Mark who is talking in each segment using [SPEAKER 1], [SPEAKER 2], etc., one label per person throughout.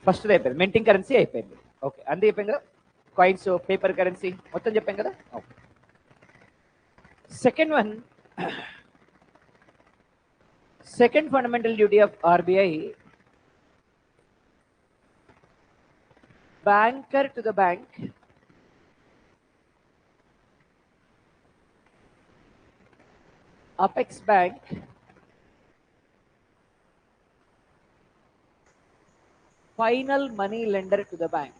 [SPEAKER 1] First అయిపోయింది, minting currency అయిపోయింది. Okay, అంతే చెప్పాం కదా, కాయిన్స్, పేపర్ కరెన్సీ మొత్తం చెప్పాం కదా. Okay, second one, second fundamental duty of RBI, banker to the bank, Apex Bank, final money lender to the bank.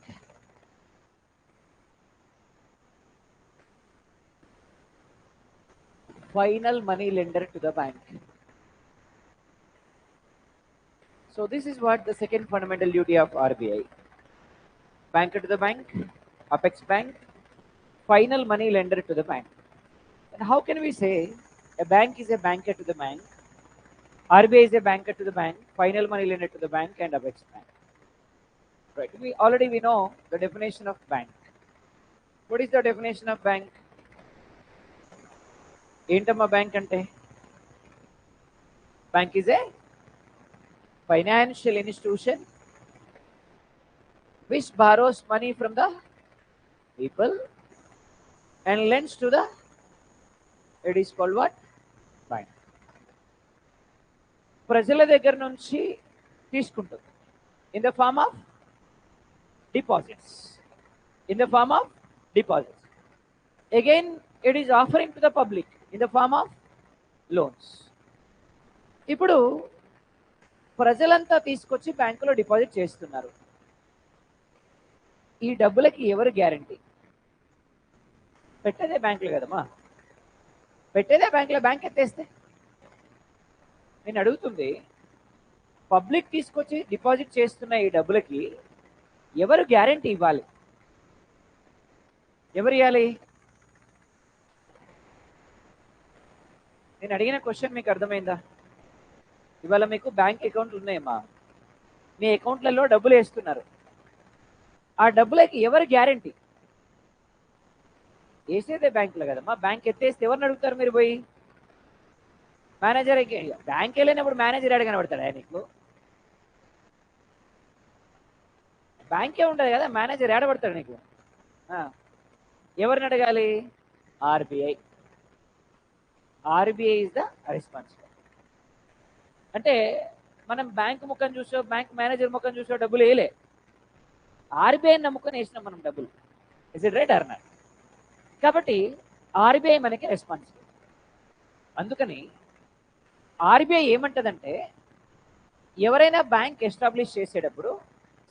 [SPEAKER 1] Final money lender to the bank. So this is what the second fundamental duty of RBI. Banker to the bank, Apex Bank, final money lender to the bank. And how can we say a bank is a banker to the bank, RBI is a banker to the bank, final money lender to the bank, and Apex Bank? Right. We know the definition of bank. What is the definition of bank? ఏంటమ్మా bank అంటే? Bank is a financial institution which borrows money from the people and lends to the, it is called what? Bank. ప్రజల దగ్గర నుంచి తీసుకుంటుంది in the form of deposits. In the form of deposits. Again, it is offering to the public in the form of loans. ఇప్పుడు ప్రజలంతా తీసుకొచ్చి బ్యాంకులో deposit చేస్తున్నారు. ఈ డబ్బులకి ఎవరు గ్యారంటీ? పెట్టేదే బ్యాంకులు కదమ్మా, పెట్టేదే బ్యాంకులో. బ్యాంక్ ఎత్తేస్తే నేను అడుగుతుంది, పబ్లిక్ తీసుకొచ్చి డిపాజిట్ చేస్తున్న ఈ డబ్బులకి ఎవరు గ్యారంటీ ఇవ్వాలి? ఎవరు ఇవ్వాలి? నేను అడిగిన క్వశ్చన్ మీకు అర్థమైందా? ఇవాళ మీకు బ్యాంక్ అకౌంట్లు ఉన్నాయమ్మా, మీ అకౌంట్లలో డబ్బులు వేస్తున్నారు. ఆ డబ్బులకి ఎవరు గ్యారంటీ? వేసేదే బ్యాంకులో కదమ్మా. బ్యాంక్ ఎత్తేస్తే ఎవరిని అడుగుతారు మీరు పోయి? మేనేజర్. బ్యాంక్ వెళ్ళినప్పుడు మేనేజర్ ఎక్కడ కనబడతాడా నీకు? బ్యాంకే ఉండదు కదా, మేనేజర్ ఏడబడతాడు నీకు? ఎవరిని అడగాలి? RBI. RBI is the responsible. అంటే మనం బ్యాంక్ ముఖం చూసో, బ్యాంక్ మేనేజర్ ముఖం చూసో డబ్బులు వేయలే, ఆర్బీఐ నమ్ముకొని వేసినాం మనం డబ్బులు. Is it right or not? కాబట్టి ఆర్బీఐ మనకి రెస్పాన్సిబుల్. అందుకని ఆర్బీఐ ఏమంటదంటే, ఎవరైనా బ్యాంక్ ఎస్టాబ్లిష్ చేసేటప్పుడు,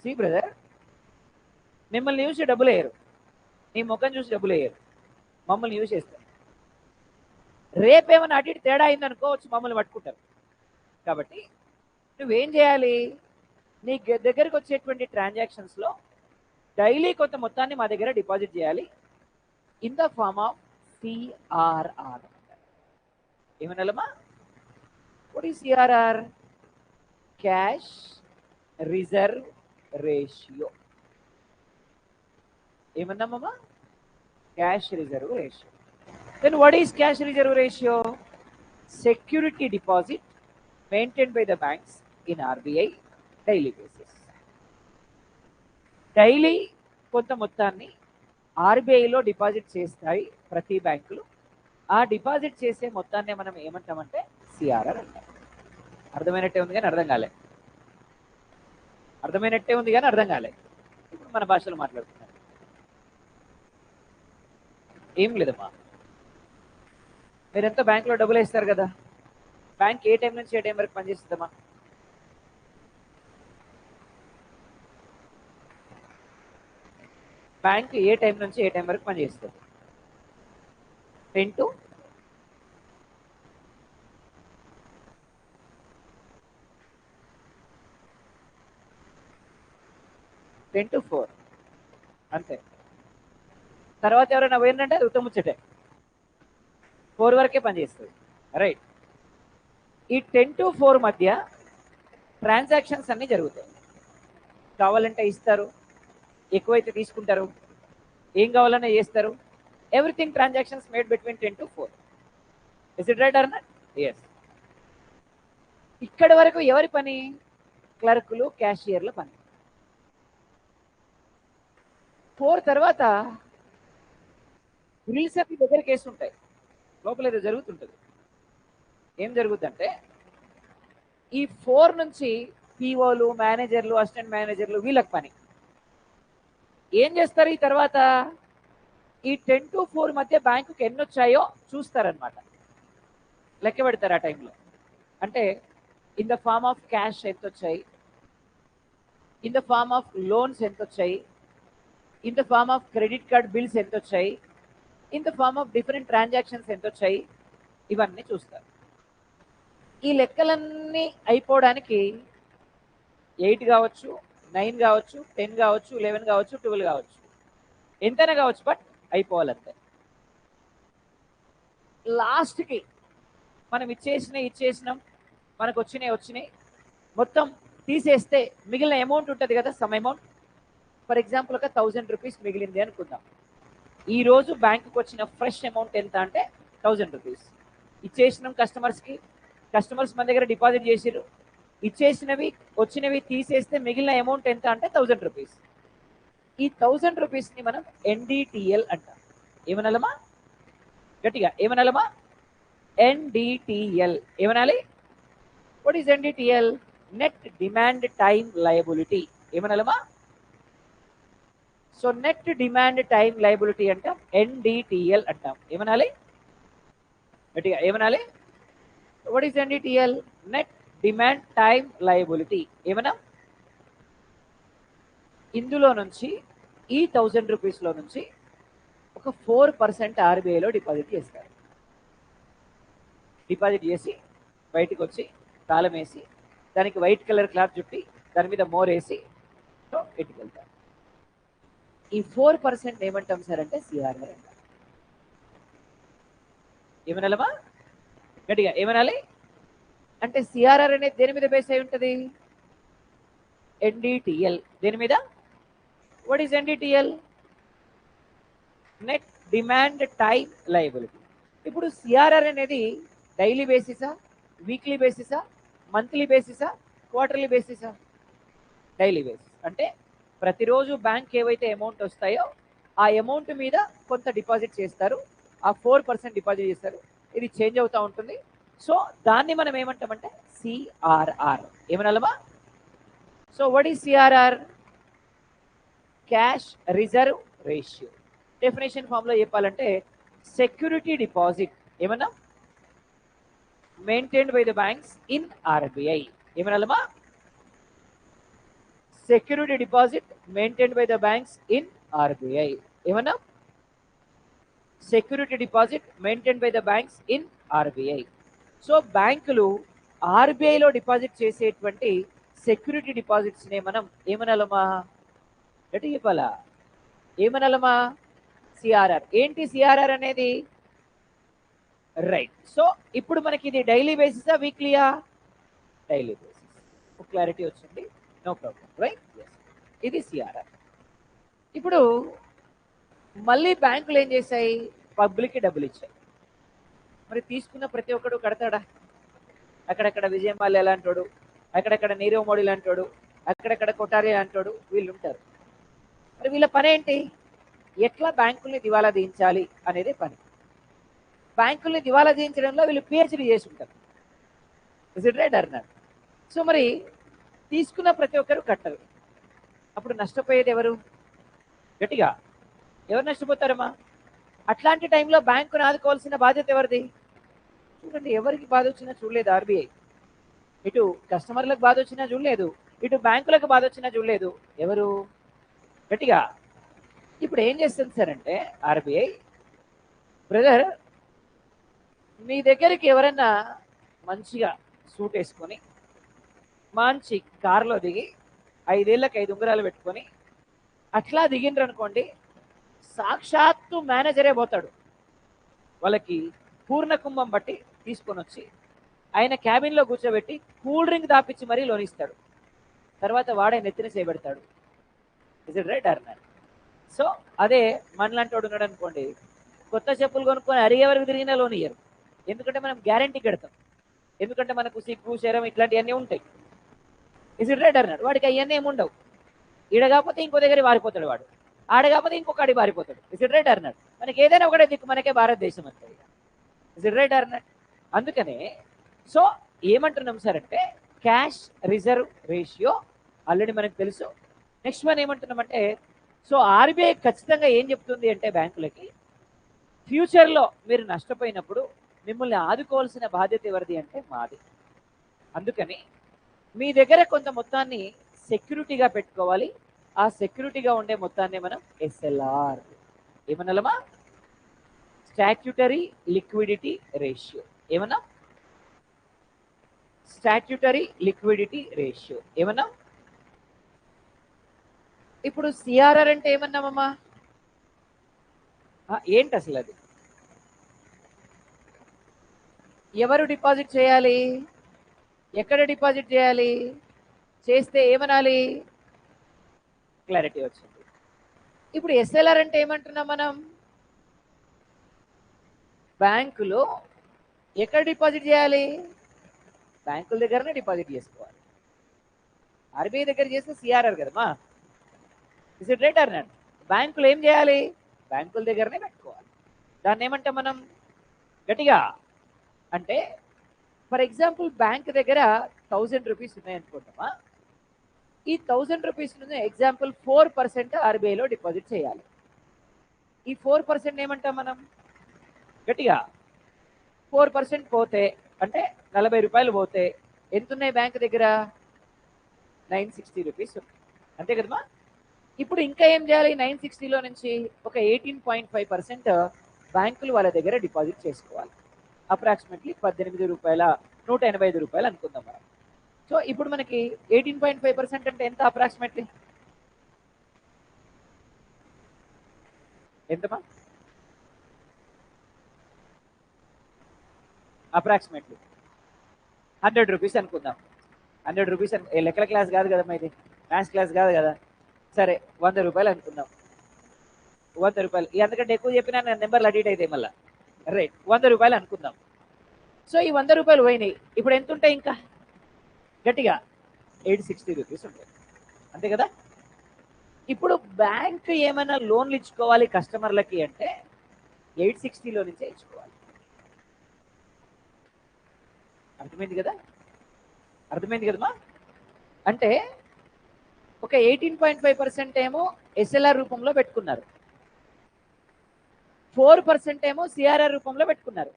[SPEAKER 1] సి బ్రదర్, మిమ్మల్ని చూసి డబ్బులు వేయరు, నీ ముఖం చూసి డబ్బులు వేయరు, మమ్మల్ని యూజ్ చేస్తారు. రేపేమైనా అటు ఇటు తేడా అయిందనుకో వచ్చి మమ్మల్ని పట్టుకుంటారు. కాబట్టి నువ్వేం చేయాలి? నీ దగ్గరికి వచ్చేటువంటి ట్రాన్సాక్షన్స్లో డైలీ కొంత మొత్తాన్ని మా దగ్గర డిపాజిట్ చేయాలి in the form of CRR. ఏమనాలమ్మా? What is CRR? Cash reserve ratio. ఏమన్నామమ్మా? Cash reserve ratio. Then what is cash reserve ratio? Security deposit maintained by the banks in RBI daily basis. Daily కొంత మొత్తాన్ని ఆర్బీఐలో deposit చేస్తాయి ప్రతి బ్యాంకులు. ఆ deposit చేసే మొత్తాన్ని మనం ఏమంటామంటే సిఆర్ఆర్ అంటాం. అర్థమైనట్టే ఉంది కానీ అర్థం కాలే. అర్థమైనట్టే ఉంది కానీ అర్థం కాలే. ఇప్పుడు మన భాషలో మాట్లాడుతున్నాం. ఏం లేదమ్మా, మీరెంతో బ్యాంకులో డబ్బులు వేస్తారు కదా, బ్యాంక్ ఏ టైం నుంచి ఏ టైం వరకు పనిచేస్తుందమ్మా? బ్యాంక్ ఏ టైం నుంచి ఏ టైం వరకు పనిచేస్తుంది? 10 to 4 అంతే. తర్వాత ఎవరైనా పోయిందంటే అది ఉత్తముచ్చటే, 4 వరకే పనిచేస్తుంది. రైట్. ఈ 10 to 4 మధ్య ట్రాన్సాక్షన్స్ అన్నీ జరుగుతాయి. కావాలంటే ఇస్తారు, ఎక్కువైతే తీసుకుంటారు, ఏం కావాలన్నా చేస్తారు. Everything transactions made between 10 to 4. Is it right or not? Yes. ఇక్కడ వరకు ఎవరి పని? క్లర్కులు, క్యాషియర్ల పని. 4 తర్వాత గ్రిల్స్ అన్ని దగ్గరికి వేస్తుంటాయి, లోపల ఏదో జరుగుతుంటుంది. ఏం జరుగుతుందంటే ఈ 4 నుంచి పీఓలు, మేనేజర్లు, అసిస్టెంట్ మేనేజర్లు వీళ్ళకి పని ఏం చేస్తారు? ఈ తర్వాత ఈ 10 to 4 మధ్య బ్యాంకుకి ఎన్ని వచ్చాయో చూస్తారనమాట, లెక్క పెడతారు ఆ టైంలో. అంటే in the form of cash ఎంత వచ్చాయి, in the form of loans ఎంత వచ్చాయి, in the form of credit card bills ఎంత వచ్చాయి, in the form of different transactions ఎంత వచ్చాయి, ఇవన్నీ చూస్తారు. ఈ లెక్కలన్నీ అయిపోవడానికి 8 కావచ్చు, 9 కావచ్చు, 10 కావచ్చు, 11 కావచ్చు, 12 కావచ్చు, ఎంతైనా కావచ్చు, బట్ అయిపోవాలంతే. లాస్ట్కి మనం ఇచ్చేసినాం, మనకు వచ్చినాయి మొత్తం తీసేస్తే మిగిలిన అమౌంట్ ఉంటుంది కదా, సమ్ అమౌంట్. ఫర్ ఎగ్జాంపుల్ ఒక 1000 రూపీస్ మిగిలింది అనుకుందాం. ఈరోజు బ్యాంకుకి వచ్చిన ఫ్రెష్ అమౌంట్ ఎంత అంటే 1000 రూపీస్ ఇచ్చేసినాం కస్టమర్స్కి. కస్టమర్స్ మన దగ్గర డిపాజిట్ చేసిరు, వచ్చినవి తీసేస్తే మిగిలిన అమౌంట్ ఎంత అంటే 1000 రూపీస్. ఈ 1000 రూపీస్ని మనం ఎన్డిటిఎల్ అంటాం. ఏమనాలమా? గట్టిగా ఏమనాలమా? ఎన్డిటిఎల్. ఏమనాలి? What is NDTL? Net demand time liability. ఏమనాలమా? So net demand time liability అంటాం, ఎన్డిటిఎల్ అంటాం. ఏమనాలి? గట్టిగా ఏమనాలి? What is NDTL? Net demand time liability. ఏమన్నా ఇందులో నుంచి ఈ 1000 రూపీస్లో నుంచి ఒక 4% ఆర్బీఐలో డిపాజిట్ చేస్తారు. డిపాజిట్ చేసి బయటకు వచ్చి తాళం వేసి దానికి వైట్ కలర్ క్లాత్ చుట్టి దాని మీద మోర్ వేసి ఎట్టుకెళ్తారు. ఈ 4% ఏమంటాం సార్ అంటే సిఆర్ఆర్ అంటారు. ఏమనాలమా? గట్టిగా ఏమనాలి? అంటే సిఆర్ఆర్ అనేది దేని మీద బేస్ అయి ఉంటుంది? ఎన్డిటిఎల్. దేని మీద? What is NDTL? Net demand time liability. ఇప్పుడు సిఆర్ఆర్ అనేది డైలీ బేసిసా, వీక్లీ బేసిసా, మంత్లీ బేసిసా, క్వార్టర్లీ బేసిసా? Daily basis. అంటే ప్రతిరోజు బ్యాంక్ ఏవైతే అమౌంట్ వస్తాయో ఆ అమౌంట్ మీద కొంత డిపాజిట్ చేస్తారు, ఆ 4% డిపాజిట్ చేస్తారు. ఇది చేంజ్ అవుతూ ఉంటుంది. సో దాన్ని మనం ఏమంటామంటే సిఆర్ఆర్. ఏమనాలమా? So what is CRR? Cash reserve ratio. Definition form లో చెప్పాలంటే సెక్యూరిటీ డిపాజిట్ ఏమన్నా maintained by the banks in RBI. ఏమనాలమా? Security deposit maintained by the banks in RBI. ఏమన్నా? Security deposit maintained by the banks in RBI. So బ్యాంకులు ఆర్బీఐలో deposit చేసేటువంటి security deposits నే మనం ఏమనాలమా? ఎటు చెప్పాలా? ఏమనాలమా? సిఆర్ఆర్. ఏంటి సిఆర్ఆర్ అనేది? రైట్. సో ఇప్పుడు మనకి ఇది డైలీ బేసిసా, వీక్లీయా? Daily basis. క్లారిటీ వచ్చింది, నో ప్రాబ్లం, రైట్? ఇది సిఆర్ఆర్. ఇప్పుడు మళ్ళీ బ్యాంకులు ఏం చేశాయి? పబ్లిక్కి డబ్బులు ఇచ్చాయి. మరి తీసుకున్న ప్రతి ఒక్కడు కడతాడా? అక్కడక్కడ విజయ్ మాల్యా లాంటోడు, అక్కడక్కడ నీరవ్ మోడీ లాంటోడు, అక్కడక్కడ కొటారి లాంటోడు వీళ్ళు ఉంటారు. మరి వీళ్ళ పని ఏంటి? ఎట్లా బ్యాంకుల్ని దివాలా తీయించాలి అనేది పని. బ్యాంకుల్ని దివాలా తీయించడంలో వీళ్ళు పిహెచ్డి చేసి ఉంటారు. Is it right or not? So మరి తీసుకున్న ప్రతి ఒక్కరు కట్టరు. అప్పుడు నష్టపోయేది ఎవరు? గట్టిగా ఎవరు నష్టపోతారమ్మా? అట్లాంటి టైంలో బ్యాంకును ఆదుకోవాల్సిన బాధ్యత ఎవరిది? చూడండి, ఎవరికి బాధ వచ్చినా చూడలేదు ఆర్బీఐ. ఇటు కస్టమర్లకు బాధ వచ్చినా చూడలేదు, ఇటు బ్యాంకులకు బాధ వచ్చినా చూడలేదు. ఎవరు? గట్టిగా. ఇప్పుడు ఏం చేస్తుంది సార్ అంటే ఆర్బీఐ, బ్రదర్ మీ దగ్గరికి ఎవరైనా మంచిగా సూట్ వేసుకొని మంచి కారులో దిగి 5 ఏళ్ళకి 5 ఉంగరాలు పెట్టుకొని అట్లా దిగిండ్రు అనుకోండి, సాక్షాత్తు మేనేజరే పోతాడు వాళ్ళకి పూర్ణ కుంభం బట్టి తీసుకొని వచ్చి ఆయన క్యాబిన్లో కూర్చోబెట్టి కూల్ డ్రింక్ దాపించి మరీ లోనిస్తాడు. తర్వాత వాడే నెత్తిన చేయబెడతాడు. Is it right or not? So అదే మనలాంటి వాడు ఉన్నాడు అనుకోండి, కొత్త చెప్పులు కొనుక్కొని అరిగే వరకు తిరిగినా లోన్ ఇయ్యరు. ఎందుకంటే మనం గ్యారంటీ కడతాం, ఎందుకంటే మనకు సిగ్గు శరం ఇట్లాంటివన్నీ ఉంటాయి. Is it right or not? వాడికి అవన్నీ ఏమి ఉండవు. ఈడ కాకపోతే ఇంకో దగ్గర వారిపోతాడు వాడు. ఆడ కాకపోతే ఇంకొక ఆడి పారిపోతాడు. ఇస్ ఇట్ రైట్ అన్నాడు. మనకి ఏదైనా ఒకటే దిక్కు, మనకే భారతదేశం అంతే. ఇస్ ఇట్ రైట్ అన్నాడు. అందుకనే సో ఏమంటున్నాం సార్ అంటే క్యాష్ రిజర్వ్ రేషియో ఆల్రెడీ మనకు తెలుసు. నెక్స్ట్ వన్ ఏమంటున్నామంటే సో ఆర్బీఐ ఖచ్చితంగా ఏం చెప్తుంది అంటే బ్యాంకులకి ఫ్యూచర్లో మీరు నష్టపోయినప్పుడు మిమ్మల్ని ఆదుకోవాల్సిన బాధ్యత ఎవరిది అంటే మాది. అందుకని మీ దగ్గర కొంత మొత్తాన్ని సెక్యూరిటీగా పెట్టుకోవాలి. ఆ సెక్యూరిటీగా ఉండే మొత్తాన్ని మనం ఎస్ఎల్ఆర్ ఏమన్నామా, స్టాట్యూటరీ లిక్విడిటీ రేషియో. ఏమన్నా స్టాట్యూటరీ లిక్విడిటీ రేషియో ఏమన్నా. ఇప్పుడు సిఆర్ఆర్ అంటే ఏమన్నామమ్మా, ఏంటి అసలు అది? ఎవరు డిపాజిట్ చేయాలి, ఎక్కడ డిపాజిట్ చేయాలి, చేస్తే ఏమనాలి, క్లారిటీ వచ్చింది. ఇప్పుడు ఎస్ఎల్ఆర్ అంటే ఏమంటున్నాం మనం, బ్యాంకులో ఎక్కడ డిపాజిట్ చేయాలి, బ్యాంకుల దగ్గరనే డిపాజిట్ చేసుకోవాలి. ఆర్బీఐ దగ్గర చేస్తే సిఆర్ఆర్ కదమ్మా. Is it right or not? బ్యాంకులు ఏం చేయాలి, బ్యాంకుల దగ్గరనే పెట్టుకోవాలి. దాన్ని ఏమంటాం మనం గట్టిగా అంటే ఫర్ ఎగ్జాంపుల్ బ్యాంక్ దగ్గర 1000 రూపీస్ ఉన్నాయనుకుంటామా, ఈ 1000 రూపీస్ నుంచి ఎగ్జాంపుల్ 4% ఆర్బీఐలో డిపాజిట్ చేయాలి. ఈ 4% ఏమంటాం మనం గట్టిగా, 4% పోతే అంటే 40 రూపాయలు పోతే ఎంత ఉన్నాయి బ్యాంక్ దగ్గర, 960 రూపీస్ ఉన్నాయి, అంతే కదమ్మా. ఇప్పుడు ఇంకా ఏం చేయాలి, 960లో నుంచి ఒక 18.5% బ్యాంకులు వాళ్ళ దగ్గర డిపాజిట్ చేసుకోవాలి. అప్రాక్సిమేట్లీ 18 రూపాయల 185 రూపాయలు అనుకుందాం మనం. సో ఇప్పుడు మనకి 18.5% అంటే ఎంత, అప్రాక్సిమేట్లీ ఎంతమా, అప్రాక్సిమేట్లీ 100 రూపీస్ అనుకుందాం. 100 రూపీస్ లెక్కల క్లాస్ కాదు కదమ్మా, ఇది మ్యాథ్స్ క్లాస్ కాదు కదా. సరే 100 రూపాయలు అనుకుందాం. 100 రూపాయలు, ఎందుకంటే ఎక్కువ చెప్పినా నా నెంబర్లు అడిట్ అయితే మళ్ళీ. రైట్, 100 రూపాయలు అనుకుందాం. సో ఈ 100 రూపాయలు పోయినాయి. ఇప్పుడు ఎంత ఉంటాయి ఇంకా గట్టిగా 860 రూపీస్ ఉంటాయి, అంతే కదా. ఇప్పుడు బ్యాంక్ ఏమైనా లోన్లు ఇచ్చుకోవాలి కస్టమర్లకి అంటే 860లో నుంచే ఇచ్చుకోవాలి. అర్థమైంది కదా, అర్థమైంది కదమ్మా. అంటే ఒక 18.5% ఏమో ఎస్ఎల్ఆర్ రూపంలో పెట్టుకున్నారు, 4% ఏమో సిఆర్ఆర్ రూపంలో పెట్టుకున్నారు.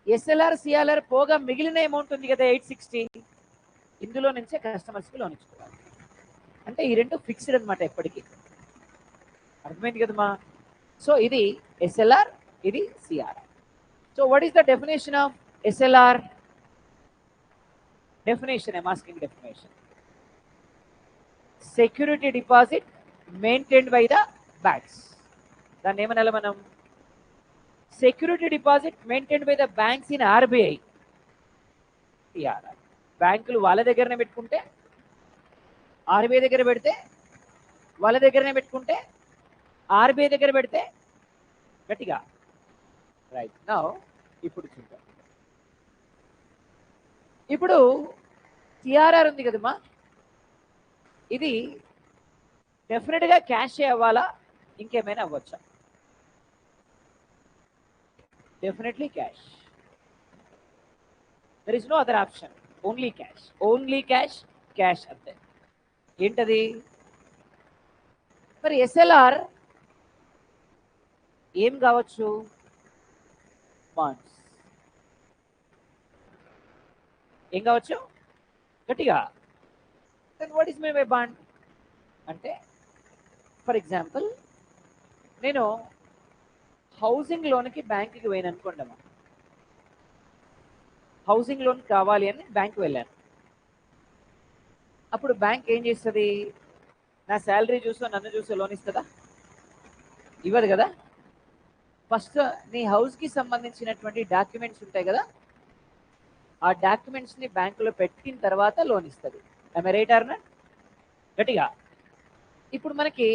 [SPEAKER 1] ఎస్ఎల్ఆర్ సిఆర్ఆర్ పోగా మిగిలిన అమౌంట్ ఉంది కదా 860, ఇందులో నుంచే కస్టమర్స్కి లోన్ ఇచ్చుకోవాలి. అంటే ఈ రెండు ఫిక్స్డ్ అనమాట ఎప్పటికీ. అర్థమైంది కదమ్మా. సో ఇది ఎస్ఎల్ఆర్, ఇది CRR. So what is the definition of SLR? Definition I'm asking definition. Security deposit maintained by the banks. దాన్ని ఏమనాలి మనం, security deposit maintained by the banks in RBI CRR. బ్యాంకులు వాళ్ళ దగ్గరనే పెట్టుకుంటే, ఆర్బీఐ దగ్గర పెడితే వాళ్ళ దగ్గరనే పెట్టుకుంటే, ఆర్బీఐ దగ్గర పెడితే గట్టిగా. రైట్, నౌ ఇప్పుడు చూద్దాం. ఇప్పుడు సిఆర్ఆర్ ఉంది కదమ్మా, ఇది డెఫినెట్గా క్యాష్ అవ్వాలా, ఇంకేమైనా అవ్వచ్చా? Definitely cash. There is no other option, only cash, only cash, cash అంతే. ఏంటది మరి? ఎస్ఎల్ఆర్ ఏం కావచ్చు, బాండ్స్. ఏం కావచ్చు గట్టిగా. Then what is mean by bond అంటే ఫర్ ఎగ్జాంపుల్ నేను హౌసింగ్ లోన్కి బ్యాంకుకి పోయాను అనుకోండమ్మా, హౌసింగ్ లోన్ కావాలి అని బ్యాంకు వెళ్ళాను. అప్పుడు బ్యాంక్ ఏం చేస్తుంది, నా శాలరీ చూసో నన్ను చూసో లోన్ ఇస్తుందా? ఇవ్వదు కదా. ఫస్ట్ నీ హౌస్కి సంబంధించినటువంటి డాక్యుమెంట్స్ ఉంటాయి కదా, ఆ డాక్యుమెంట్స్ని బ్యాంకులో పెట్టిన తర్వాత లోన్ ఇస్తుంది. I right or not? గట్టిగా. ఇప్పుడు మనకి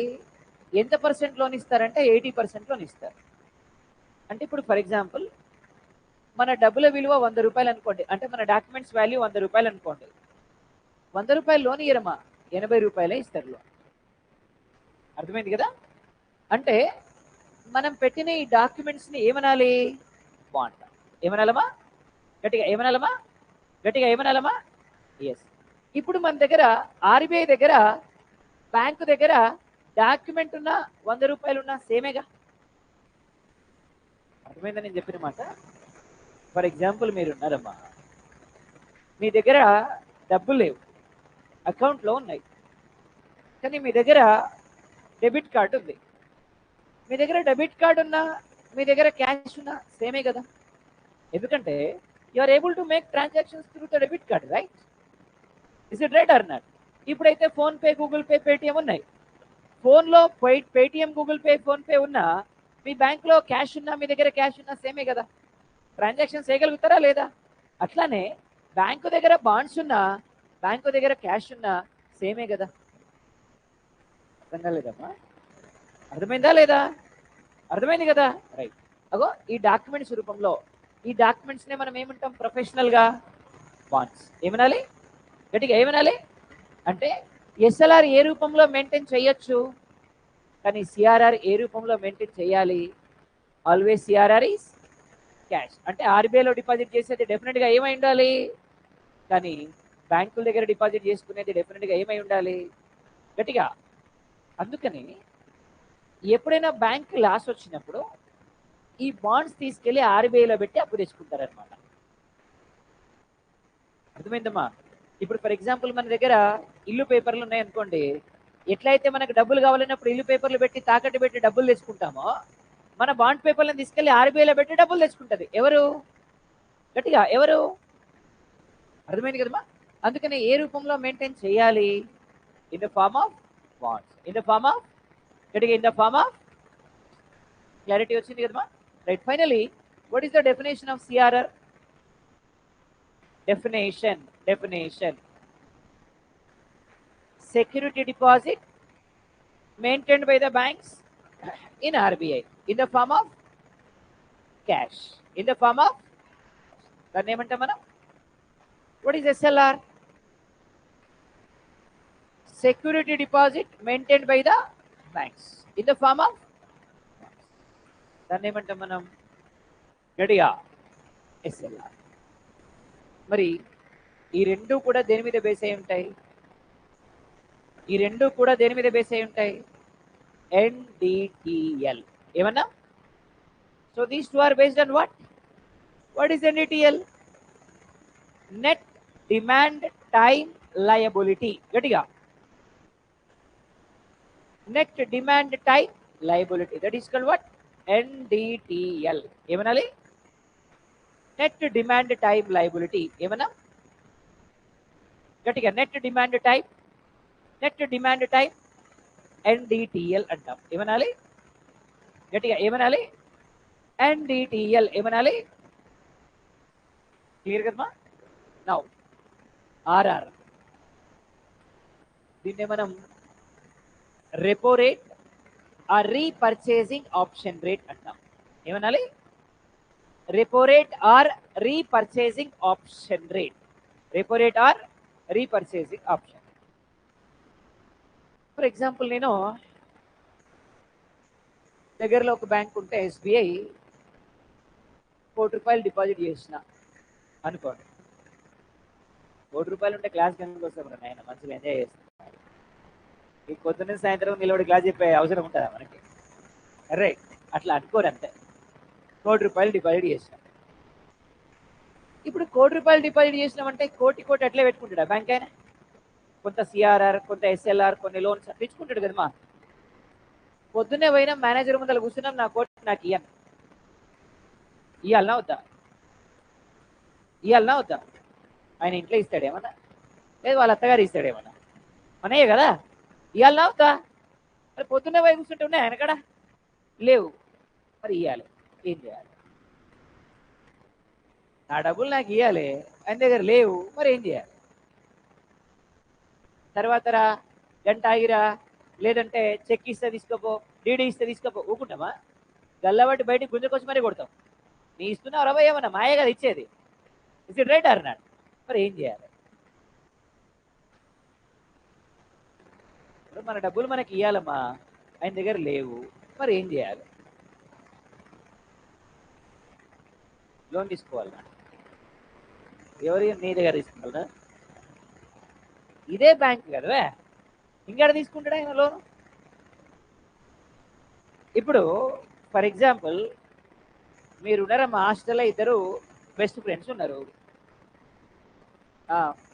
[SPEAKER 1] ఎంత పర్సెంట్ లోన్ ఇస్తారంటే 80% లోన్ ఇస్తారు. అంటే ఇప్పుడు ఫర్ ఎగ్జాంపుల్ మన డబ్బుల విలువ 100 రూపాయలు అనుకోండి, అంటే మన డాక్యుమెంట్స్ వాల్యూ 100 రూపాయలు అనుకోండి. 100 రూపాయలు లోన్ ఇయ్యరమ్మా, 80 రూపాయలే ఇస్తారు లోన్. అర్థమైంది కదా. అంటే మనం పెట్టిన ఈ డాక్యుమెంట్స్ని ఏమనాలి? బాండ్. ఏమనాలమా? గట్టిగా ఏమనాలమా? గట్టిగా ఏమనాలమా? ఎస్. ఇప్పుడు మన దగ్గర ఆర్బీఐ దగ్గర బ్యాంకు దగ్గర డాక్యుమెంట్ ఉన్న 100 రూపాయలు ఉన్న సేమేగా. అర్థమైందని నేను చెప్పిన మాట. ఫర్ ఎగ్జాంపుల్ మీరు ఉన్నారమ్మా, మీ దగ్గర డబ్బులు లేవు, అకౌంట్లో ఉన్నాయి, కానీ మీ దగ్గర డెబిట్ కార్డు ఉంది. మీ దగ్గర డెబిట్ కార్డు ఉన్నా మీ దగ్గర క్యాష్ ఉన్నా సేమే కదా. ఎందుకంటే you are able to make transactions through the debit card, right? Is it right or not? ఇప్పుడైతే ఫోన్పే, గూగుల్ పే, పేటిఎం ఉన్నాయి. ఫోన్లో పేటిఎం, గూగుల్ పే, ఫోన్పే ఉన్నా మీ బ్యాంక్లో క్యాష్ ఉన్నా మీ దగ్గర క్యాష్ ఉన్నా సేమే కదా. ట్రాన్సాక్షన్ చేయగలుగుతారా లేదా? అట్లానే బ్యాంకు దగ్గర బాండ్స్ ఉన్నా బ్యాంకు దగ్గర క్యాష్ ఉన్నా సేమే కదా. అర్థం కాలేదమ్మా? అర్థమైందా లేదా? అర్థమైంది కదా, రైట్. అగో ఈ డాక్యుమెంట్స్ రూపంలో, ఈ డాక్యుమెంట్స్నే మనం ఏమంటాం ప్రొఫెషనల్గా? బాండ్స్. ఏమనాలి? గట్టిగా ఏమనాలి? అంటే ఎస్ఎల్ఆర్ ఏ రూపంలో మెయింటైన్ చేయొచ్చు, కానీ సిఆర్ఆర్ ఏ రూపంలో మెయింటైన్ చేయాలి? Always CRR is cash. అంటే ఆర్బీఐలో డిపాజిట్ చేసేది డెఫినెట్గా ఏమై ఉండాలి, కానీ బ్యాంకుల దగ్గర డిపాజిట్ చేసుకునేది డెఫినెట్గా ఏమై ఉండాలి? గట్టిగా. అందుకని ఎప్పుడైనా బ్యాంక్ లాస్ వచ్చినప్పుడు ఈ బాండ్స్ తీసుకెళ్లి ఆర్బీఐలో పెట్టి అప్పు తెచ్చుకుంటారనమాట. అర్థమైందమ్మా? ఇప్పుడు ఫర్ ఎగ్జాంపుల్ మన దగ్గర ఇల్లు పేపర్లు ఉన్నాయనుకోండి, ఎట్లయితే మనకు డబ్బులు కావాలన్నప్పుడు ఇల్లు పేపర్లు పెట్టి తాకట్టు పెట్టి డబ్బులు తెచ్చుకుంటామో, మన బాండ్ పేపర్లను తీసుకెళ్లి ఆర్బీఐలో పెట్టి డబ్బులు తెచ్చుకుంటుంది. ఎవరు? గట్టిగా ఎవరు? అర్థమైంది కదమ్మా? అందుకని ఏ రూపంలో మెయింటైన్ చేయాలి? In the form of bonds. In the form of, గట్టిగా in the form of. Clarity వచ్చింది కదమ్మా, right? Finally what is the definition of CRR? Definition. Security deposit maintained by the banks in RBI in the form of cash. In the form of, దాన్ని ఏమంటాం మనం? What is SLR? Security deposit maintained by the banks in the form of, దాన్ని ఏమంటాం మనం? గట్టిగా SLR. మరి ఈ రెండు కూడా దేని మీద బేస్ అయి ఉంటాయి? ఈ రెండు కూడా దేని మీద బేస్ అయి ఉంటాయి? NDTL. ఏమన్నా? So these two are based on what? What is NDTL? Net demand time liability. గట్టిగా net demand time liability. That is called what? NDTL. ఏమనాలి? Net demand time liability. ఏమన్నా? గట్టిగా నెట్ డిమాండ్ టైమ్ NDTL అంటాం. ఏమనాలి? గట్టిగా ఏమనాలి? NDTL. ఏమనాలి? Clear కదమ్మా? నౌ ఆర్ఆర్, దీన్నే మనం repo rate or repurchasing option rate అంటాం. ఏమనాలి? Repo rate or repurchasing option rate. Repo rate or repurchasing option. For example నేను దగ్గరలో ఒక బ్యాంక్ ఉంటే SBI, ₹1,00,00,000 డిపాజిట్ చేసిన అనుకోండి. ₹1,00,00,000 ఉంటే క్లాస్ కిందకి వస్తాం కదా ఆయన, మంచిగా ఎంజాయ్ చేస్తాం. ఈ పొద్దున్న సాయంత్రం నిలబడి క్లాస్ చెప్పే అవసరం ఉంటుందా మనకి? రైట్, అట్లా అనుకోరు అంతే. ₹1,00,00,000 డిపాజిట్ చేసిన. ఇప్పుడు ₹1,00,00,000 డిపాజిట్ చేసినామంటే కోటి అట్లే పెట్టుకుంటాడా బ్యాంక్ ఆయన? కొంత సిఆర్ఆర్, కొంత SLR, కొన్ని లోన్స్ తెచ్చుకుంటాడు కదమ్మా. పొద్దున్నే పోయినా మేనేజర్ ముందర కూర్చున్నాం, నా కోటి నాకు ఇవ్వాలనా వద్దా? ఆయన ఇంట్లో ఇస్తాడేమన్నా? లేదు వాళ్ళ అత్తగారు ఇస్తాడేమన్నా? మనయ్యే కదా, ఇవ్వాలనా వద్దా? మరి పొద్దున్నే పోయి కూర్చుంటే ఉన్నాయి ఆయన కాడ లేవు, మరి ఇవ్వాలి. ఏం చేయాలి? నా డబ్బులు నాకు ఇవ్వాలి, ఆయన దగ్గర లేవు, మరి ఏం చేయాలి? తర్వాత రా, గంట ఆగిరా, లేదంటే చెక్ ఇస్తే తీసుకోపో, డీడీ ఇస్తే తీసుకోపో, ఊకుంటామా? గల్లబట్టి బయటికి గుంజుకొచ్చి మరీ కొడతాం. నీ ఇస్తున్నావు రవ్వ, ఏమన్నా మాయ కదా ఇచ్చేది. Is it right or not? మరి ఏం చేయాలి? ఇప్పుడు మన డబ్బులు మనకి ఇవ్వాలమ్మా, ఆయన దగ్గర లేవు, మరి ఏం చేయాలి? లోన్ తీసుకోవాలన్నా ఎవరి నీ దగ్గర తీసుకుంటారా? ఇదే బ్యాంక్ కదా, ఇంకెక్కడ తీసుకుంటాడా ఆయన లోను? ఇప్పుడు ఫర్ ఎగ్జాంపుల్ మీరు ఉన్నారమ్మా హాస్టల్లో, ఇద్దరు బెస్ట్ ఫ్రెండ్స్ ఉన్నారు,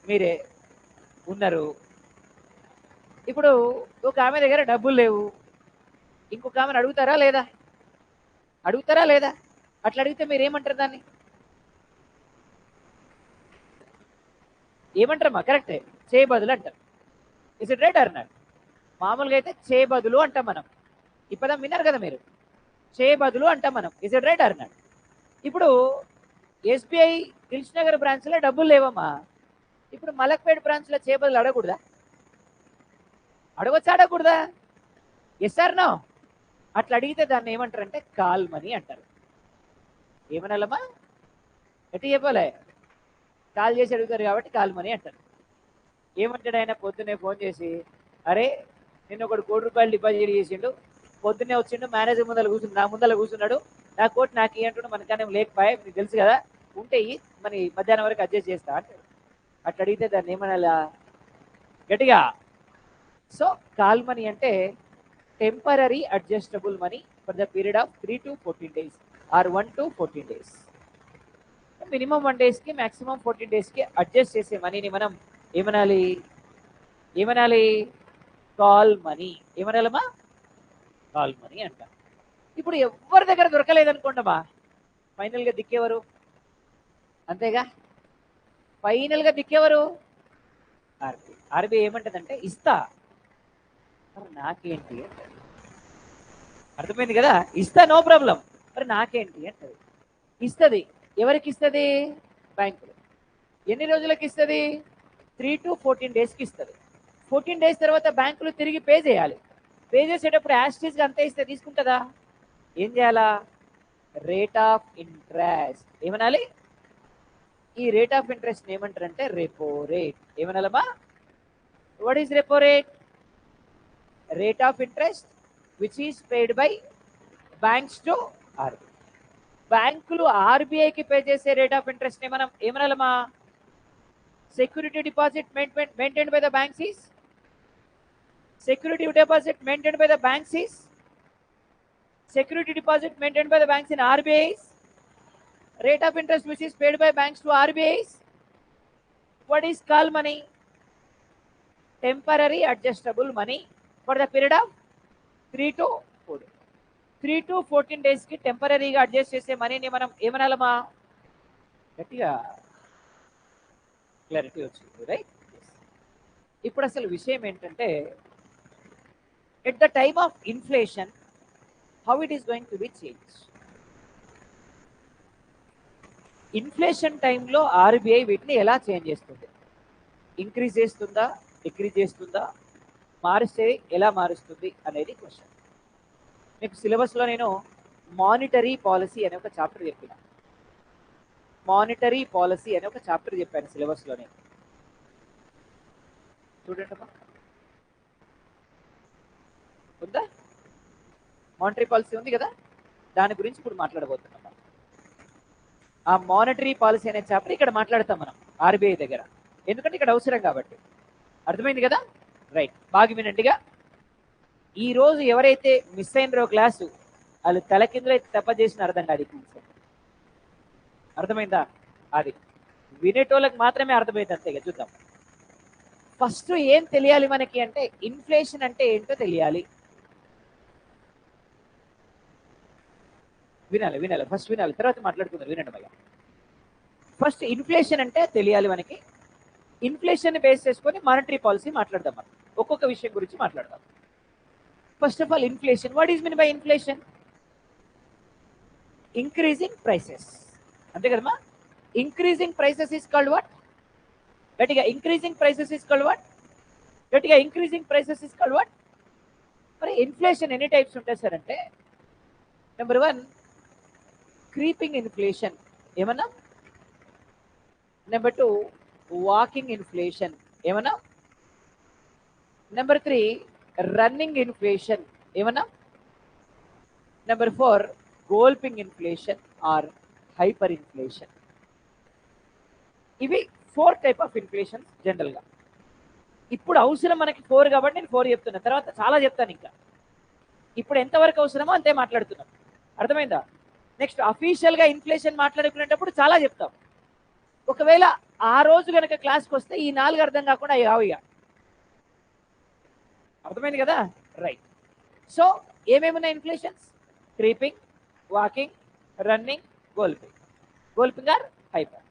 [SPEAKER 1] మీరే ఉన్నారు. ఇప్పుడు ఒక ఆమె దగ్గర డబ్బులు లేవు, ఇంకొక ఆమెను అడుగుతారా లేదా? అడుగుతారా లేదా? అట్లా అడిగితే మీరు ఏమంటారు దాన్ని? ఏమంటారమ్మా? కరెక్టే, చేయబదులు అంటారు. Is it right or not? మామూలుగా అయితే చేయబదులు అంటాం మనం. ఈ పదం విన్నారు కదా మీరు, చేయబదులు అంటాం మనం. Is it right or not? ఇప్పుడు ఎస్బీఐ దిల్సుఖ్నగర్ బ్రాంచ్లో డబ్బులు లేవమ్మా, ఇప్పుడు మలక్పేట్ బ్రాంచ్లో చేయబదులు అడగకూడదా? అడగొచ్చా అడగకూడదా? Yes or no? అట్లా అడిగితే దాన్ని ఏమంటారంటే కాల్ మనీ అంటారు. ఏమనాలమ్మా? ఎట్టి చెప్పలే, కాల్ చేసి అడుగుతారు కాబట్టి కాల్ మనీ అంటారు. ఏమంటాడు ఆయన? పొద్దున్నే ఫోన్ చేసి, అరే నిన్న ఒకడు ₹1,00,00,000 డిపాజిట్ చేసిండు, పొద్దున్నే వచ్చిండు, మేనేజర్ ముందర కూర్చుని నా ముందర కూర్చున్నాడు, నా కోట్ నాకు ఇవ్వంటాడు, మనకనే లేకపోయా, మీకు తెలుసు కదా, ఉంటే మరి మధ్యాహ్నం వరకు అడ్జస్ట్ చేస్తా అంటాడు. అట్లా అడిగితే దాన్ని ఏమనాలా? గట్టిగా. సో కాల్ మనీ అంటే temporary adjustable money for the period of 3 to 14 days or 1 to 14 days. Minimum 1 days కి మాక్సిమం 14 days కి అడ్జస్ట్ చేసే మనీని మనం ఏమనాలి? ఏమనాలి? Call money. ఏమనాలమ్మా? కాల్ మనీ అంట. ఇప్పుడు ఎవరి దగ్గర దొరకలేదనుకోండమ్మా, ఫైనల్గా దిక్కేవారు? అంతేగా, ఫైనల్గా దిక్కేవారు ఆర్బీఐ. ఆర్బీఐ ఏమంటదంటే ఇస్తా, మరి నాకేంటి అంటది. అర్థమైంది కదా? ఇస్తా, నో ప్రాబ్లం, మరి నాకేంటి అంటది. ఇస్తుంది. ఎవరికి ఇస్తుంది? బ్యాంకులు. ఎన్ని రోజులకి ఇస్తుంది? 3 to 14 days కి ఇస్తుంది. 14 days తర్వాత బ్యాంకులు తిరిగి పే చేయాలి. పే చేసేటప్పుడు యాస్టీస్గా అంతే ఇస్తే తీసుకుంటుందా? ఏం చేయాలా? Rate of interest. ఏమనాలి? ఈ రేట్ ఆఫ్ ఇంట్రెస్ట్ ఏమంటారంటే రెపో రేట్. ఏమనాలమ్మా? What is repo rate? Rate of interest which is paid by banks to RBI. బ్యాంకులు ఆర్బీఐకి పే చేసే రేట్ ఆఫ్ ఇంట్రెస్ట్ ని మనం ఏమనాలమ్మా? Security deposit maintained by the banks is security deposit maintained by the banks is security deposit maintained by the banks in RBI's rate of interest which is paid by banks to RBI's. What is call money? Temporary adjustable money for the period of 3 to 4 days. 3 to 14 days కి టెంపరరీగా adjust చేసే మనీని మనం ఏమనాలమ్మా? గట్టిగా clarity వచ్చింది, right? ఇప్పుడు అసలు విషయం ఏంటంటే, at the time of inflation, how it is going to be changed? Inflation టైంలో ఆర్బీఐ వీటిని ఎలా చేంజ్ చేస్తుంది? ఇంక్రీజ్ చేస్తుందా, డిక్రీజ్ చేస్తుందా, మారిస్తే ఎలా మారుస్తుంది అనేది క్వశ్చన్. మీకు సిలబస్లో నేను మానిటరీ పాలసీ అనే ఒక చాప్టర్ చెప్పిన. మానిటరీ పాలసీ అనే ఒక చాప్టర్ చెప్పాను సిలబస్లోనే. చూడండి అమ్మా, ఉందా? మానిటరీ పాలసీ ఉంది కదా, దాని గురించి ఇప్పుడు మాట్లాడబోతున్నాం. ఆ మానిటరీ పాలసీ అనే చాప్టర్ ఇక్కడ మాట్లాడతాం మనం ఆర్బీఐ దగ్గర, ఎందుకంటే ఇక్కడ అవసరం కాబట్టి. అర్థమైంది కదా? రైట్, బాగా వినండిగా. ఈ రోజు ఎవరైతే మిస్ అయినరో క్లాసు, వాళ్ళు తలకిందులో తప్ప చేసిన అర్థం కాదు. అర్థమైందా? అది వినేటోళ్ళకి మాత్రమే అర్థమైంది, అంతే. చూద్దాం. ఫస్ట్ ఏం తెలియాలి మనకి అంటే, ఇన్ఫ్లేషన్ అంటే ఏంటో తెలియాలి. వినాలి వినాలి, ఫస్ట్ వినాలి, తర్వాత మాట్లాడుకుందాం. వినండి భయ్యా. ఫస్ట్ ఇన్ఫ్లేషన్ అంటే తెలియాలి మనకి. ఇన్ఫ్లేషన్ బేస్ చేసుకొని మానిటరీ పాలసీ మాట్లాడదాం. మనం ఒక్కొక్క విషయం గురించి మాట్లాడదాం. First of all, inflation. What is mean by inflation? Increasing prices, అంతే కదమ్మా? Increasing prices is called what? గట్టిగా, increasing prices is called what? గట్టిగా, increasing prices is called what? మరి ఇన్ఫ్లేషన్ ఎన్ని టైప్స్ ఉంటాయి సార్ అంటే, నెంబర్ 1 క్రీపింగ్ ఇన్ఫ్లేషన్, ఏమన్నా? Number 2 walking inflation, ఏమన్నా? నెంబర్ 3 రన్నింగ్ ఇన్ఫ్లేషన్, ఏమన్నా? Number 4 గోల్పింగ్ inflation or hyper inflation. ఇవి 4 టైప్ ఆఫ్ ఇన్ఫ్లేషన్ జనరల్గా. ఇప్పుడు అవసరం మనకి 4 కాబట్టి నేను 4 చెప్తున్నా, తర్వాత చాలా చెప్తాను. ఇంకా ఇప్పుడు ఎంతవరకు అవసరమో అంతే మాట్లాడుతున్నాం. అర్థమైందా? నెక్స్ట్ అఫీషియల్గా ఇన్ఫ్లేషన్ మాట్లాడుకునేటప్పుడు చాలా చెప్తాం. ఒకవేళ ఆ రోజు కనుక క్లాస్కి వస్తే ఈ 4 అర్థం కాకుండా అవి కావు. ఇక అర్థమైంది కదా? రైట్. సో ఏమేమున్నాయి inflations? Creeping, walking, running, galloping. Galloping or hyper.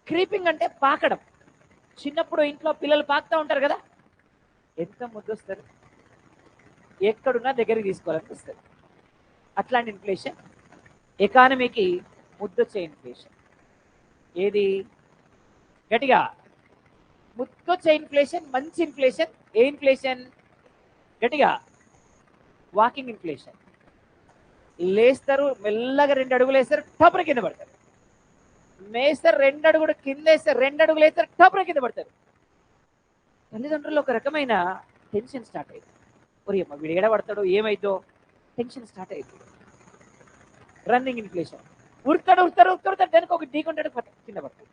[SPEAKER 1] క్రీపింగ్ అంటే పాకడం. చిన్నప్పుడు ఇంట్లో పిల్లలు పాకుతూ ఉంటారు కదా, ఎంత ముద్దొస్తారు, ఎక్కడున్నా దగ్గరికి తీసుకోవాలనిపిస్తుంది. అట్లాంటి ఇన్ఫ్లేషన్. ఎకానమీకి ముద్దొచ్చే ఇన్ఫ్లేషన్. ఏది? గట్టిగా ముద్దొచ్చే ఇన్ఫ్లేషన్ మంచి ఇన్ఫ్లేషన్. ఏ ఇన్ఫ్లేషన్? గట్టిగా వాకింగ్ ఇన్ఫ్లేషన్. లేస్తారు, మెల్లగా 2 అడుగులు వేస్తారు, టపున కింద పడతారు. మేస్తారు, 2 అడుగులు కింద వేస్తారు, 2 అడుగులు వేస్తారు, టపున కింద పడతారు. తల్లిదండ్రులు ఒక రకమైన టెన్షన్ స్టార్ట్ అయింది. ఒరే అమ్మ వీడు ఎడ పడతాడో ఏమైందో టెన్షన్ స్టార్ట్ అయింది. Running inflation. ఉరుతాడు ఉరుతాడు ఉరుతాడు, దానికి ఒక ఢీకొంటాడు, కింద పడతాడు.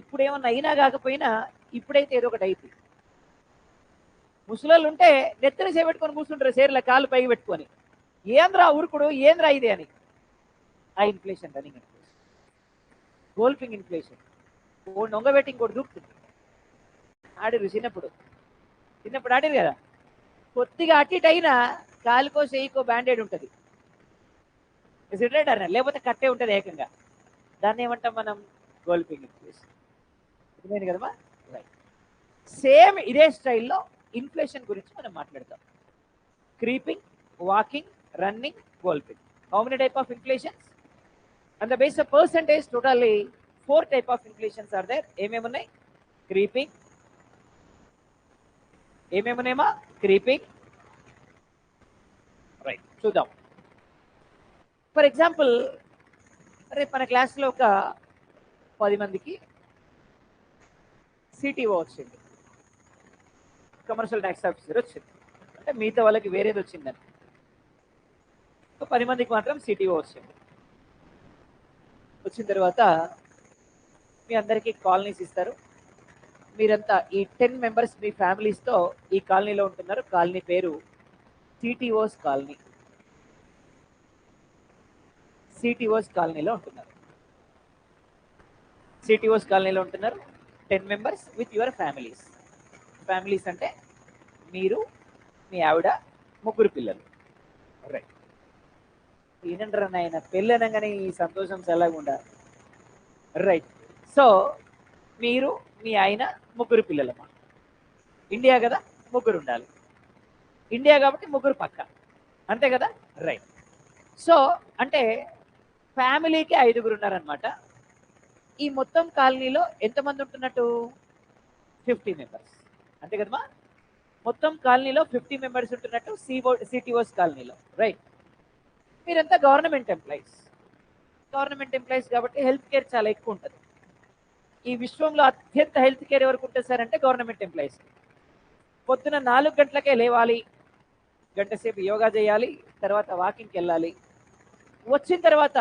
[SPEAKER 1] ఇప్పుడు ఏమన్నా అయినా కాకపోయినా ఇప్పుడైతే ఏదో ఒకటి అయింది. ముసలోళ్ళు ఉంటే నెత్తిన చేపెట్టుకొని కూర్చుంటారు, సేర్ల కాళ్ళు పైకి పెట్టుకొని, ఏంద్రా ఉరుకుడు, ఏంద్రా ఇది అని. ఆ inflation running inflation. Galloping inflation. నొంగబెట్టి ఇంకోటి దూకుతుంది. ఆడిరు చిన్నప్పుడు ఆడిరు కదా, కొద్దిగా అటు ఇటు అయినా కాలుకో చేయికో బ్యాండేడ్ ఉంటుంది, లేకపోతే కట్టే ఉంటుంది ఏకంగా. దాన్ని ఏమంటాం మనం? గోల్పింగ్ ఇన్ఫ్లేషన్. అర్థమైంది కదమ్మా? రైట్. సేమ్ ఇదే స్టైల్లో ఇన్ఫ్లేషన్ గురించి మనం మాట్లాడతాం. Creeping, walking, running, galloping. How many type of inflations? And the base of percentage totally 4 type of inflations are there. ఏమేమున్నాయి? క్రీపింగ్. ఏమేమున్నాయమా? క్రీపింగ్. రైట్, చూద్దాం. ఫర్ ఎగ్జాంపుల్, రేపు మన క్లాస్లో ఒక 10 మందికి సిటీఓ వచ్చింది, కమర్షియల్ ట్యాక్స్ ఆఫీసర్ వచ్చింది, అంటే మిగతా వాళ్ళకి వేరేది వచ్చిందని. 10 మందికి మాత్రం సిటీఓ వచ్చింది. వచ్చిన తర్వాత మీ అందరికీ కాలనీస్ ఇస్తారు. మీరంతా ఈ 10 మెంబర్స్ మీ ఫ్యామిలీస్తో ఈ కాలనీలో ఉంటున్నారు. కాలనీ పేరు సిటీఓస్ కాలనీ. సిటీఓస్ కాలనీలో ఉంటున్నారు. సిటీఓస్ కాలనీలో ఉంటున్నారు 10 members with your families. Families అంటే మీరు, మీ ఆవిడ, 3 పిల్లలు. రైట్. ఈయనంటారు ఆయన పెళ్ళి అనగానే ఈ సంతోషం చల్లకుండా. రైట్. సో మీరు, మీ ఆయన, 3 పిల్లలమ్మా. ఇండియా కదా, 3 ఉండాలి. ఇండియా కాబట్టి 3 పక్క, అంతే కదా? రైట్. సో అంటే ఫ్యామిలీకి 5గురు ఉన్నారనమాట. ఈ మొత్తం కాలనీలో ఎంతమంది ఉంటున్నట్టు? 50 మెంబర్స్, అంతే కదమ్మా? మొత్తం కాలనీలో 50 మెంబర్స్ ఉంటున్నట్టు సిటీఓస్ కాలనీలో. రైట్. మీరంతా గవర్నమెంట్ ఎంప్లాయీస్. గవర్నమెంట్ ఎంప్లాయీస్ కాబట్టి హెల్త్ కేర్ చాలా ఎక్కువ ఉంటుంది. ఈ విశ్వంలో అత్యంత హెల్త్ కేర్ ఎవరికి ఉంటుంది సార్ అంటే గవర్నమెంట్ ఎంప్లాయీస్. పొద్దున 4 గంటలకే లేవాలి, గంట సేపు యోగా చేయాలి, తర్వాత వాకింగ్కి వెళ్ళాలి. వచ్చిన తర్వాత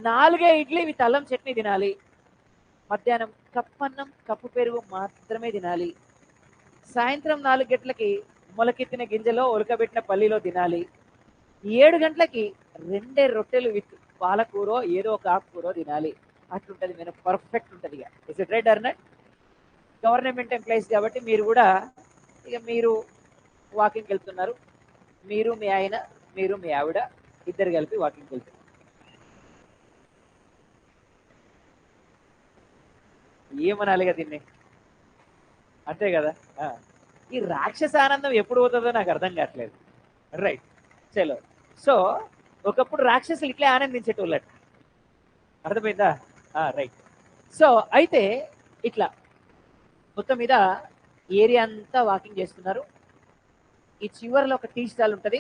[SPEAKER 1] 4 ఇడ్లీ విత్ అల్లం చట్నీ తినాలి. మధ్యాహ్నం కప్పన్నం, కప్పు పెరుగు మాత్రమే తినాలి. సాయంత్రం 4 గంటలకి మొలకెత్తిన గింజలో ఉడకబెట్టిన పల్లీలో తినాలి. 7 గంటలకి 2 రొట్టెలు విత్ పాలకూరో ఏదో ఒక ఆకుకూరో తినాలి. అట్లుంటుంది. నేను పర్ఫెక్ట్ ఉంటుంది. ఇక is it right or not? Government employees కాబట్టి మీరు కూడా ఇక మీరు వాకింగ్కి వెళ్తున్నారు. మీరు, మీ ఆయన, మీరు, మీ ఆవిడ ఇద్దరు కలిపి వాకింగ్కి వెళ్తున్నారు. ఏమనాలిగా దీన్ని, అంతే కదా? ఈ రాక్షస ఆనందం ఎప్పుడు పోతుందో నాకు అర్థం కావట్లేదు. రైట్. చలో. సో ఒకప్పుడు రాక్షసులు ఇట్లే ఆనందించేటోళ్ళట. అర్థమైందా? రైట్. సో అయితే ఇట్లా మొత్తం మీద ఏరియా అంతా వాకింగ్ చేస్తున్నారు. ఈ చివరిలో ఒక టీ స్టాల్ ఉంటుంది.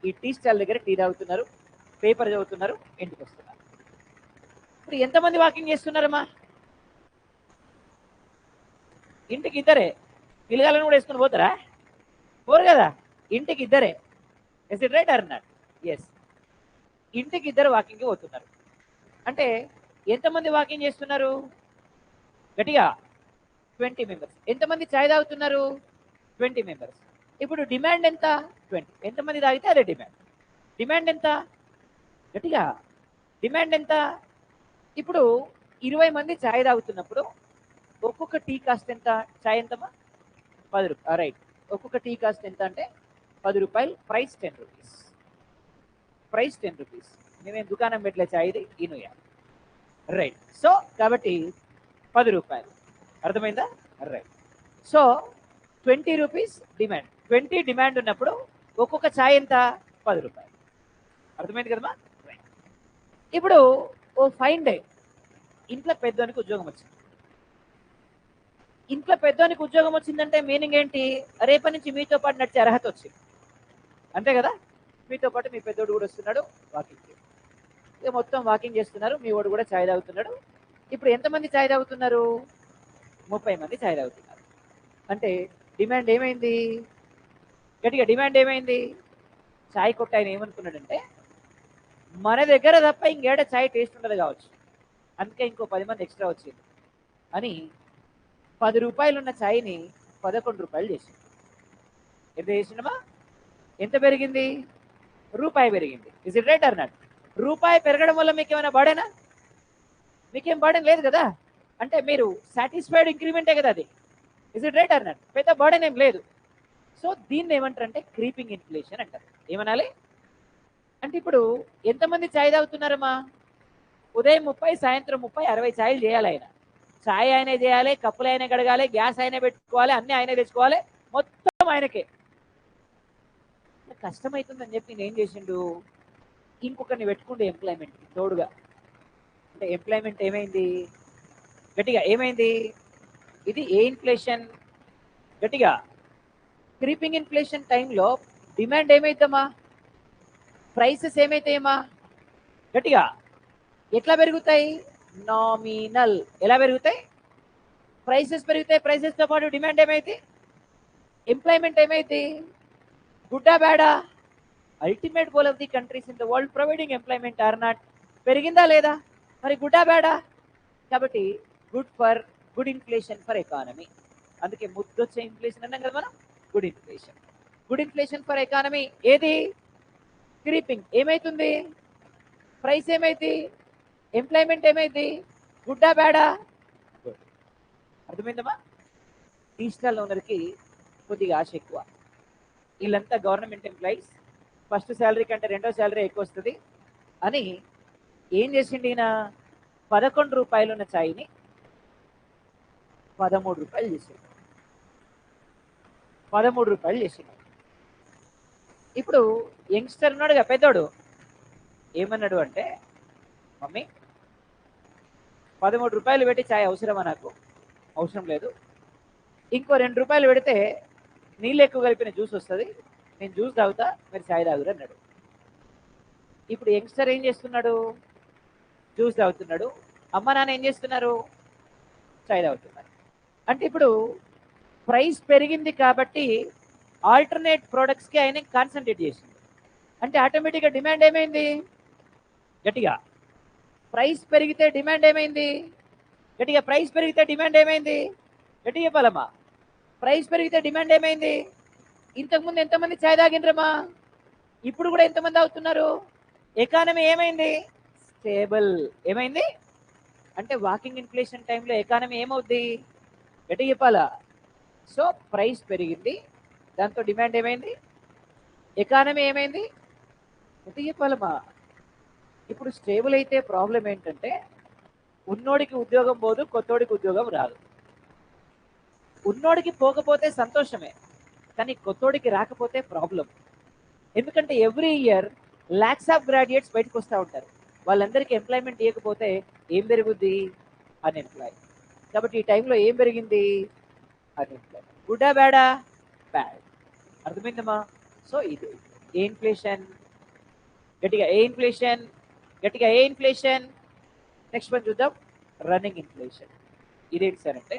[SPEAKER 1] ఈ టీ స్టాల్ దగ్గర టీ తాగుతున్నారు, పేపర్ చదువుతున్నారు, ఇంటికి వస్తున్నారు. ఇప్పుడు ఎంతమంది వాకింగ్ చేస్తున్నారమ్మా? ఇంటికి ఇద్దరే. పిల్లగాలను కూడా వేసుకొని పోతారా? పోరు కదా. ఇంటికి ఇద్దరే. Is it right or not? Yes. ఇంటికి ఇద్దరు వాకింగ్కి పోతున్నారు. అంటే ఎంతమంది వాకింగ్ చేస్తున్నారు? గట్టిగా 20 మెంబర్స్. ఎంతమంది చాయ్ తాగుతున్నారు? 20 మెంబర్స్. ఇప్పుడు డిమాండ్ ఎంత? 20. ఎంతమంది తాగితే అదే డిమాండ్. డిమాండ్ ఎంత? గట్టిగా డిమాండ్ ఎంత? ఇప్పుడు 20 మంది చాయ్ తాగుతున్నప్పుడు ఒక్కొక్క టీ కాస్ట్ ఎంత? చాయ్ ఎంతమా? 10 రూపాయలు. రైట్. ఒక్కొక్క టీ కాస్ట్ ఎంత అంటే 10 రూపాయలు. Price 10 rupees. Price 10 rupees. మేమేం దుకాణం పెట్టలే చాయ్ది ఇనుయా. రైట్. సో కాబట్టి 10 రూపాయలు. అర్థమైందా? Right. So 20 rupees demand. 20 demand ఉన్నప్పుడు ఒక్కొక్క ఛాయ్ ఎంత? 10 రూపాయలు. అర్థమైంది కదమ్మా? రైట్. ఇప్పుడు ఓ ఫైన్ డే ఇంట్లో పెద్దోనికి ఉద్యోగం వచ్చింది. ఇంట్లో పెద్దోనికి ఉద్యోగం వచ్చిందంటే మీనింగ్ ఏంటి? రేపటి నుంచి మీతో పాటు నడిచే అర్హత వచ్చింది. అంతే కదా? మీతో పాటు మీ పెద్దోడు కూడా వస్తున్నాడు వాకింగ్కి. ఇక మొత్తం వాకింగ్ చేస్తున్నారు. మీ వాడు కూడా ఛాయ్ తాగుతున్నాడు. ఇప్పుడు ఎంతమంది ఛాయ్ తాగుతున్నారు? 30 మంది ఛాయ్ తాగుతున్నారు. అంటే డిమాండ్ ఏమైంది? గట్టిగా డిమాండ్ ఏమైంది? ఛాయ్ కొట్ట ఆయన ఏమనుకున్నాడంటే మన దగ్గర తప్ప ఇంకేడ ఛాయ్ టేస్ట్ ఉండదు కావచ్చు, అందుకే ఇంకో 10 మంది ఎక్స్ట్రా వచ్చింది అని 10 రూపాయలు ఉన్న ఛాయ్ని 11 రూపాయలు చేసింది. ఎంత చేసిండమా? ఎంత పెరిగింది? రూపాయి పెరిగింది. Is it right or not? రూపాయి పెరగడం వల్ల మీకు ఏమైనా బాడేనా? మీకేం బాడెన్ లేదు కదా. అంటే మీరు సాటిస్ఫైడ్ ఇంక్రిమెంటే కదా అది. Is it right or not? పెద్ద బాడెన్ ఏం లేదు. సో దీన్ని ఏమంటారు అంటే క్రీపింగ్ ఇన్ఫ్లేషన్ అంటారు. ఏమనాలి అంటే ఇప్పుడు ఎంతమంది ఛాయ్ తాగుతున్నారమ్మా? ఉదయం 30, సాయంత్రం 30, 60 ఛాయలు చేయాలి ఆయన. ఛాయ్ ఆయనే చేయాలి, కప్పులు ఆయనే కడగాలి, గ్యాస్ ఆయనే పెట్టుకోవాలి, అన్నీ ఆయనే తెచ్చుకోవాలి, మొత్తం ఆయనకే. కష్టమవుతుందని చెప్పి నేను ఏం చేసిండు, ఇంకొకరిని పెట్టుకుంటే ఎంప్లాయ్మెంట్కి తోడుగా. అంటే ఎంప్లాయ్మెంట్ ఏమైంది? గట్టిగా ఏమైంది? ఇది ఏ ఇన్ఫ్లేషన్? గట్టిగా క్రీపింగ్ ఇన్ఫ్లేషన్ టైంలో డిమాండ్ ఏమైద్దమ్మా? ప్రైసెస్ ఏమైతాయమ్మా? గట్టిగా ఎట్లా పెరుగుతాయి? నామినల్. ఎలా పెరుగుతాయి? ప్రైసెస్ పెరుగుతాయి. ప్రైసెస్తో పాటు డిమాండ్ ఏమైంది? ఎంప్లాయ్మెంట్ ఏమైంది? గుడ్డా బ్యాడా? Ultimate goal of the countries in the world providing employment or not. పెరిగిందా లేదా? మరి గుడ్డా బ్యాడా? కాబట్టి గుడ్ ఇన్ఫ్లేషన్ ఫర్ ఎకానమీ. అందుకే ముద్దొచ్చే ఇన్ఫ్లేషన్ అన్నాం కదా మనం. Good inflation. Good inflation for economy ఏది? క్రీపింగ్. ఏమైతుంది? ప్రైస్ ఏమైంది? ఎంప్లాయ్మెంట్ ఏమైంది? గుడ్డా బ్యాడా? గుడ్. అర్థమైందమ్మా? టీ స్టాల్ ఓనర్కి కొద్దిగా ఆశ ఎక్కువ. వీళ్ళంతా గవర్నమెంట్ ఎంప్లాయీస్, ఫస్ట్ శాలరీ కంటే రెండో శాలరీ ఎక్కువ వస్తుంది అని ఏం చేసిండు ఈయన? 11 రూపాయలు ఉన్న ఛాయ్ని 13 రూపాయలు చేసిండు. 13 రూపాయలు చేసిండు. ఇప్పుడు యంగ్స్టర్ ఉన్నాడుగా పెద్దోడు, ఏమన్నాడు అంటే మమ్మీ 13 రూపాయలు పెట్టి ఛాయ్ అవసరమా? నాకు అవసరం లేదు. ఇంకో 2 రూపాయలు పెడితే నీళ్ళు ఎక్కువ కలిపిన జ్యూస్ వస్తుంది, నేను జ్యూస్ తాగుతా, మీరు ఛాయ్ తాగురు అన్నాడు. ఇప్పుడు యంగ్స్టర్ ఏం చేస్తున్నాడు? జ్యూస్ తాగుతున్నాడు. అమ్మ నాన్న ఏం చేస్తున్నారు? ఛాయ్ తాగుతున్నారు. అంటే ఇప్పుడు ప్రైస్ పెరిగింది కాబట్టి ఆల్టర్నేట్ ప్రోడక్ట్స్కి ఆయన కాన్సన్ట్రేట్ చేసింది. అంటే ఆటోమేటిక్గా డిమాండ్ ఏమైంది? గట్టిగా ప్రైస్ పెరిగితే డిమాండ్ ఏమైంది? గట్టిగా ప్రైస్ పెరిగితే డిమాండ్ ఏమైంది? గట్టిగా చెప్పాలమ్మా. ప్రైస్ పెరిగితే డిమాండ్ ఏమైంది? ఇంతకుముందు ఎంతమంది ఛాయ్ తాగినరమ్మా? ఇప్పుడు కూడా ఎంతమంది అవుతున్నారు? ఎకానమీ ఏమైంది? స్టేబుల్. ఏమైంది? అంటే వాకింగ్ ఇన్ఫ్లేషన్ టైంలో ఎకానమీ ఏమవుద్ది? గట్టిగా చెప్పాలా. సో ప్రైస్ పెరిగింది, దాంతో డిమాండ్ ఏమైంది? ఎకానమీ ఏమైంది? గట్టిగా చెప్పాలమ్మా. ఇప్పుడు స్టేబుల్ అయితే ప్రాబ్లం ఏంటంటే ఉన్నోడికి ఉద్యోగం పోదు, కొత్తోడికి ఉద్యోగం రాదు. ఉన్నోడికి పోకపోతే సంతోషమే, కానీ కొత్తోడికి రాకపోతే ప్రాబ్లం. ఎందుకంటే every year lakhs of graduates బయటకు వస్తూ ఉంటారు. వాళ్ళందరికీ ఎంప్లాయ్మెంట్ ఇవ్వకపోతే ఏం పెరుగుద్ది? అన్ఎంప్లాయ్. కాబట్టి ఈ టైంలో ఏం పెరిగింది? అన్ఎంప్లాయ్. గుడ్డా బ్యాడా? బ్యాడ్. అర్థమైందమ్మా? సో ఇది ఏ ఇన్ఫ్లేషన్? గట్టిగా ఏ ఇన్ఫ్లేషన్? గట్టిగా ఏ ఇన్ఫ్లేషన్? నెక్స్ట్ వన్ చూద్దాం, రన్నింగ్ ఇన్ఫ్లేషన్. ఇదేంటి సార్ అంటే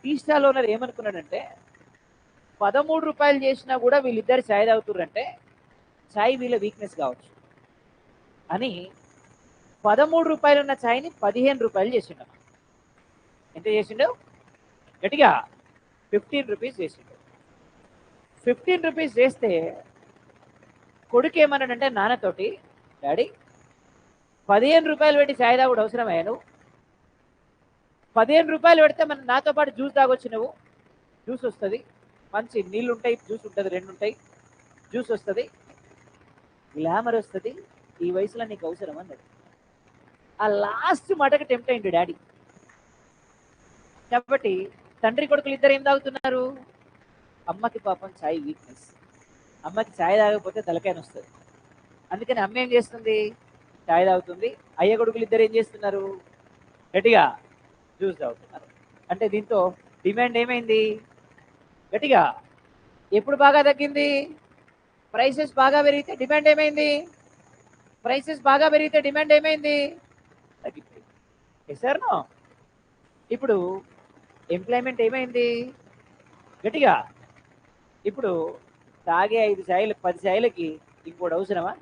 [SPEAKER 1] టీ స్టాల్ ఓనర్ ఏమనుకున్నాడంటే రూపాయలు చేసినా కూడా వీళ్ళిద్దరు ఛాయ్ తాగుతుర్రంటే ఛాయ్ వీళ్ళ వీక్నెస్ కావచ్చు అని 13 రూపాయలు ఉన్న ఛాయ్ని 15 రూపాయలు చేసిండు. ఎంత చేసిండు? గట్టిగా 15 రూపీస్ చేసిండు. 15 రూపీస్ చేస్తే కొడుకు ఏమన్నాడంటే నాన్నతోటి, డాడీ 15 రూపాయలు పెట్టి ఛాయ్ తాగుడు అవసరమే, నువ్వు 15 రూపాయలు పెడితే మన నాతో పాటు జ్యూస్ తాగొచ్చు, నువ్వు జ్యూస్ వస్తుంది, మంచి నీళ్ళు ఉంటాయి, జ్యూస్ ఉంటుంది, 2 ఉంటాయి, జ్యూస్ వస్తుంది, గ్లామర్ వస్తుంది, ఈ వయసులో నీకు అవసరం అన్నది. ఆ లాస్ట్ మాటకి టెంప్ట్ అయింది డాడీ. కాబట్టి తండ్రి కొడుకులు ఇద్దరు ఏం తాగుతున్నారు? అమ్మకి పాపం ఛాయ్ వీక్నెస్, అమ్మకి ఛాయ్ తాగకపోతే తలకాయన వస్తుంది, అందుకని అమ్మ ఏం చేస్తుంది? ఛాయ్ తాగుతుంది. అయ్య కొడుకులు ఇద్దరు ఏం చేస్తున్నారు? గట్టిగా జ్యూస్ తాగుతున్నారు. అంటే దీంతో డిమాండ్ ఏమైంది? గట్టిగా ఎప్పుడు బాగా తగ్గింది? ప్రైసెస్ బాగా పెరిగితే డిమాండ్ ఏమైంది? ప్రైసెస్ బాగా పెరిగితే డిమాండ్ ఏమైంది? తగ్గిపోయింది. సార్ ఇప్పుడు ఎంప్లాయ్మెంట్ ఏమైంది? గట్టిగా ఇప్పుడు తాగే 5 ఛాయలు 10 ఛాయలకి ఇంకోటి అవసరమా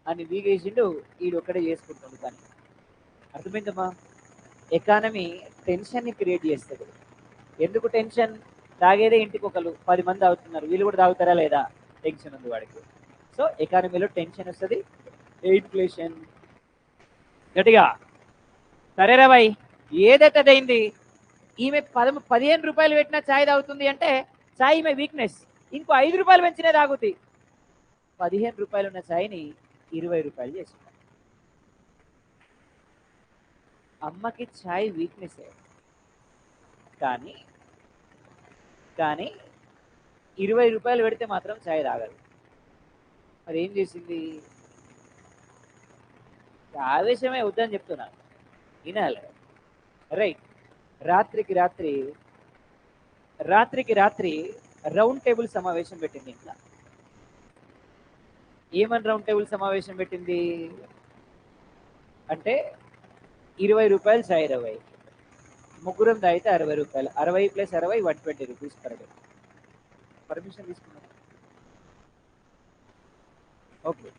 [SPEAKER 1] అని వీగేసిండు, వీడు ఒక్కడే చేసుకుంటుండు. కానీ అర్థమైందమ్మా? ఎకానమీ టెన్షన్ని క్రియేట్ చేస్తుంది. ఎందుకు టెన్షన్? తాగేదే ఇంటికి ఒకరు 10 మంది తాగుతున్నారు, వీళ్ళు కూడా తాగుతారా లేదా? టెన్షన్ ఉంది వాడికి. సో ఎకానమీలో టెన్షన్ వస్తుంది, ఇన్ఫ్లేషన్. గట్టిగా సరేరా బాయ్, ఏదైతే అదైంది. ఈమె 15 రూపాయలు పెట్టినా ఛాయ్ తాగుతుంది అంటే ఛాయ్ ఈమె వీక్నెస్. ఇంకో 5 రూపాయలు పెంచినే తాగుతుంది. 15 రూపాయలు ఉన్న ఛాయ్ని 20 రూపాయలు చేసింది. అమ్మకి ఛాయ్ వీక్నెస్, కానీ 20 రూపాయలు పెడితే మాత్రం ఛాయ్ తాగదు. మరి ఏం చేసింది? ఆవేశమే వద్దని చెప్తున్నాను, వినాలి. రైట్. రాత్రికి రాత్రి రౌండ్ టేబుల్ సమావేశం పెట్టింది ఇంట్లో. ఏమని రౌండ్ టేబుల్ సమావేశం పెట్టింది అంటే 20 రూపాయలు ఛాయ్, 20 ముగ్గురం తాగితే 60 రూపాయలు, 60 + 60 120 రూపీస్ పర్ డే. పర్మిషన్ తీసుకున్నాం. Okay.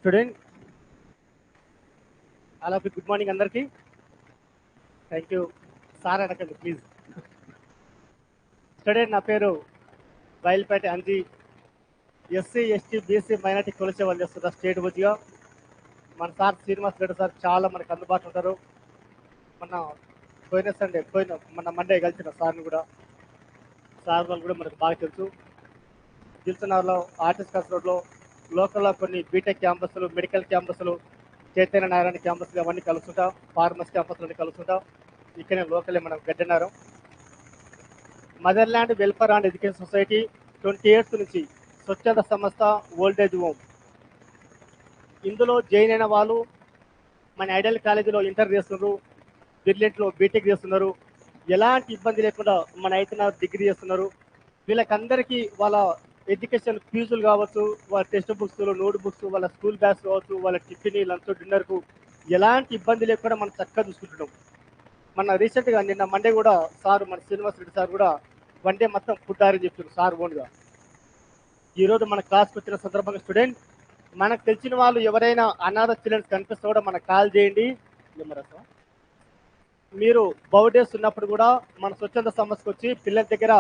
[SPEAKER 2] Student all of you, good morning అందరికీ. Thank you. సార్ అడగండి ప్లీజ్. స్టూడెంట్, నా పేరు Bayalupeta Anji, SC ST BC minority కొలిసే వాళ్ళు చేస్తున్నారు స్టేట్ బుజ్జిగా. మన సార్ శ్రీనివాస్ రెడ్డి సార్ చాలా మనకు అందుబాటులో ఉంటారు. మన మండే కలిసిన సార్ని కూడా, సార్ వాళ్ళు కూడా మనకు బాగా తెలుసు. దిల్సునగర్లో, ఆర్టిస్ట్ కాస్ రోడ్లో, లోకల్లో కొన్ని బీటెక్ క్యాంపస్లు, మెడికల్ క్యాంపస్లు, చైతన్య నారాయణ క్యాంపస్లు అవన్నీ కలుస్తుంటాం, ఫార్మసీ క్యాంపస్లు కలుస్తుంటాం. ఇక్కడే లోకలే మనం గడ్డన్నారు. Motherland welfare and education society 28 నుంచి స్వచ్ఛంద సంస్థ ఓల్డేజ్ హోమ్. ఇందులో జాయిన్ అయిన వాళ్ళు మన ఐడియల్ కాలేజీలో ఇంటర్ చేస్తున్నారు, బిర్లెంట్లో బీటెక్ చేస్తున్నారు, ఎలాంటి ఇబ్బంది లేకుండా మన అయితే డిగ్రీ చేస్తున్నారు. వీళ్ళకందరికీ వాళ్ళ ఎడ్యుకేషన్ ఫీజులు కావచ్చు, వాళ్ళ టెక్స్ట్ బుక్స్, నోట్ బుక్స్, వాళ్ళ స్కూల్ బ్యాగ్స్ కావచ్చు, వాళ్ళ టిఫిన్, లంచ్, డిన్నర్కు ఎలాంటి ఇబ్బంది లేకుండా మనం చక్కగా చూసుకుంటున్నాం. మన రీసెంట్గా నిన్న మండే కూడా సార్, మన శ్రీనివాస్ రెడ్డి సార్ కూడా వన్ డే మొత్తం ఫుడ్ అరేంజ్ చెప్తున్నారు సార్ ఓన్గా. ఈరోజు మన క్లాస్కి వచ్చిన సందర్భంగా స్టూడెంట్, మనకు తెలిసిన వాళ్ళు ఎవరైనా అనాథ చిల్డ్రన్స్ కనిపిస్తే కూడా మనకు కాల్ చేయండి. మీరు బర్త్డేస్ ఉన్నప్పుడు కూడా మన స్వచ్ఛంద సంస్థకు వచ్చి పిల్లల దగ్గర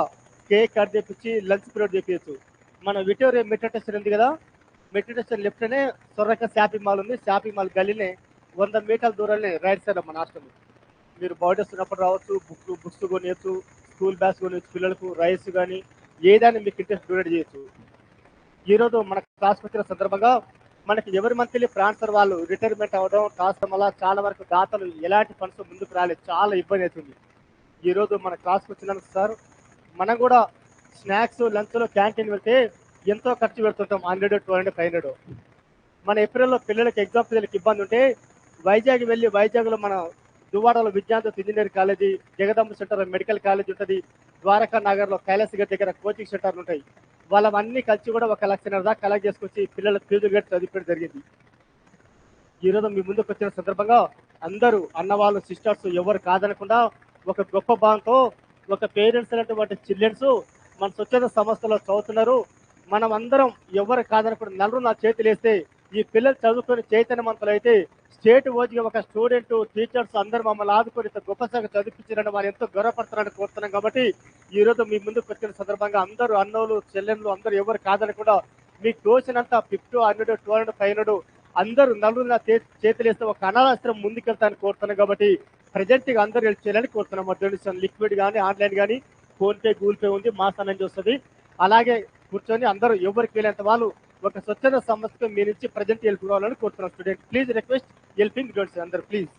[SPEAKER 2] కేక్ కట్ చేపించి లంచ్ పీరియడ్ చేపించచ్చు. మన విక్టోరియా మెట్రో స్టేషన్ ఉంది కదా, మెట్రో స్టేషన్ లెఫ్ట్నే సొర్రక షాపింగ్ మాల్ ఉంది. షాపింగ్ మాల్ గల్లీనే 100 మీటర్ల దూరాన్ని రైట్ సైడ్ మన హాస్టల్. మీరు బర్త్డేస్ ఉన్నప్పుడు రావచ్చు, బుక్స్ కొనియచ్చు, స్కూల్ బ్యాగ్స్ కొనియచ్చు, పిల్లలకు రైస్ కానీ ఏదైనా మీకు ఇంట్రెస్ట్ డొనేట్ చేయొచ్చు. ఈరోజు మన క్లాస్కి వచ్చిన సందర్భంగా మనకి ఎవరి మంత్లీ ట్రాన్స్ఫర్ వాళ్ళు రిటైర్మెంట్ అవ్వడం, ట్రాన్స్ఫర్ వల్ల చాలా వరకు దాతలు ఎలాంటి ఫండ్స్ ముందుకు రాలేదు, చాలా ఇబ్బంది అవుతుంది. ఈరోజు మన క్లాస్కి వచ్చినందుకు సార్, మనం కూడా స్నాక్స్, లంచ్లో క్యాంటీన్ వెళ్తే ఎంతో ఖర్చు పెడుతుంటాం, 100, 200, 500. మన ఏప్రిల్లో పిల్లలకి ఎగ్జామ్ పిల్లలకి ఇబ్బంది ఉంటే వైజాగ్ వెళ్ళి వైజాగ్లో మన దువ్వాడలో విజ్ఞాన engineering college, Jagadamma centre medical college ఉంటుంది, ద్వారకా నగర్లో కైలాస్ గర్ దగ్గర కోచింగ్ సెంటర్లు ఉంటాయి. వాళ్ళవన్నీ కలిసి కూడా 1,00,000 దాకా కలెక్ట్ చేసుకొచ్చి పిల్లల ఫీజులు కట్టి చదివించడం జరిగింది. ఈరోజు మీ ముందుకు వచ్చిన సందర్భంగా అందరూ అన్నవాళ్ళు సిస్టర్స్ ఎవరు కాదనకుండా ఒక గొప్ప భావంతో ఒక పేరెంట్స్ అనేటువంటి చిల్డ్రన్స్ మన స్వచ్ఛంద సంస్థలో చదువుతున్నారు. మనం అందరం ఎవరు కాదనకుండా నలుగురు నా చేతులు వేస్తే ఈ పిల్లలు చదువుకొని చైతన్యవంతులు అయితే స్టేట్ ఓజిగా ఒక స్టూడెంట్ టీచర్స్ అందరూ మమ్మల్ని ఆదుకొని ఇంత గొప్ప శాఖ చదివించారని వారు ఎంతో గౌరవపడతారని కోరుతున్నాం. కాబట్టి ఈ రోజు మీ ముందుకు వచ్చిన సందర్భంగా అందరూ అన్నోళ్ళు చెల్లెళ్ళు అందరూ ఎవరు కాదనకుండా మీకు తోచినంత 50, 100, 200, 500 అందరూ నలుగురు నా చేతులు వేస్తే ఒక అనాథాశ్రమం ముందుకెళ్తానని కోరుతున్నాం. కాబట్టి ప్రజెంట్గా అందరూ హెల్ప్ చేయాలని కోరుతున్నాం. డొనేషన్ లిక్విడ్ కానీ ఆన్లైన్ కానీ ఫోన్పే గూగుల్ పే ఉంది, మా నుంచి వస్తుంది. అలాగే కూర్చొని అందరూ ఎవరికి వీలైనంత వాళ్ళు ఒక స్వచ్ఛంద సంస్థకు మీ నుంచి ప్రజెంట్ హెల్ప్ కావాలని కోరుతున్నాం. Student please request helping donation అందరూ ప్లీజ్.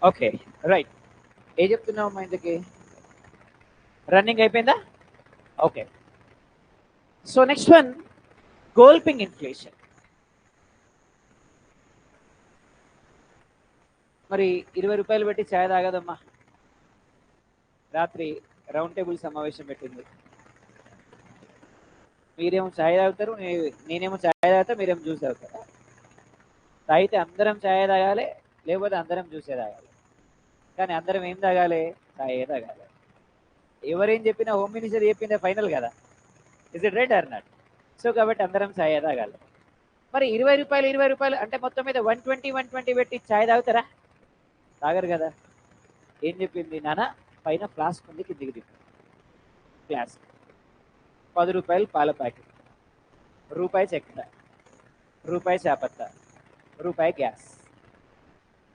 [SPEAKER 1] Okay, right. ఏం చెప్తున్నావు మా ఇంతకి? రన్నింగ్ అయిపోయిందా? Okay. So next one, galloping inflation. మరి 20 రూపాయలు పెట్టి ఛాయ్ తాగదమ్మా. రాత్రి రౌండ్ టేబుల్ సమావేశం పెట్టింది. మీరేమో ఛాయ్ తాగుతారు, నేనేమో ఛాయ్ తాగుతా, మీరేమో జ్యూస్ తాగుతారా? తాగితే అందరం ఛాయ్ తాగాలి, లేకపోతే అందరం జ్యూసే తాగాలి. కానీ అందరం ఏం తాగాలి? ఛాయే తాగాలి. ఎవరేం చెప్పినా హోమ్ మినిస్టర్ చెప్పిందే ఫైనల్ కదా. Is it right or not? So కాబట్టి అందరం ఛాయే తాగాలి. మరి 20 రూపాయలు అంటే మొత్తం మీద 120 పెట్టి ఛాయ్ తాగుతారా? తాగరు కదా. ఏం చెప్పింది నాన్న? పైన ఫ్లాస్క్ ఉంది, కిందికి దింపు. ఫ్లాస్క్ 10 రూపాయలు పాల ప్యాకెట్, రూపాయి చక్కెర, రూపాయి చేపత్త, రూపాయి గ్యాస్,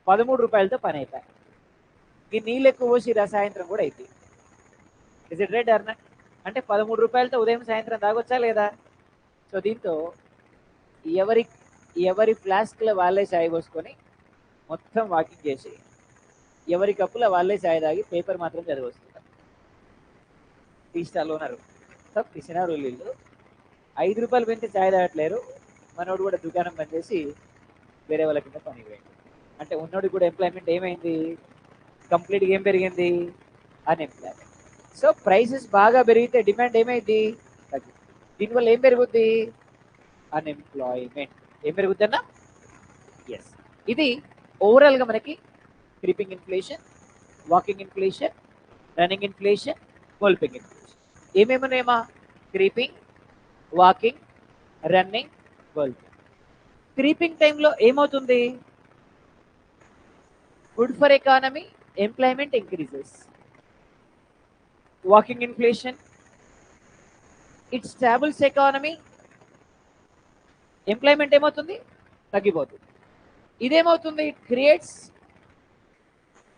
[SPEAKER 1] 13 రూపాయలతో పని అయిపోయి. ఈ నీళ్ళు ఎక్కువ పోసి సాయంత్రం కూడా అయితే. Is it right or not? అంటే 13 రూపాయలతో ఉదయం సాయంత్రం తాగొచ్చా లేదా? సో దీంతో ఎవరి ఫ్లాస్క్లో వాళ్ళే చాయ్ పోసుకొని మొత్తం వాకింగ్ చేసి ఎవరి కప్పులో వాళ్ళే చాయ్ తాగి పేపర్ మాత్రం చదివస్తున్నారు. టీ స్టాల్లో ఉన్నారు, సబ్ పిసినారు వీళ్ళు. 5 రూపాయలు పెంచి చాయ్ తాగట్లేరు. మనోడు కూడా దుకాణం బంద్ చేసి వేరే వాళ్ళ కింద పని పోయింది. అంటే ఉన్నోడికి కూడా ఎంప్లాయ్మెంట్ ఏమైంది? కంప్లీట్గా ఏం పెరిగింది? అన్ఎంప్లాయ్మెంట్. సో ప్రైసెస్ బాగా పెరిగితే డిమాండ్ ఏమైంది? తగ్గింది. దీనివల్ల ఏం పెరుగుద్ది? అన్ఎంప్లాయ్మెంట్. ఏం పెరుగుద్ది అన్న? ఎస్. ఇది ఓవరాల్గా మనకి creeping inflation, walking inflation, running inflation, galloping inflation. ఏమేమున్నాయమ్మా? Creeping, walking, running, galloping. Creeping టైంలో ఏమవుతుంది? Good for economy, employment increases. Walking inflation, it stables economy, employment ఏమవుతుంది? తగ్గిపోతుంది. ఇదేమవుతుంది? ఇట్ క్రియేట్స్,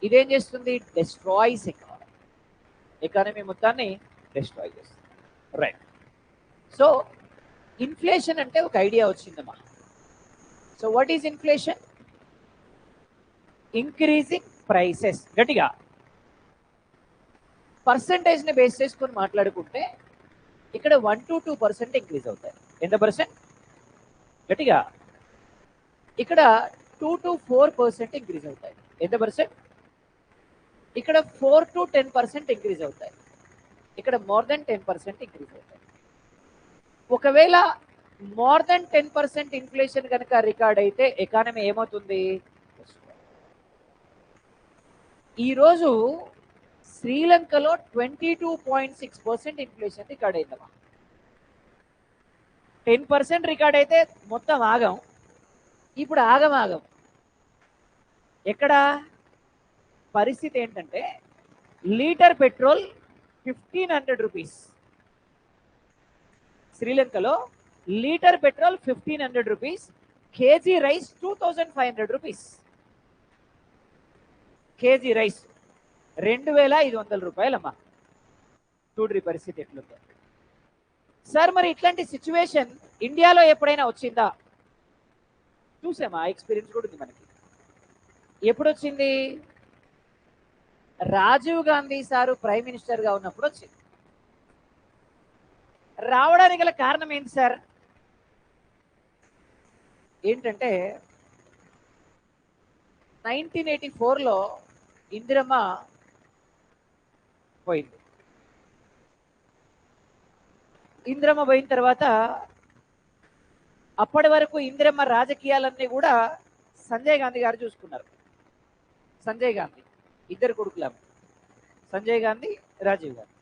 [SPEAKER 1] ఇదేం చేస్తుంది? Destroys economy. ఎకానమీ మొత్తాన్ని డెస్ట్రాయ్ చేస్తుంది. రైట్. సో ఇన్ఫ్లేషన్ అంటే ఒక ఐడియా వచ్చిందమ్మా. So what is inflation? Increasing prices. గట్టిగా పర్సంటేజ్ని బేస్ చేసుకొని మాట్లాడుకుంటే ఇక్కడ 1 to 2% ఇంక్రీజ్ అవుతాయి. ఎంత పర్సెంట్? గట్టిగా ఇక్కడ 2 to 4% ఇంక్రీజ్ అవుతాయి. ఎంత పర్సెంట్? ఇక్కడ 4 to 10% ఇంక్రీజ్ అవుతాయి. ఇక్కడ మోర్ దెన్ 10% ఇంక్రీజ్ అవుతాయి. ఒకవేళ మోర్ దెన్ 10% ఇన్ఫ్లేషన్ కనుక రికార్డ్ అయితే ఎకానమీ ఏమవుతుంది? ఈరోజు శ్రీలంకలో 22.6% ఇన్ఫ్లేషన్ రికార్డ్ అయిందమ్మా. 10% రికార్డ్ అయితే మొత్తం ఆగం. ఇప్పుడు ఆగం. ఎక్కడ పరిస్థితి ఏంటంటే లీటర్ పెట్రోల్ 1500 రూపీస్. శ్రీలంకలో litre petrol 1500 rupees. KG rice 2500 rupees. KG rice 2500 రూపాయలమ్మా. చూడ్రి పరిస్థితి ఎట్లుందో. సార్ మరి ఇట్లాంటి సిచ్యువేషన్ ఇండియాలో ఎప్పుడైనా వచ్చిందా? చూసామా, ఎక్స్పీరియన్స్ కూడా ఉంది మనకి. ఎప్పుడు వచ్చింది? రాజీవ్ గాంధీ సారు ప్రైమ్ మినిస్టర్గా ఉన్నప్పుడు వచ్చింది. రావడానికి గల కారణం ఏంటి సార్? ఏంటంటే 1984లో ఇందిరమ్మ పోయింది. ఇందిరమ్మ పోయిన తర్వాత అప్పటి వరకు ఇందిరమ్మ రాజకీయాలన్నీ కూడా సంజయ్ గాంధీ గారు చూసుకున్నారు. సంజయ్ గాంధీ ఇద్దరు కొడుకులు, సంజయ్ గాంధీ, రాజీవ్ గాంధీ.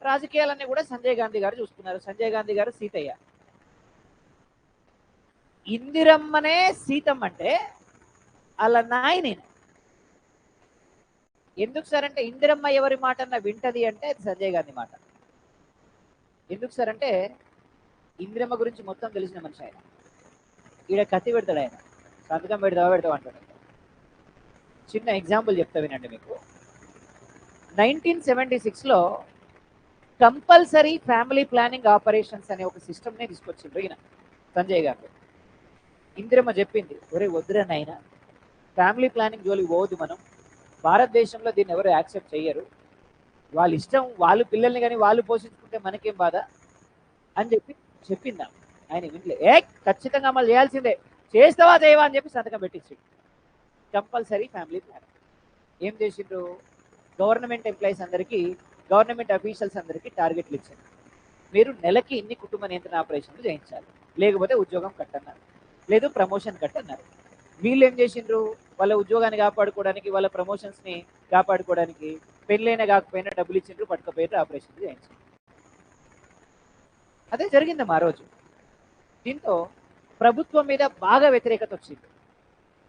[SPEAKER 1] రాజకీయాలన్నీ కూడా సంజయ్ గాంధీ గారు చూసుకున్నారు. సంజయ్ గాంధీ గారు సీతయ్య. ఇందిరమ్మనే సీతమ్మ అంటే అలా నాయనే. ఎందుకు సార్ అంటే ఇందిరమ్మ ఎవరి మాట అన్న వింటది అంటే అది సంజయ్ గాంధీ మాట. ఎందుకు సార్ అంటే ఇందిరమ్మ గురించి మొత్తం తెలిసిన మనిషి ఆయన. ఈడ కత్తి పెడతాడు ఆయన, సంతకం పెడతావు అంటాడు. చిన్న ఎగ్జాంపుల్ చెప్తా వినండి మీకు. 1976లో కంపల్సరీ ఫ్యామిలీ ప్లానింగ్ ఆపరేషన్స్ అనే ఒక సిస్టమ్నే తీసుకొచ్చిండ్రు ఈయన సంజయ్ గారు. ఇందిరమ్మ చెప్పింది, ఒరే వద్దురా నాయన, ఫ్యామిలీ ప్లానింగ్ జోలికి పోవద్దు మనం. భారతదేశంలో దీన్ని ఎవరు యాక్సెప్ట్ చేయరు. వాళ్ళ ఇష్టం, వాళ్ళు పిల్లల్ని కానీ వాళ్ళు పోషించుకుంటే మనకేం బాధ అని చెప్పి చెప్పిందా. ఆయన వినలే. ఖచ్చితంగా అమలు చేయాల్సిందే, చేస్తావా చేయవా అని చెప్పి సంతకం పెట్టించి కంపల్సరీ ఫ్యామిలీ ప్లాన్. ఏం చేసిండ్రు, గవర్నమెంట్ ఎంప్లాయీస్ అందరికీ, గవర్నమెంట్ అఫీషియల్స్ అందరికీ టార్గెట్లు ఇచ్చారు. మీరు నెలకి ఇన్ని కుటుంబ నియంత్రణ ఆపరేషన్లు చేయించాలి, లేకపోతే ఉద్యోగం కట్టన్నారు, లేదు ప్రమోషన్ కట్టన్నారు. వీళ్ళు ఏం చేసిండ్రు, వాళ్ళ ఉద్యోగాన్ని కాపాడుకోవడానికి, వాళ్ళ ప్రమోషన్స్ని కాపాడుకోవడానికి పెళ్ళైనా కాకపోయినా డబ్బులు ఇచ్చిండ్రు, పట్టుకపోయారు, ఆపరేషన్లు చేయించారు. అదే జరిగిందమ్మా ఆ రోజు. దీంతో ప్రభుత్వం మీద బాగా వ్యతిరేకత వచ్చింది.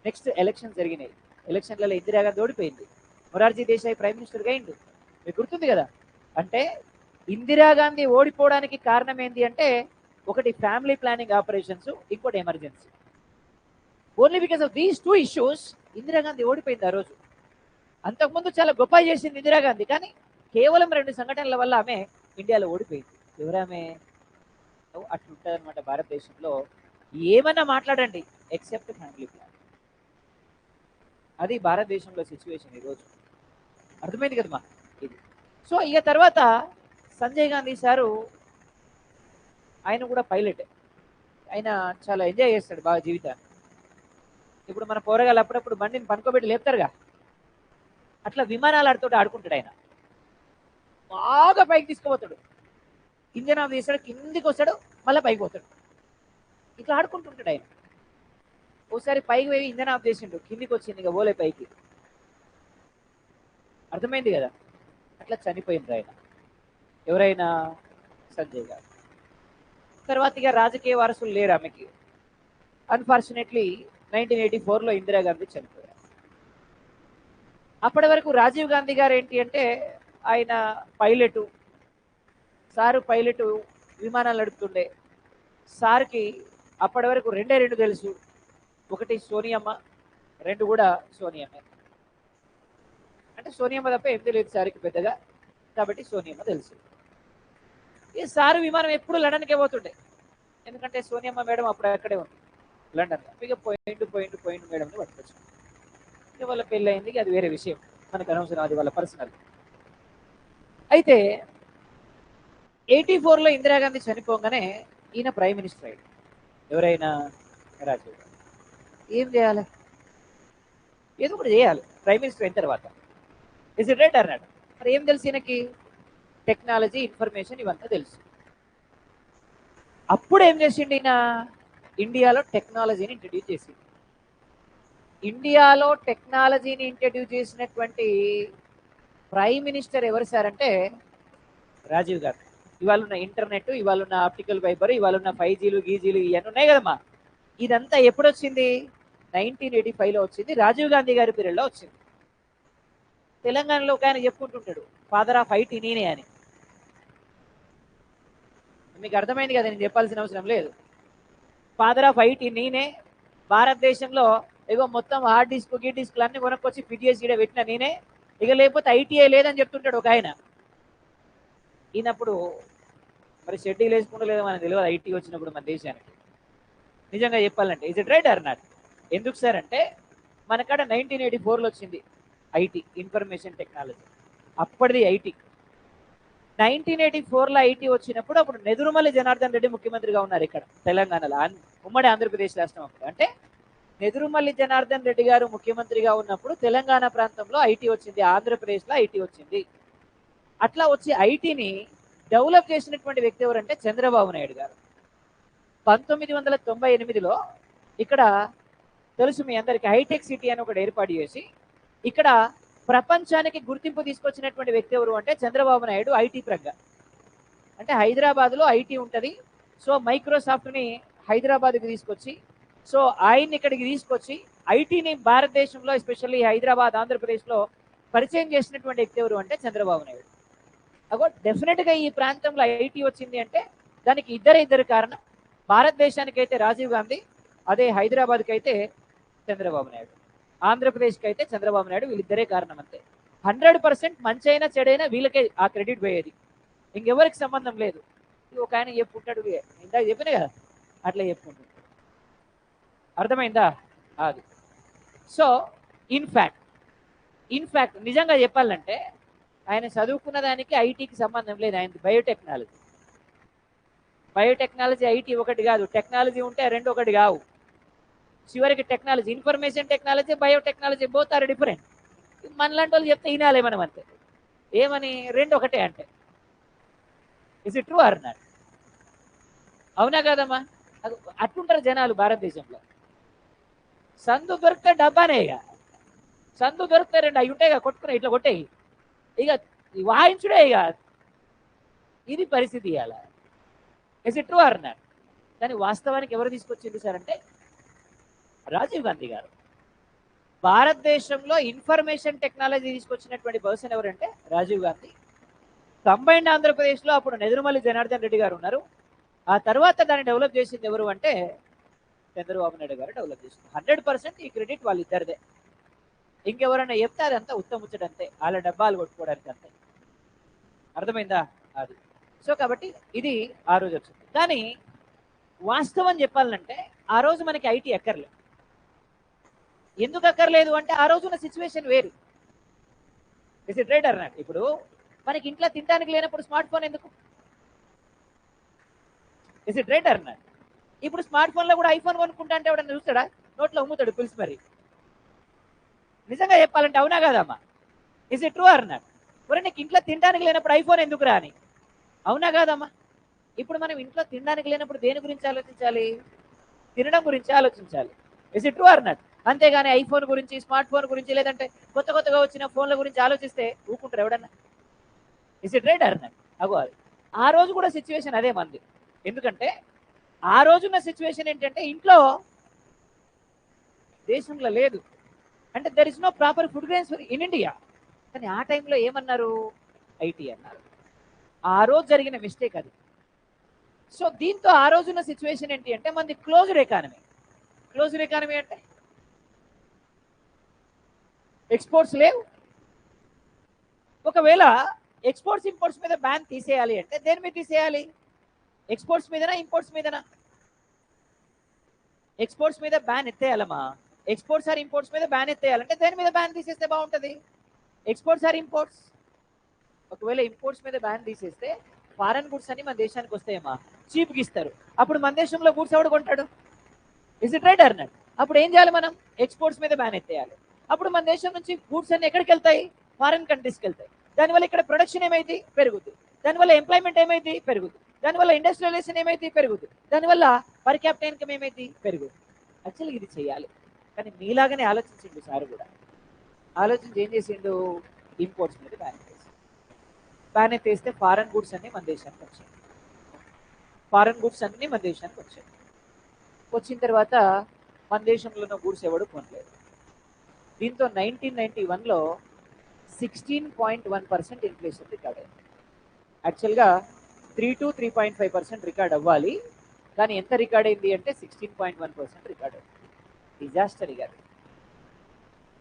[SPEAKER 1] నెక్స్ట్ ఎలక్షన్ జరిగినాయి. ఎలక్షన్లలో ఇందిరాగాంధీ ఓడిపోయింది, మొరార్జీ దేశాయ్ ప్రైమ్ మినిస్టర్గా అయిండు. మీకు గుర్తుంది కదా. అంటే ఇందిరాగాంధీ ఓడిపోవడానికి కారణం ఏంటి అంటే, ఒకటి ఫ్యామిలీ ప్లానింగ్ ఆపరేషన్స్, ఇంకోటి emergency. Only because of these 2 issues Indira Gandhi ఓడిపోయింది ఆ రోజు. అంతకుముందు చాలా గొప్ప చేసింది ఇందిరాగాంధీ, కానీ కేవలం 2 సంఘటనల వల్ల ఆమె ఇండియాలో ఓడిపోయింది. ఎవరామె? అట్లుంటుంది అనమాట భారతదేశంలో. ఏమన్నా మాట్లాడండి ఎక్సెప్ట్ ఫ్యామిలీ ప్లాన్. అది భారతదేశంలో సిచ్యువేషన్ ఈరోజు. అర్థమైంది కదమ్మా ఇది. సో ఇక తర్వాత సంజయ్ గాంధీ సారు, ఆయన కూడా పైలట్. ఆయన చాలా ఎంజాయ్ చేస్తాడు బాగా జీవితాన్ని. ఇప్పుడు మన పోరగాళ్ళు అప్పుడప్పుడు బండిని పనుకోబెట్టి లేపుతారుగా, అట్లా విమానాలు ఆడుతూ ఆడుకుంటాడు ఆయన. బాగా పైకి తీసుకుపోతాడు, ఇంజన్ ఆఫ్ చేస్తాడు, కిందికి వస్తాడు, మళ్ళీ పైకి పోతాడు, ఇట్లా ఆడుకుంటుంటాడు ఆయన. ఒకసారి పైకి పోయి ఇంజన్ ఆఫ్ చేసిండు, కిందికి వచ్చింది, ఇక పోలే పైకి. అర్థమైంది కదా. అట్లా చనిపోయింది ఆయన. ఎవరైనా? సంజయ్ గారు. తర్వాత ఇక రాజకీయ వారసులు లేరు ఆమెకి. అన్ఫార్చునేట్లీ 1984లో ఇందిరాగాంధీ చనిపోయారు. అప్పటి వరకు రాజీవ్ గాంధీ గారు ఏంటి అంటే, ఆయన పైలటు, సారు పైలటు, విమానాలు నడుపుతుండే. సార్కి అప్పటి వరకు 2 తెలుసు, ఒకటి సోనియమ్మ, 2 కూడా సోనియమ్మ. అంటే సోనియమ్మ తప్ప ఏం తెలియదు సార్కి పెద్దగా, కాబట్టి సోనియమ్మ తెలుసు. ఈ సారు విమానం ఎప్పుడు లండన్కే పోతుండే, ఎందుకంటే సోనియమ్మ మేడం అప్పుడు అక్కడే ఉంది లండన్. ఇక పోయిండు మేడంని పట్టుకొచ్చు. ఇక వాళ్ళ పెళ్ళి అయింది, అది వేరే విషయం, మనకు అనవసరం, అది వాళ్ళ పర్సనల్. అయితే 84లో ఇందిరాగాంధీ చనిపోగానే ఈయన ప్రైమ్ మినిస్టర్ అయ్యాడు. ఎవరైనా? రాజీవ్ గాంధీ. ఏం చేయాలి, ఏదో ఒకటి చేయాలి ప్రైమ్ మినిస్టర్ అయిన తర్వాత. ఇస్ ఇట్ రైట్ అన్నాడు. మరి ఏం తెలుసు ఈయనకి? టెక్నాలజీ, ఇన్ఫర్మేషన్, ఇవంతా తెలుసు. అప్పుడు ఏం చేసిండు ఈయన? ఇండియాలో టెక్నాలజీని ఇంట్రడ్యూస్ చేసిండు. ఇండియాలో టెక్నాలజీని ఇంట్రడ్యూస్ చేసినటువంటి ప్రైమ్ మినిస్టర్ ఎవరు సార్ అంటే రాజీవ్ గాంధీ. ఇవాళ ఉన్న ఇంటర్నెట్, ఇవాళ ఉన్న ఆప్టికల్ ఫైబర్, ఇవాళ ఉన్న 5Gలు గీజీలు ఇవన్నీ ఉన్నాయి కదమ్మా. ఇదంతా ఎప్పుడు వచ్చింది? 1985లో వచ్చింది, రాజీవ్ గాంధీ గారి పీరియడ్లో వచ్చింది. తెలంగాణలో ఒక ఆయన చెప్పుకుంటుంటాడు, ఫాదర్ ఆఫ్ ఐటీ నేనే అని. మీకు అర్థమైంది కదా, నేను చెప్పాల్సిన అవసరం లేదు. ఫాదర్ ఆఫ్ ఐటీ నేనే. భారతదేశంలో ఇగో మొత్తం హార్డ్ డిస్క్, గీ డిస్క్లు అన్ని కొనుక్కొచ్చి ఫిట్ చేసి ఇక్కడ పెట్టిన నేనే. ఇక లేకపోతే ఐటీఐ లేదని చెప్తుంటాడు ఒక ఆయన. ఈయనప్పుడు మరి షెడ్యూల్ వేసుకుంటూ లేదో మనకు తెలియదు ఐటీ వచ్చినప్పుడు మన దేశానికి. నిజంగా చెప్పాలంటే is it right or not? ఎందుకు సార్ అంటే, మనకాడ 1984లో వచ్చింది ఐటీ, ఇన్ఫర్మేషన్ టెక్నాలజీ. అప్పటిది ఐటీ. 1984లో ఐటీ వచ్చినప్పుడు అప్పుడు నెదురుమల్లి జనార్దన్ రెడ్డి ముఖ్యమంత్రిగా ఉన్నారు ఇక్కడ తెలంగాణలో, ఉమ్మడి ఆంధ్రప్రదేశ్ రాష్ట్రం అప్పుడు. అంటే నెదురుమల్లి జనార్దన్ రెడ్డి గారు ముఖ్యమంత్రిగా ఉన్నప్పుడు తెలంగాణ ప్రాంతంలో ఐటీ వచ్చింది, ఆంధ్రప్రదేశ్లో ఐటీ వచ్చింది. అట్లా వచ్చి ఐటీని డెవలప్ చేసినటువంటి వ్యక్తి ఎవరంటే చంద్రబాబు నాయుడు గారు. 1998లో ఇక్కడ తెలుసు మీ అందరికి, హైటెక్ సిటీ అని ఒకటి ఏర్పాటు చేసి ఇక్కడ ప్రపంచానికి గుర్తింపు తీసుకొచ్చినటువంటి వ్యక్తి ఎవరు అంటే చంద్రబాబు నాయుడు. ఐటీ ప్రజ్ఞ అంటే హైదరాబాద్లో ఐటీ ఉంటుంది. సో మైక్రోసాఫ్ట్ని హైదరాబాద్కి తీసుకొచ్చి, సో ఆయన్ని ఇక్కడికి తీసుకొచ్చి ఐటీని భారతదేశంలో ఎస్పెషల్లీ హైదరాబాద్, ఆంధ్రప్రదేశ్లో పరిచయం చేసినటువంటి వ్యక్తి ఎవరు అంటే చంద్రబాబు నాయుడు. అగో డెఫినెట్గా ఈ ప్రాంతంలో ఐటీ వచ్చింది అంటే దానికి ఇద్దరు కారణం. భారతదేశానికి అయితే రాజీవ్ గాంధీ, అదే హైదరాబాద్కి అయితే చంద్రబాబు నాయుడు, ఆంధ్రప్రదేశ్కి అయితే చంద్రబాబు నాయుడు. వీళ్ళిద్దరే కారణం అంతే. 100% మంచి అయినా చెడైనా వీళ్ళకే ఆ క్రెడిట్ పోయేది, ఇంకెవరికి సంబంధం లేదు. ఒక ఆయన చెప్పుకుంటాడు, ఇందాక చెప్పిన కదా, అట్లా చెప్పుకుంటాడు. అర్థమైందా? అది. సో ఇన్ఫ్యాక్ట్ నిజంగా చెప్పాలంటే ఆయన చదువుకున్న దానికి ఐటీకి సంబంధం లేదు. ఆయన బయోటెక్నాలజీ ఐటీ ఒకటి కాదు, టెక్నాలజీ ఉంటే రెండు ఒకటి కావు. చివరికి technology, information technology, biotechnology both are different. మనలాంటి వాళ్ళు చెప్తే వినాలే మనం అంతే. ఏమని రెండు ఒకటే అంటే is it true or not? అవునా కాదమ్మా? అట్లుంటారు జనాలు భారతదేశంలో. సందు దొరికితే డబ్బానే, ఇక సందు దొరికితే రెండు అవి ఉంటాయి, కొట్టుకునే ఇట్లా కొట్టేయి, ఇక వాయించుడే. ఇక ఇది పరిస్థితి ఇవాళ. Is it true or not? కానీ వాస్తవానికి ఎవరు తీసుకొచ్చింది సార్ అంటే రాజీవ్ గాంధీ గారు. భారతదేశంలో ఇన్ఫర్మేషన్ టెక్నాలజీ తీసుకొచ్చినటువంటి పర్సన్ ఎవరంటే రాజీవ్ గాంధీ. కంబైన్డ్ ఆంధ్రప్రదేశ్లో అప్పుడు నెదురుమల్లి జనార్దన్ రెడ్డి గారు ఉన్నారు. ఆ తర్వాత దాన్ని డెవలప్ చేసింది ఎవరు అంటే చంద్రబాబు నాయుడు గారు డెవలప్ చేసింది. 100% ఈ క్రెడిట్ వాళ్ళిద్దరిదే. ఇంకెవరైనా చెప్తే అదంతా ఉత్తముచ్చడంతే, వాళ్ళ డబ్బాలు కొట్టుకోవడానికి అంతే. అర్థమైందా? అది. సో కాబట్టి ఇది ఆ రోజు వచ్చింది. కానీ వాస్తవం చెప్పాలంటే ఆ రోజు మనకి ఐటీ ఎక్కర్లేదు. ఎందుకు అక్కర్లేదు అంటే ఆ రోజున్న సిచ్యువేషన్ వేరు. Is it right or not? ఇప్పుడు మనకి ఇంట్లో తినడానికి లేనప్పుడు స్మార్ట్ ఫోన్ ఎందుకు? Is it right or not? ఇప్పుడు స్మార్ట్ ఫోన్లో కూడా ఐఫోన్ కొనుక్కుంటా అంటే ఎవడన్నా చూస్తాడా? నోట్లో అమ్ముతాడు పిలిచి మరి. నిజంగా చెప్పాలంటే అవునా కాదమ్మా? Is it true or not? మరి నీకు ఇంట్లో తినడానికి లేనప్పుడు ఐఫోన్ ఎందుకు రాని? అవునా కాదమ్మా? ఇప్పుడు మనం ఇంట్లో తినడానికి లేనప్పుడు దేని గురించి ఆలోచించాలి? తినడం గురించి ఆలోచించాలి. Is it true or not? అంతేగాని ఐఫోన్ గురించి, స్మార్ట్ ఫోన్ గురించి, లేదంటే కొత్తగా వచ్చిన ఫోన్ల గురించి ఆలోచిస్తే ఊకుంటారు ఎవడన్నా? Is it right or not? అగో అది ఆ రోజు కూడా సిచ్యువేషన్ అదే మంది. ఎందుకంటే ఆ రోజున్న సిచ్యువేషన్ ఏంటంటే ఇంట్లో దేశంలో లేదు అంటే there is no proper food grains in India. కానీ ఆ టైంలో ఏమన్నారు? ఐటీ అన్నారు. ఆ రోజు జరిగిన మిస్టేక్ అది. సో దీంతో ఆ రోజున్న సిచ్యువేషన్ ఏంటి అంటే మనది క్లోజ్డ్ ఎకానమీ. క్లోజ్డ్ ఎకానమీ అంటే ఎక్స్పోర్ట్స్ లేవు. ఒకవేళ ఎక్స్పోర్ట్స్ ఇంపోర్ట్స్ మీద బ్యాన్ తీసేయాలి అంటే దేని మీద తీసేయాలి? ఎక్స్పోర్ట్స్ మీదనా, ఇంపోర్ట్స్ మీదనా? ఎక్స్పోర్ట్స్ మీద బ్యాన్ ఎత్తేయాలమ్మా. ఎక్స్పోర్ట్స్ ఆర్ ఇంపోర్ట్స్ మీద బ్యాన్ ఎత్తేయాలంటే దేని మీద బ్యాన్ తీసేస్తే బాగుంటుంది? Exports or imports? ఒకవేళ ఇంపోర్ట్స్ మీద బ్యాన్ తీసేస్తే ఫారెన్ గుడ్స్ అని మన దేశానికి వస్తాయమ్మా, చీప్కి ఇస్తారు. అప్పుడు మన దేశంలో గుడ్స్ ఎవడు కొంటాడు? Is it right or not? అప్పుడు ఏం చేయాలి మనం? ఎక్స్పోర్ట్స్ మీద బ్యాన్ ఎత్తేయాలి. అప్పుడు మన దేశం నుంచి గూడ్స్ అన్ని ఎక్కడికి వెళ్తాయి? ఫారెన్ కంట్రీస్కి వెళ్తాయి. దానివల్ల ఇక్కడ ప్రొడక్షన్ ఏమైంది? పెరుగుతుంది. దానివల్ల ఎంప్లాయ్మెంట్ ఏమైంది? పెరుగుతుంది. దానివల్ల ఇండస్ట్రియలైజేషన్ ఏమైంది? పెరుగుతుంది. దానివల్ల పర్ క్యాపిటల్ ఇన్కమ్ ఏమైంది? పెరుగుతుంది. యాక్చువల్గా ఇది చేయాలి. కానీ మీలాగానే ఆలోచించిండు సార్ కూడా. ఆలోచించి ఏం చేసిండు? ఇంపోర్ట్స్ మీద బ్యాన్ ఎత్తేసి, బ్యాన్ ఎత్తేస్తే ఫారెన్ గుడ్స్ అన్ని మన దేశానికి వచ్చాయి. ఫారెన్ గుడ్స్ అన్ని మన దేశానికి వచ్చాయి. వచ్చిన తర్వాత మన దేశంలో ఉన్న గూడ్స్ ఎవడు కొనలేదు. దీంతో 1991లో 16.1% ఇన్ఫ్లేషన్ రికార్డ్ అయింది. యాక్చువల్గా 3 to 3.5% రికార్డ్ అవ్వాలి, కానీ ఎంత రికార్డ్ అయింది అంటే 16.1% రికార్డ్ అయింది. డిజాస్టర్ ఇక.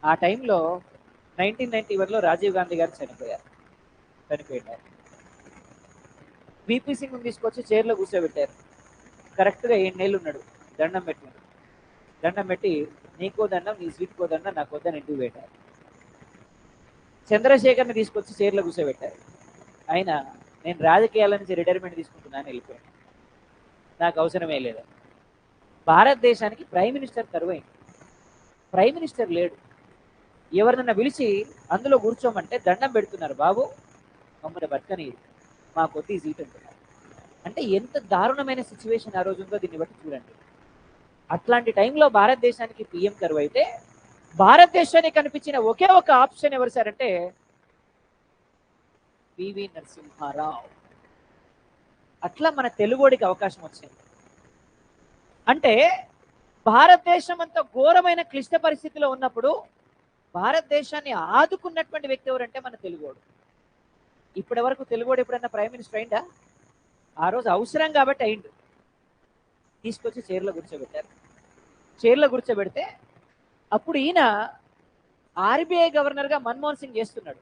[SPEAKER 1] ఆ టైంలో 1991లో రాజీవ్ గాంధీ గారు చనిపోయారు. విపి సింగ్ తీసుకొచ్చి చైర్లో కూర్చోబెట్టారు. కరెక్ట్గా 7 నెలలు ఉన్నాడు. దండం పెట్టినాడు. దండం పెట్టి నీకో దండం, నీ సీట్కో దండం, నాకు వద్దని ఇంటికి పెట్టారు. చంద్రశేఖర్ని తీసుకొచ్చి చైర్లో కూర్చోబెట్టారు. ఆయన నేను రాజకీయాల నుంచి రిటైర్మెంట్ తీసుకుంటున్నాను వెళ్ళిపోయాను, నాకు అవసరమే లేదు. భారతదేశానికి ప్రైమ్ మినిస్టర్ కరువైంది. ప్రైమ్ మినిస్టర్ లేడు. ఎవరినన్నా పిలిచి అందులో కూర్చోమంటే దండం పెడుతున్నారు, బాబు మమ్మల్ని బతకని మా కొద్ది సీట్ అంటున్నారు. అంటే ఎంత దారుణమైన సిచ్యువేషన్ ఆ రోజు ఉందో దీన్ని బట్టి చూడండి. అట్లాంటి టైంలో భారతదేశానికి పిఎం కరువు అయితే భారతదేశానికి కనిపించిన ఒకే ఒక ఆప్షన్ ఎవరు సార్ అంటే పివి నరసింహారావు. అట్లా మన తెలుగోడికి అవకాశం వచ్చింది. అంటే భారతదేశం అంత ఘోరమైన క్లిష్ట పరిస్థితిలో ఉన్నప్పుడు భారతదేశాన్ని ఆదుకున్నటువంటి వ్యక్తి ఎవరంటే మన తెలుగోడు. ఇప్పటి వరకు తెలుగోడు ఎప్పుడన్నా ప్రైమ్ మినిస్టర్ అయిందా? ఆ రోజు అవసరం కాబట్టి అయిండు. తీసుకొచ్చి చైర్లో కూర్చోబెట్టారు. చైర్లో కూర్చోబెడితే అప్పుడు ఈయన ఆర్బీఐ గవర్నర్గా మన్మోహన్ సింగ్ చేస్తున్నాడు.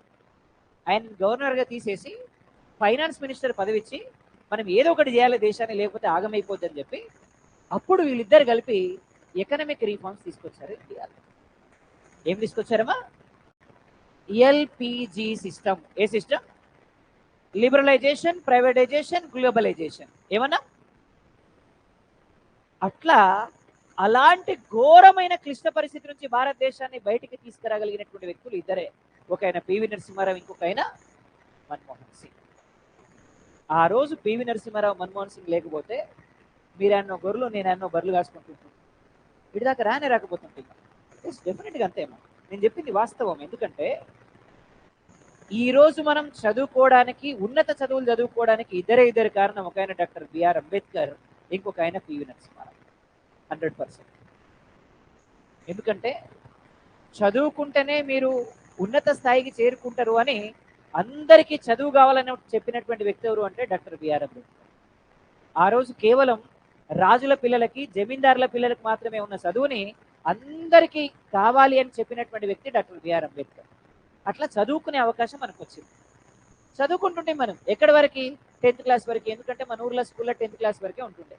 [SPEAKER 1] ఆయన గవర్నర్గా తీసేసి ఫైనాన్స్ మినిస్టర్ పదవి ఇచ్చి మనం ఏదో ఒకటి చేయాలి దేశాన్ని, లేకపోతే ఆగమైపోద్దని చెప్పి అప్పుడు వీళ్ళిద్దరు కలిపి ఎకనామిక్ రీఫార్మ్స్ తీసుకొచ్చారు ఇండియాలో. ఏం తీసుకొచ్చారమ్మా? LPG system. ఏ సిస్టమ్? Liberalisation, privatisation, globalisation. ఏమన్నా? అట్లా అలాంటి ఘోరమైన క్లిష్ట పరిస్థితి నుంచి భారతదేశాన్ని బయటికి తీసుకురాగలిగినటువంటి వ్యక్తులు ఇద్దరే. ఒక ఆయన పివి నరసింహారావు, ఇంకొక ఆయన మన్మోహన్ సింగ్. ఆ రోజు పివి నరసింహారావు, మన్మోహన్ సింగ్ లేకపోతే మీరన్నో గొర్రెలు, నేనన్నో బర్రెలు కాసుకుంటుంటాం. ఇటు దాకా రాకపోతుంటే డెఫినెట్గా అంతేమో. నేను చెప్పింది వాస్తవం. ఎందుకంటే ఈ రోజు మనం చదువుకోవడానికి, ఉన్నత చదువులు చదువుకోవడానికి ఇద్దరు కారణం. ఒక ఆయన డాక్టర్ బిఆర్ అంబేద్కర్, ఇంకొక ఆయన పివి నరసింహారావు. 100%. ఎందుకంటే చదువుకుంటేనే మీరు ఉన్నత స్థాయికి చేరుకుంటారు అని అందరికీ చదువు కావాలని చెప్పినటువంటి వ్యక్తి ఎవరు అంటే డాక్టర్ బిఆర్ అంబేద్కర్. ఆ రోజు కేవలం రాజుల పిల్లలకి, జమీందారుల పిల్లలకి మాత్రమే ఉన్న చదువుని అందరికీ కావాలి అని చెప్పినటువంటి వ్యక్తి డాక్టర్ బిఆర్ అంబేద్కర్. అట్లా చదువుకునే అవకాశం మనకు వచ్చింది. చదువుకుంటుంటే మనం ఎక్కడి వరకు? 10th క్లాస్ వరకు. ఎందుకంటే మన ఊర్లో స్కూల్లో 10th క్లాస్ వరకే ఉంటుండే.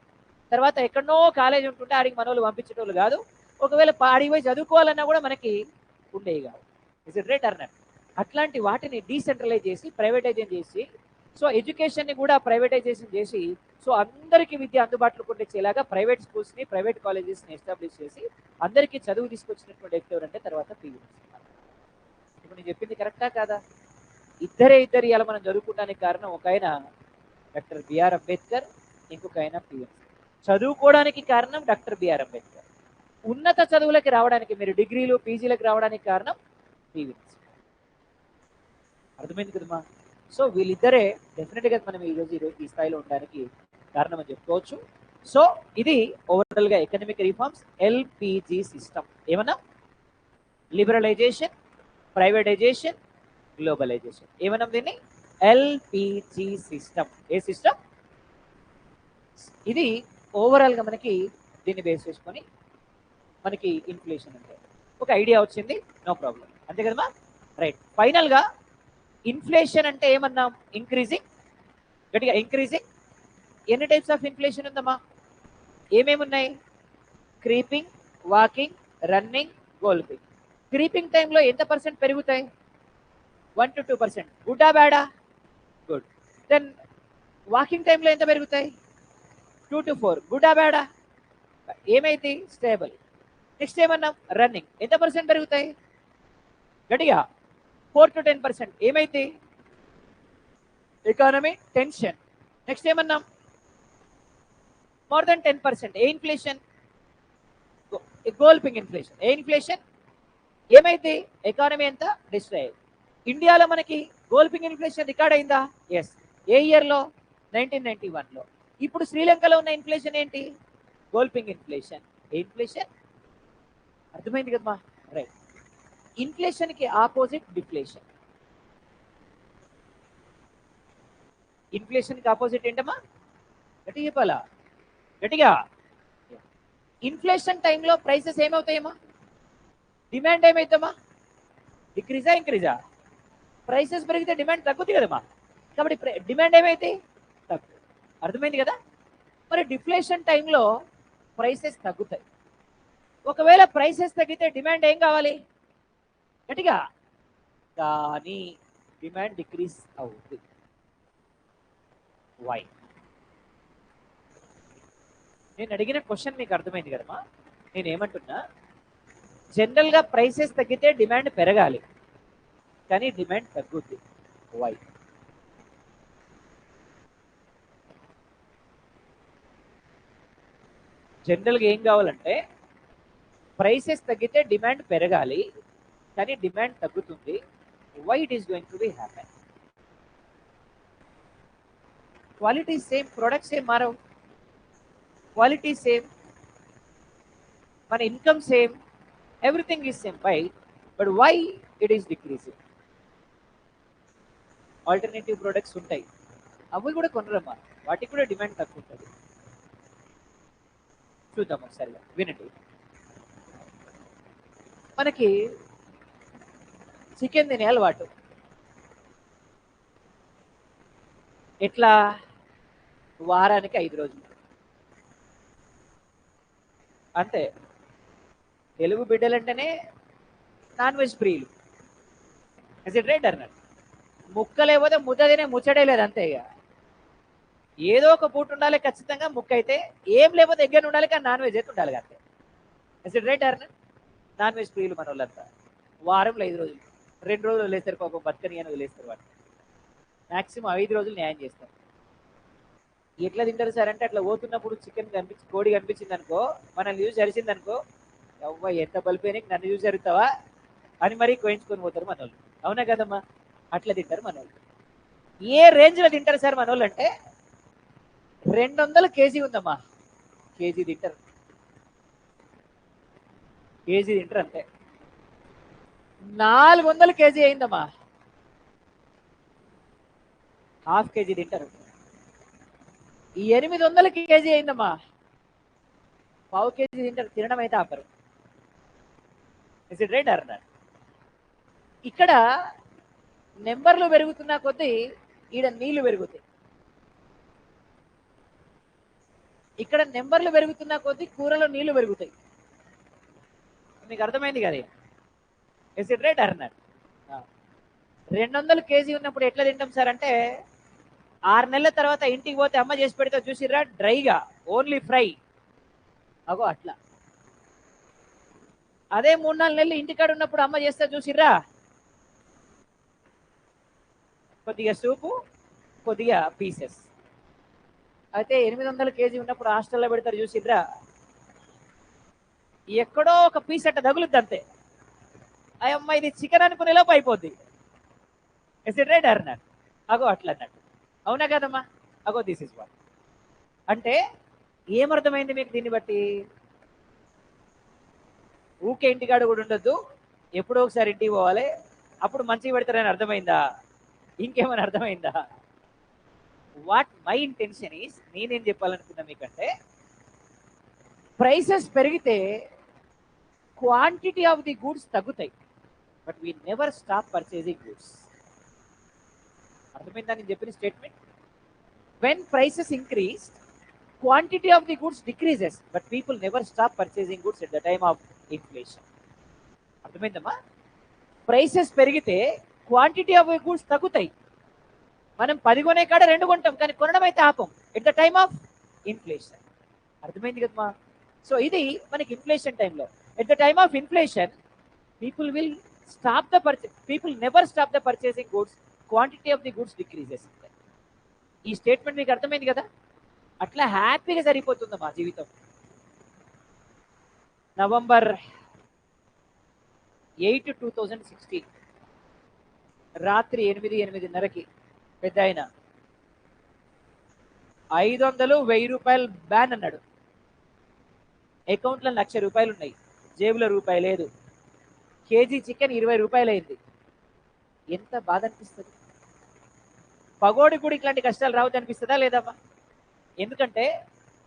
[SPEAKER 1] తర్వాత ఎక్కడనో కాలేజ్ ఉంటుంటే ఆడికి మనోళ్ళు పంపించేటోళ్ళు కాదు. ఒకవేళ ఆడికి పోయి చదువుకోవాలన్నా కూడా మనకి ఉండేవి కావు. Is it right or not? అట్లాంటి వాటిని డీసెంట్రలైజ్ చేసి, ప్రైవేటైజేషన్ చేసి, సో ఎడ్యుకేషన్ని కూడా ప్రైవేటైజేషన్ చేసి, సో అందరికీ విద్య అందుబాటులోకి వచ్చేలాగా ప్రైవేట్ స్కూల్స్ని, ప్రైవేట్ కాలేజెస్ని ఎస్టాబ్లిష్ చేసి అందరికీ చదువు తీసుకొచ్చినటువంటి వ్యక్తి ఎవరంటే తర్వాత పివి నరసింహారావు. ఇప్పుడు నేను చెప్పింది కరెక్టా కాదా? ఇద్దరు ఇలా మనం చదువుకోవడానికి కారణం ఒక ఆయన డాక్టర్ బిఆర్ అంబేద్కర్, ఇంకొక ఆయన పివి. చదువుకోవడానికి కారణం డాక్టర్ బిఆర్ అంబేద్కర్. ఉన్నత చదువులకి రావడానికి, మీరు డిగ్రీలు, పీజీలకు రావడానికి కారణం పివి. అర్థమైంది కదమ్మా? సో వీళ్ళిద్దరే డెఫినెట్గా మనం ఈరోజు ఈ స్థాయిలో ఉండడానికి కారణం అని చెప్పుకోవచ్చు. సో ఇది ఓవరాల్గా ఎకనామిక్ రిఫార్మ్స్, ఎల్పిజి సిస్టమ్. ఏమన్నా? Liberalisation, privatisation, globalisation. ఏమన్నాం దీన్ని? LPG system. ఏ సిస్టమ్? ఇది ఓవరాల్గా మనకి దీన్ని బేస్ చేసుకొని మనకి ఇన్ఫ్లేషన్ అంటే ఒక ఐడియా వచ్చింది. No problem. అంతే కదమ్మా? రైట్. ఫైనల్గా ఇన్ఫ్లేషన్ అంటే ఏమన్నాం? ఇంక్రీజింగ్. గట్టిగా ఇంక్రీజింగ్. ఎన్ని టైప్స్ ఆఫ్ ఇన్ఫ్లేషన్ ఉందమ్మా? ఏమేమి ఉన్నాయి? Creeping, walking, running, galloping. Creeping టైంలో ఎంత పర్సెంట్ పెరుగుతాయి? 1 to 2%. గుడ్డా బ్యాడా? గుడ్. దెన్ వాకింగ్ టైంలో ఎంత పెరుగుతాయి? 2 to 4. గుడ్డా బ్యాడా? ఏమైంది? స్టేబుల్. నెక్స్ట్ ఏమన్నాం? రన్నింగ్. ఎంత పర్సెంట్ పెరుగుతాయి? గట్టిగా 4 to 10%. ఏమైంది? Economy tension. నెక్స్ట్ ఏమన్నాం? More than 10%. ఏ ఇన్ఫ్లేషన్? Galloping inflation. ఏ ఇన్ఫ్లేషన్? ఏమైంది? ఎకానమీ ఎంత? డిస్ట్రాయ్. ఇండియాలో మనకి గోల్పింగ్ ఇన్ఫ్లేషన్ రికార్డ్ అయిందా? ఎస్. ఏ ఇయర్లో? 1991లో. ఇప్పుడు శ్రీలంకలో ఉన్న ఇన్ఫ్లేషన్ ఏంటి? Galloping inflation. ఏ ఇన్ఫ్లేషన్? అర్థమైంది కదమ్మా? రైట్. ఇన్ఫ్లేషన్కి ఆపోజిట్ డిఫ్లేషన్. ఇన్ఫ్లేషన్కి ఆపోజిట్ ఏంటమ్మా? గట్టిగా చెప్పాలా? గట్టిగా. ఇన్ఫ్లేషన్ టైంలో ప్రైసెస్ ఏమవుతాయమ్మా? డిమాండ్ ఏమవుతామా? డిక్రీజా, ఇంక్రీజా? ప్రైసెస్ పెరిగితే డిమాండ్ తగ్గుతుంది కదమ్మా. కాబట్టి డిమాండ్ ఏమైతే తగ్గు. అర్థమైంది కదా? మరి డిఫ్లేషన్ టైంలో ప్రైసెస్ తగ్గుతాయి. ఒకవేళ ప్రైసెస్ తగ్గితే డిమాండ్ ఏం కావాలి? గట్టిగా. కానీ డిమాండ్ డిక్రీజ్ అవుతుంది. వై? నేను అడిగిన క్వశ్చన్ మీకు అర్థమైంది కదమ్మా? నేను ఏమంటున్నా, జనరల్గా ప్రైసెస్ తగ్గితే డిమాండ్ పెరగాలి, కానీ డిమాండ్ తగ్గుద్ది. వై? జనరల్గా ఏం కావాలంటే ప్రైసెస్ తగ్గితే డిమాండ్ పెరగాలి, కానీ డిమాండ్ తగ్గుతుంది. Why it is going to be happen? Quality same, products ఏం మారవు, క్వాలిటీ సేమ్, మన income same, everything is same, right? But why it is decreasing? Alternative products ఉంటాయి, అవి కూడా కొనరమ్మా, వాటికి కూడా డిమాండ్ తక్కువ ఉంటుంది. చూద్దాం ఒకసారి, వినండి. మనకి చికెన్ తినే అలవాటు. ఎట్లా? వారానికి 5 రోజులు అంతే. తెలుగు బిడ్డలంటేనే నాన్ వెజ్ ప్రియులు. ఇస్ ఇట్ రైట్ అన్నారు? ముక్క లేకపోతే ముద్ద తినే ముచ్చడే లేదు, అంతే. ఇక ఏదో ఒక పూట ఉండాలి ఖచ్చితంగా, ముక్క అయితే. ఏం లేకపోతే ఎగ్గని ఉండాలి, కానీ నాన్ వెజ్ అయితే ఉండాలి అంతే. ఇస్ ఇట్ రైట్ అన్నారు? నాన్ వెజ్ ప్రియులు మన వాళ్ళంతా. వారంలో 5 రోజులు, 2 రోజులు వదిలేస్తారు, పాపం బతకని అని వదిలేస్తారు వాళ్ళు. మాక్సిమం 5 రోజులు న్యాయం చేస్తారు. ఎట్లా తింటారు సార్ అంటే, అట్లా పోతున్నప్పుడు చికెన్ కనిపించి, కోడి కనిపించింది అనుకో, మనల్ని చూసి అరిచింది అనుకో, అవ్వ ఎంత బలిపోయినా నన్ను చూసి అరుతావా అని మరీ కోయించుకొని పోతారు మన వాళ్ళు. అవునా కదమ్మా? అట్లా తింటారు మన వాళ్ళు. ఏ రేంజ్లో తింటారు సార్ మన వాళ్ళు అంటే, 200 కేజీ ఉందమ్మా, కేజీ తింటారు, కేజీ తింటారు అంతే. 400 కేజీ అయిందమ్మా, హాఫ్ కేజీ తింటారు. 800 కేజీ అయిందమ్మా, పావు కేజీ తింటారు. తినడం అయితే ఆపరు. ఇస్ ఇట్ రైట్ అన్నారు? ఇక్కడ నెంబర్లు పెరుగుతున్న కొద్దీ ఈడ నీళ్లు పెరుగుతాయి. ఇక్కడ నెంబర్లు పెరుగుతున్న కొద్దీ కూరలో నీళ్లు పెరుగుతాయి. మీకు అర్థమైంది కదా? ఇస్ ఇట్ రైట్ అన్నారు? 200 కేజీ ఉన్నప్పుడు ఎట్లా తింటాం సార్ అంటే, 6 నెలల తర్వాత ఇంటికి పోతే అమ్మ చేసి పెడితే చూసిర్రా, డ్రైగా, ఓన్లీ ఫ్రై. అగో అట్లా. అదే 3-4 నెలలు ఇంటికాడ ఉన్నప్పుడు అమ్మ చేస్తే చూసిర్రా, కొద్దిగా సూపు, కొద్దిగా పీసెస్. అయితే 800 కేజీ ఉన్నప్పుడు హాస్టల్లో పెడతారు చూసిర్రా, ఎక్కడో ఒక పీస్ అట్ట తగులుద్ది అంతే. అమ్మ ఇది చికెన్ అనుకునేలోపు అయిపోద్ది. ఇస్ ఇట్ రైట్ అన్నారు? అగో అట్లా అన్నట్టు. అవునా కదమ్మా? అగో దిస్ ఇస్ వాట్. అంటే ఏమర్థమైంది మీకు దీన్ని బట్టి? ఊకే ఇంటికాడ కూడా ఉండొద్దు, ఎప్పుడో ఒకసారి ఇంటికి పోవాలి, అప్పుడు మంచిగా పెడతారని అర్థమైందా? ఇంకేమైనా అర్థమైందా? వాట్ మై ఇంటెన్షన్ ఈస్, నేనేం చెప్పాలనుకున్నా మీకంటే, ప్రైసెస్ పెరిగితే క్వాంటిటీ ఆఫ్ ది గూడ్స్ తగ్గుతాయి, but we never stop purchasing goods. అర్థమైందా నేను చెప్పిన statement? When prices increase, quantity of the goods decreases, but people never stop purchasing goods at the time of inflation. అర్థమైందమ్మా? Prices పెరిగితే quantity of goods తగ్గుతాయి. మనం 10 కొనే కాడ 2 కొంటాం, కానీ కొనడం అయితే ఆపం at the time of inflation. అర్థమైంది కదమ్మా? సో ఇది మనకి ఇన్ఫ్లేషన్ టైంలో. At the time of inflation people will stop the purchase, people never stop the purchasing goods, quantity of the goods decreases. ఈ స్టేట్మెంట్ మీకు అర్థమైంది కదా? అట్లా హ్యాపీగా సరిపోతుంది మా జీవితం. November 8, 2016 రాత్రి 8:30కి పెద్ద ఆయన 500, 1000 రూపాయలు బ్యాన్ అన్నాడు. అకౌంట్లో 1,00,000 రూపాయలు ఉన్నాయి, జేబులో రూపాయి లేదు. కేజీ చికెన్ 20 రూపాయలు అయింది. ఎంత బాధ అనిపిస్తుంది? పగోడి కూడా ఇట్లాంటి కష్టాలు రావద్దు అనిపిస్తుందా లేదమ్మా? ఎందుకంటే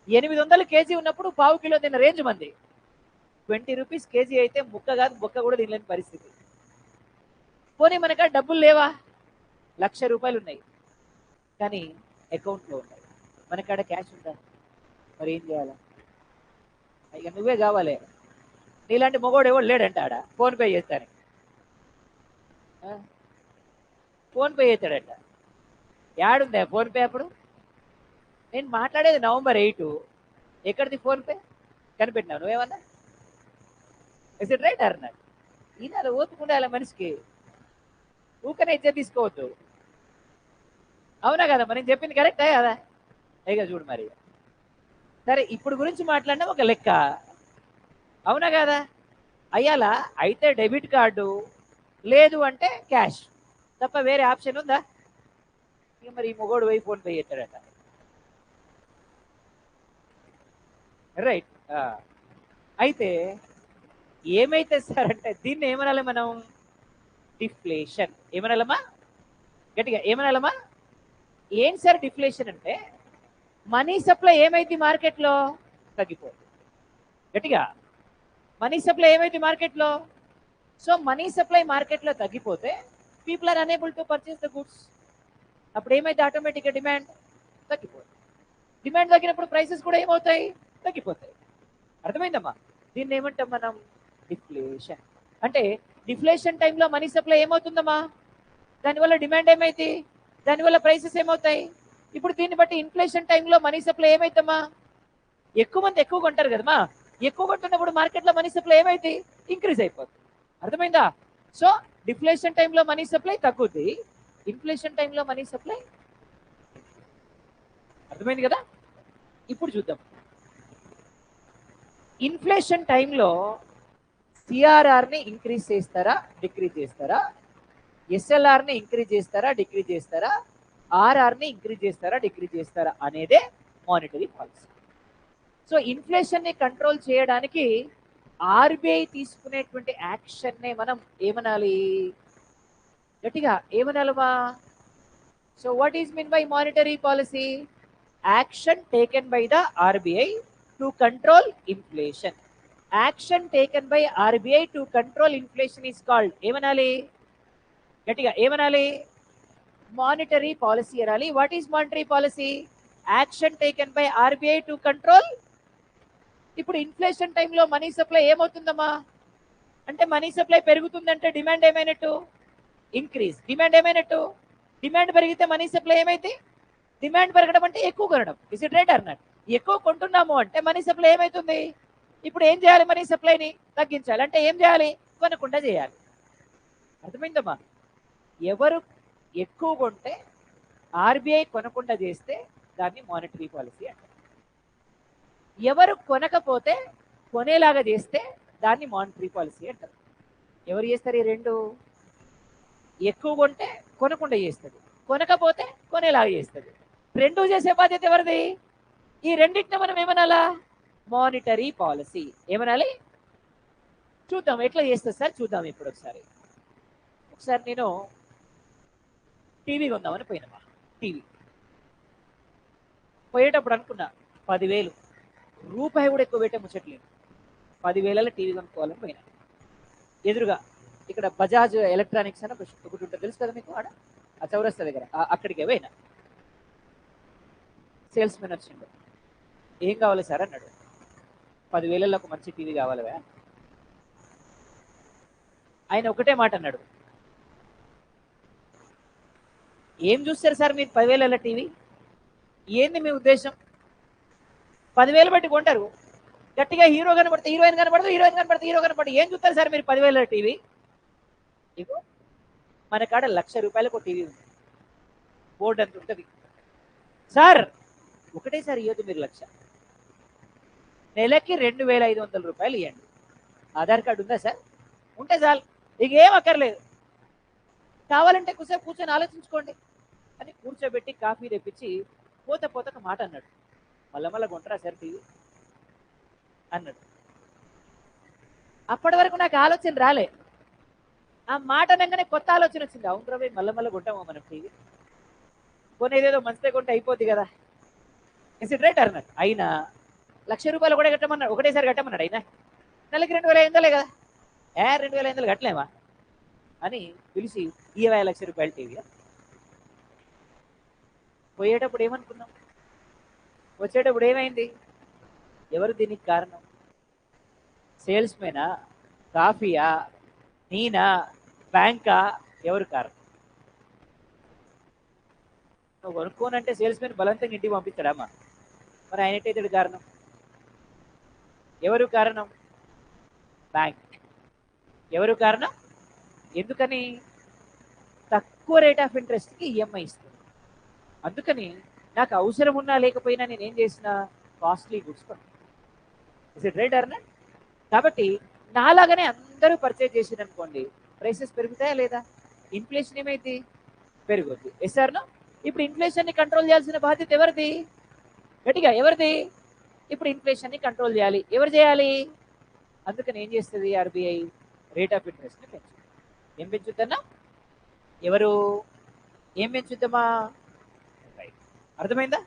[SPEAKER 1] 800 కేజీ ఉన్నప్పుడు పావు కిలో తిన్న రేంజ్ మంది. 20 రూపీస్ కేజీ అయితే ముక్క కాదు బొక్క కూడా తినలేని పరిస్థితి. పోనీ మనక డబ్బులు లేవా? 1,00,000 రూపాయలు ఉన్నాయి, కానీ అకౌంట్లో ఉన్నాయి. మనకాడ క్యాష్ ఉందా? మరి ఏం చేయాలా? ఇక నువ్వే కావాలి. నీలాంటి మొగోడు ఎవడు లేడంట ఆడ ఫోన్పే చేస్తాను. ఫోన్పే చేస్తాడంట. యాడుందా ఫోన్పే? అప్పుడు నేను మాట్లాడేది November 8. ఎక్కడిది ఫోన్పే? కనిపెట్టినావు నువ్వేమన్నా? ఇస్ ఇట్ రైట్ అన్నారు? ఈయన ఓతుకుండాలి మనిషికి, ఊకనే ఇచ్చే తీసుకోవద్దు. అవునా కదా? మనం చెప్పింది కరెక్టా కదా? అయిగా చూడు మరి. సరే ఇప్పుడు గురించి మాట్లాడినా ఒక లెక్క, అవునా కదా? అయ్యాలా అయితే డెబిట్ కార్డు, లేదు అంటే క్యాష్ తప్ప వేరే ఆప్షన్ ఉందా? ఇక మరి ఈ మొగోడు పోయి ఫోన్ పే చేస్తాడట. రైట్. అయితే ఏమైతే సార్ అంటే, దీన్ని ఏమనాలి మనం? డిఫ్లేషన్. ఏమనాలమ్మా? గట్టిగా ఏమనాలమ్మా? ఏం సార్ డిఫ్లేషన్ అంటే? మనీ సప్లై ఏమైంది మార్కెట్లో? తగ్గిపోతుంది. గట్టిగా, మనీ సప్లై ఏమైంది మార్కెట్లో? సో మనీ సప్లై మార్కెట్లో తగ్గిపోతే people are unable to purchase the goods. అప్పుడు ఏమైతే ఆటోమేటిక్గా డిమాండ్ తగ్గిపోతుంది. డిమాండ్ తగ్గినప్పుడు ప్రైసెస్ కూడా ఏమవుతాయి? తగ్గిపోతాయి. అర్థమైందమ్మా? దీన్ని ఏమంటాం మనం? డిఫ్లేషన్. అంటే డిఫ్లేషన్ టైంలో మనీ సప్లై ఏమవుతుందమ్మా? దానివల్ల డిమాండ్ ఏమైంది? దానివల్ల ప్రైసెస్ ఏమవుతాయి? ఇప్పుడు దీన్ని బట్టి ఇన్ఫ్లేషన్ టైంలో మనీ సప్లై ఏమైతుందమ్మా? ఎక్కువ మంది ఎక్కువ కొంటారు కదమ్మా. ఎక్కువ కొంటున్నప్పుడు మార్కెట్లో మనీ సప్లై ఏమైంది? ఇంక్రీజ్ అయిపోతుంది. అర్థమైందా? సో డిఫ్లేషన్ టైంలో మనీ సప్లై తగ్గుద్ది, ఇన్ఫ్లేషన్ టైంలో మనీ సప్లై. అర్థమైంది కదా? ఇప్పుడు చూద్దాం. ఇన్ఫ్లేషన్ టైంలో సిఆర్ఆర్ని ఇంక్రీజ్ చేస్తారా, డిక్రీజ్ చేస్తారా? ఎస్ఎల్ఆర్ని ఇంక్రీజ్ చేస్తారా, డిక్రీజ్ చేస్తారా? ఆర్ఆర్ని ఇంక్రీజ్ చేస్తారా, డిక్రీజ్ చేస్తారా అనేదే మానిటరీ పాలసీ. సో ఇన్ఫ్లేషన్ని కంట్రోల్ చేయడానికి ఆర్బీఐ తీసుకునేటువంటి యాక్షన్నే మనం ఏమనాలి? గట్టిగా ఏమనాలమా? So what is mean by monetary policy? Action taken by the RBI to control inflation. Action taken by RBI to control inflation is called ఏమనాలి? గట్టిగా ఏమనాలి? మానిటరీ పాలసీ అనాలి. What is monetary policy? Action taken by RBI to control. ఇప్పుడు inflation టైంలో money supply ఏమవుతుందమ్మా? అంటే money supply పెరుగుతుందంటే demand ఏమైనట్టు? ఇంక్రీజ్. డిమాండ్ ఏమైనట్టు? డిమాండ్ పెరిగితే మనీ సప్లై ఏమైంది? డిమాండ్ పెరగడం అంటే ఎక్కువ కొనడం. Is it right or not? ఎక్కువ కొంటున్నాము అంటే మనీ సప్లై ఏమైతుంది? ఇప్పుడు ఏం చేయాలి? మనీ సప్లైని తగ్గించాలి. అంటే ఏం చేయాలి? కొనకుండా చేయాలి. అర్థమైందమ్మా? ఎవరు ఎక్కువ కొంటే ఆర్బీఐ కొనకుండా చేస్తే దాన్ని మానిటరీ పాలసీ అంటారు. ఎవరు కొనకపోతే కొనేలాగా చేస్తే దాన్ని మానిటరీ పాలసీ అంటారు. ఎవరు చేస్తారు ఈ రెండు? ఎక్కువ కొంటే కొనకుండా చేస్తుంది, కొనకపోతే కొనేలాగా చేస్తుంది. రెండు చేసే బాధ్యత ఎవరిది? ఈ రెండింటిని మనం ఏమనాలా? మానిటరీ పాలసీ ఏమనాలి? చూద్దాం ఎట్లా చేస్తుంది సార్, చూద్దాం ఇప్పుడు ఒకసారి. నేను టీవీ కొందామని పోయినమ్మా. టీవీ పోయేటప్పుడు అనుకున్నా 10,000, రూపాయి కూడా ఎక్కువ పెట్టే ముచ్చట్లేదు. 10,000 టీవీ కొనుక్కోవాలని పోయినా. ఎదురుగా ఇక్కడ బజాజ్ ఎలక్ట్రానిక్స్ అని ఒకటి ఉంటుంది, తెలుసు కదా మీకు, ఆడ ఆ చౌరస్తా దగ్గర. అక్కడికే పోయినా. సేల్స్ మెన్ వచ్చిండు. ఏం కావాలి సార్ అన్నాడు. 10,000 ఒక మంచి టీవీ కావాలివా? ఆయన ఒకటే మాట అన్నాడు, ఏం చూస్తారు సార్ మీరు 10,000 టీవీ? ఏంది మీ ఉద్దేశం? 10,000 బట్టి కొంటారు, గట్టిగా హీరో కనబడితే హీరోయిన్ కనబడదు, హీరోయిన్ కనబడితే హీరో కనబడదు, ఏం చూస్తారు సార్ మీరు 10,000 టీవీ? ఇగో మన కాడ 1,00,000 రూపాయలకు టీవీ ఉంది, బోర్డు అంత ఉంటుంది సార్. ఒకటేసారి ఇవ్వద్దు మీరు 1,00,000, నెలకి 2,500 రూపాయలు ఇవ్వండి. ఆధార్ కార్డు ఉందా సార్? ఉంటే చాలు, ఇక ఏం అక్కర్లేదు. కావాలంటే కూర్చొని కూర్చొని ఆలోచించుకోండి అని కూర్చోబెట్టి కాఫీ తెప్పించి పోత పోతక మాట అన్నాడు, మళ్ళా కొంటరా సార్ టీవీ అన్నాడు. అప్పటి వరకు నాకు ఆలోచన రాలే. ఆ మాట అనగానే కొత్త ఆలోచన వచ్చింది. అవును రవి, మళ్ళీ కొంటామో మనం టీవీ, కొనేదేదో మంచిదే కొంటే అయిపోద్ది కదా. ఇస్ ఇట్ రైట్ అన్నాడు. అయినా 1,00,000 రూపాయలు కూడా కట్టమన్నాడు, ఒకటేసారి కట్టమన్నాడు. అయినా నెలకి 2,500 కదా. 2,500 కట్టలేమా అని పిలిచి 20,00,000 రూపాయల టీవీ. పోయేటప్పుడు ఏమనుకున్నాం, వచ్చేటప్పుడు ఏమైంది? ఎవరు దీనికి కారణం? సేల్స్ మెనా, కాఫీయా, నేనా, బ్యాంకా? ఎవరు కారణం? నువ్వు కొనుక్కోనంటే సేల్స్ మెన్ బలవంతంగా ఇంటికి పంపిస్తాడమ్మా. మరి ఆయనట్టయితే కారణం ఎవరు? కారణం బ్యాంక్. ఎవరు కారణం? ఎందుకని? తక్కువ రేట్ ఆఫ్ ఇంట్రెస్ట్కి ఈఎంఐ ఇస్తుంది. అందుకని నాకు అవసరం ఉన్నా లేకపోయినా నేను ఏం చేసిన, కాస్ట్లీ గుడ్స్ కొన్నాను. Is it right or not? కాబట్టి నాలాగానే అందరూ పర్చేజ్ చేసిరనుకోండి, ప్రైసెస్ పెరుగుతాయా లేదా? ఇన్ఫ్లేషన్ ఏమైంది? పెరుగుద్ది. Yes or no? ఇప్పుడు ఇన్ఫ్లేషన్ని కంట్రోల్ చేయాల్సిన బాధ్యత ఎవరిది? గట్టిగా ఎవరిది? ఇప్పుడు ఇన్ఫ్లేషన్ని కంట్రోల్ చేయాలి. ఎవరు చేయాలి? అందుకని ఏం చేస్తుంది ఆర్బీఐ? రేట్ ఆఫ్ ఇంట్రెస్ట్ని పెంచుతుంది. ఏం పెంచుద్దన్నా? ఎవరు? ఏం పెంచుద్దామా? అర్థమైందా?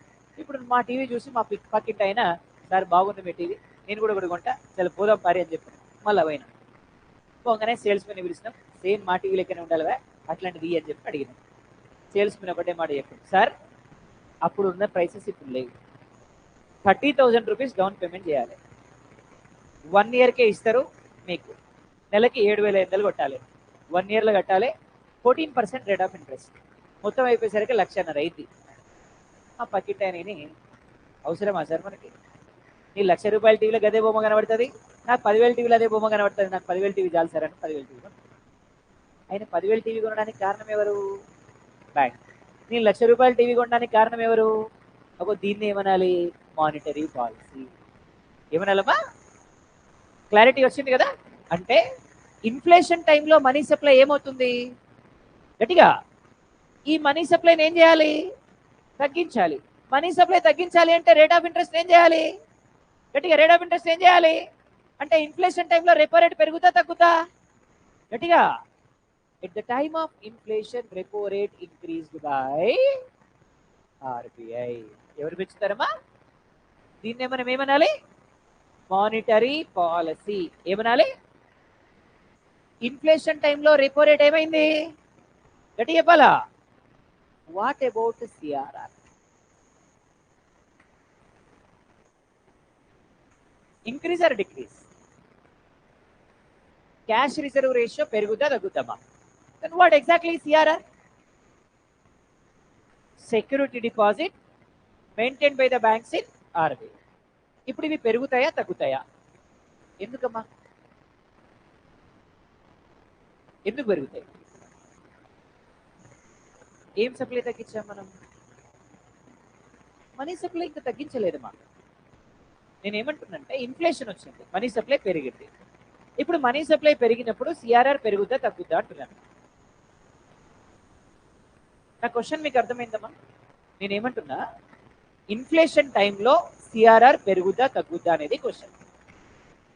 [SPEAKER 1] ఇప్పుడు మా టీవీ చూసి మా పక్కింటి అయినా, సార్ బాగుంది మీ టీవీ, నేను కూడా ఒకటి కొంటా, చాలా పోదాం పారి అని చెప్పి మళ్ళీ పోయినా. పోగానే సేల్స్ మెన్ పిలిచినాం, సేమ్ మా టీవీ లెక్కనే ఉండాలివా, అట్లాంటిది అని చెప్పి అడిగినాం. సేల్స్ మెన్ ఒకటే మాట చెప్పాడు, సార్ అప్పుడు ఉన్న ప్రైసెస్ ఇప్పుడు లేవు, 30,000 రూపీస్ డౌన్ పేమెంట్ చేయాలి, 1 ఇయర్కే ఇస్తారు మీకు, నెలకి 7,500 కొట్టాలి, 1 yearలో కట్టాలి, 14% రేట్ ఆఫ్ ఇంట్రెస్ట్, మొత్తం అయిపోయేసరికి 1,50,000 అయింది. ఆ పక్కింటి ఆయనని అవసరమా సార్ మనకి? నీ ₹1,00,000 టీవీలో గదే బొమ్మ కనబడుతుంది, నాకు 10,000 టీవీలో అదే బొమ్మ కనబడుతుంది, నాకు 10,000 టీవీ చాలు సార్ అని 10,000 టీవీ. ఆయన 10,000 టీవీ కొనడానికి కారణం ఎవరు? బ్యాంక్. నేను ₹1,00,000 టీవీ కొనడానికి కారణం ఎవరు? దీన్ని ఏమనాలి? Monetary policy. ఏమనాలమ్మా? క్లారిటీ వచ్చింది కదా? అంటే ఇన్ఫ్లేషన్ టైంలో మనీ సప్లై ఏమవుతుంది? గట్టిగా, ఈ మనీ సప్లైని ఏం చేయాలి? తగ్గించాలి. మనీ సప్లై తగ్గించాలి అంటే రేట్ ఆఫ్ ఇంట్రెస్ట్ ఏం చేయాలి? గట్టిగా, రేట్ ఆఫ్ ఇంట్రెస్ట్ ఏం చేయాలి? అంటే ఇన్ఫ్లేషన్ టైంలో రెపో రేట్ పెరుగుతా తగ్గుతా? గట్టిగా, at the time of inflation repo rate increased by RBI. ఎవరు పెంచుతారమ్మా? దీన్నే మనం ఏమనాలి? Monetary policy. ఏమనాలి? ఇన్ఫ్లేషన్ టైంలో రెపో రేట్ ఏమైంది? గట్టి చెప్పాలా? What about CRR? Increase or decrease? Cash reserve ratio పెరుగుతా తగ్గుతామా? Then what exactly CRR? Security deposit maintain by the banks in RBI. ఇప్పుడు ఇవి పెరుగుతాయా తగ్గుతాయా? ఎందుకమ్మా? ఎందుకు పెరుగుతాయి? ఏం సప్లై తగ్గించాం మనం? మనీ సప్లై ఇంకా తగ్గించలేదమ్మా. నేనేమంటున్నంటే ఇన్ఫ్లేషన్ వచ్చింది, మనీ సప్లై పెరిగింది. ఇప్పుడు మనీ సప్లై పెరిగినప్పుడు సిఆర్ఆర్ పెరుగుద్దా తగ్గుద్దా అంటున్నాను. నా క్వశ్చన్ మీకు అర్థమైందమ్మా? నేనేమంటున్నా, ఇన్ఫ్లేషన్ టైంలో సిఆర్ఆర్ పెరుగుద్దా తగ్గుద్దా అనేది క్వశ్చన్.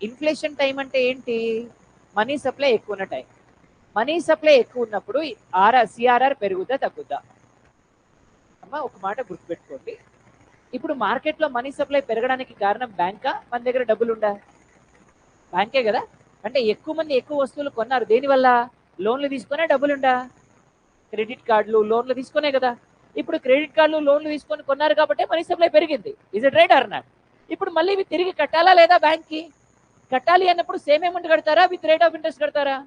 [SPEAKER 1] ఇన్ఫ్లేషన్ టైం అంటే ఏంటి? మనీ సప్లై ఎక్కువ ఉన్న టైం. మనీ సప్లై ఎక్కువ ఉన్నప్పుడు సిఆర్ఆర్ పెరుగుద్దా తగ్గుద్దా? అమ్మా ఒక మాట గుర్తుపెట్టుకోండి, ఇప్పుడు మార్కెట్లో మనీ సప్లై పెరగడానికి కారణం బ్యాంకా, మన దగ్గర డబ్బులు ఉందా? బ్యాంకే కదా. అంటే ఎక్కువ మంది ఎక్కువ వస్తువులు కొన్నారు, దేనివల్ల? లోన్లు తీసుకునే డబ్బులుండా, క్రెడిట్ కార్డులు లోన్లు తీసుకునే కదా. ఇప్పుడు క్రెడిట్ కార్డులు లోన్లు తీసుకొని కొన్నారు కాబట్టి మనీ సప్లై పెరిగింది. Is it right or not? ఇప్పుడు మళ్ళీ ఇవి తిరిగి కట్టాలా లేదా? బ్యాంక్కి కట్టాలి అన్నప్పుడు సేమ్ అమౌంట్ కడతారా, విత్ రేట్ ఆఫ్ ఇంట్రెస్ట్ కడతారా?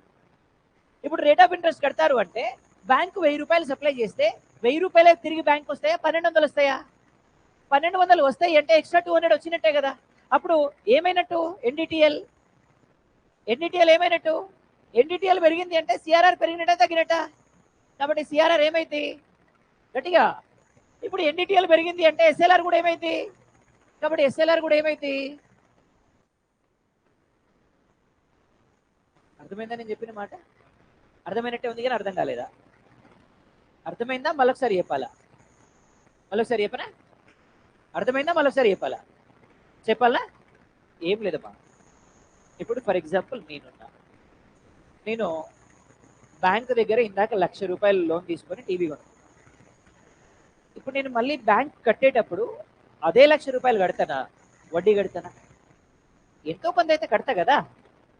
[SPEAKER 1] ఇప్పుడు రేట్ ఆఫ్ ఇంట్రెస్ట్ కడతారు అంటే బ్యాంకు ₹1,000 సప్లై చేస్తే ₹1,000 తిరిగి బ్యాంక్ వస్తాయా, 1,200 వస్తాయా? 1,200 వస్తాయి అంటే ఎక్స్ట్రా 200 వచ్చినట్టే కదా. అప్పుడు ఏమైనట్టు? ఎన్డిటిఎల్ ఏమైనట్టు? ఎన్డిటిఎల్ పెరిగింది అంటే సిఆర్ఆర్ పెరిగినట్ట తగ్గినట్ట? కాబట్టి సిఆర్ఆర్ ఏమైంది? గట్టిగా, ఇప్పుడు ఎన్డిటిఎల్ పెరిగింది అంటే ఎస్ఎల్ఆర్ కూడా ఏమైంది? కాబట్టి ఎస్ఎల్ఆర్ కూడా ఏమైంది? అర్థమైందా నేను చెప్పిన మాట? అర్థమైనట్టే ఉంది కానీ అర్థం కాలేదా? అర్థమైందా? మళ్ళొకసారి చెప్పాలా? మళ్ళొకసారి చెప్పనా? అర్థమైందా? మళ్ళొకసారి చెప్పాలా? చెప్పాలా? ఏం లేదమ్మా. ఇప్పుడు ఫర్ ఎగ్జాంపుల్ నేను బ్యాంక్ దగ్గర ఇందాక ₹1,00,000 లోన్ తీసుకొని టీవీ కొన్నాను. ఇప్పుడు నేను మళ్ళీ బ్యాంక్ కట్టేటప్పుడు అదే ₹1,00,000 కడతానా, వడ్డీ కడతానా? ఎంతో కొంత అయితే కడతా కదా.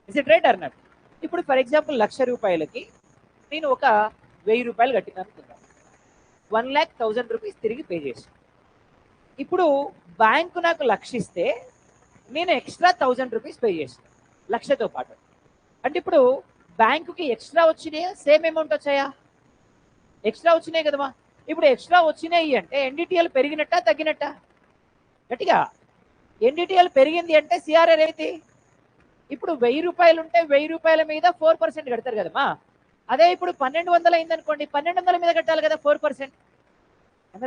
[SPEAKER 1] Is it right or not? ఇప్పుడు ఫర్ ఎగ్జాంపుల్ ₹1,00,000కి నేను ఒక ₹1,000 కట్టిన అనుకుందాం, 1,10,000 రూపీస్ తిరిగి పే చేసి, ఇప్పుడు బ్యాంకు నాకు 1,00,000 ఇస్తే నేను ఎక్స్ట్రా 1,000 రూపీస్ పే చేస్తాను 1,00,000తో పాటు. అంటే ఇప్పుడు బ్యాంకుకి ఎక్స్ట్రా వచ్చినాయా, సేమ్ అమౌంట్ వచ్చాయా? ఎక్స్ట్రా వచ్చినాయి కదమ్మా. ఇప్పుడు ఎక్స్ట్రా వచ్చినాయి అంటే ఎన్డిటిఎల్ పెరిగినట్టా తగ్గినట్టా? గట్టిగా, ఎన్డిటిఎల్ పెరిగింది అంటే సిఆర్ఆర్ ఏంటి? ఇప్పుడు ₹1,000 ఉంటే ₹1,000 మీద 4% కడతారు కదమ్మా. అదే ఇప్పుడు 1,200 అయింది అనుకోండి, 1,200 మీద కట్టాలి కదా 4%.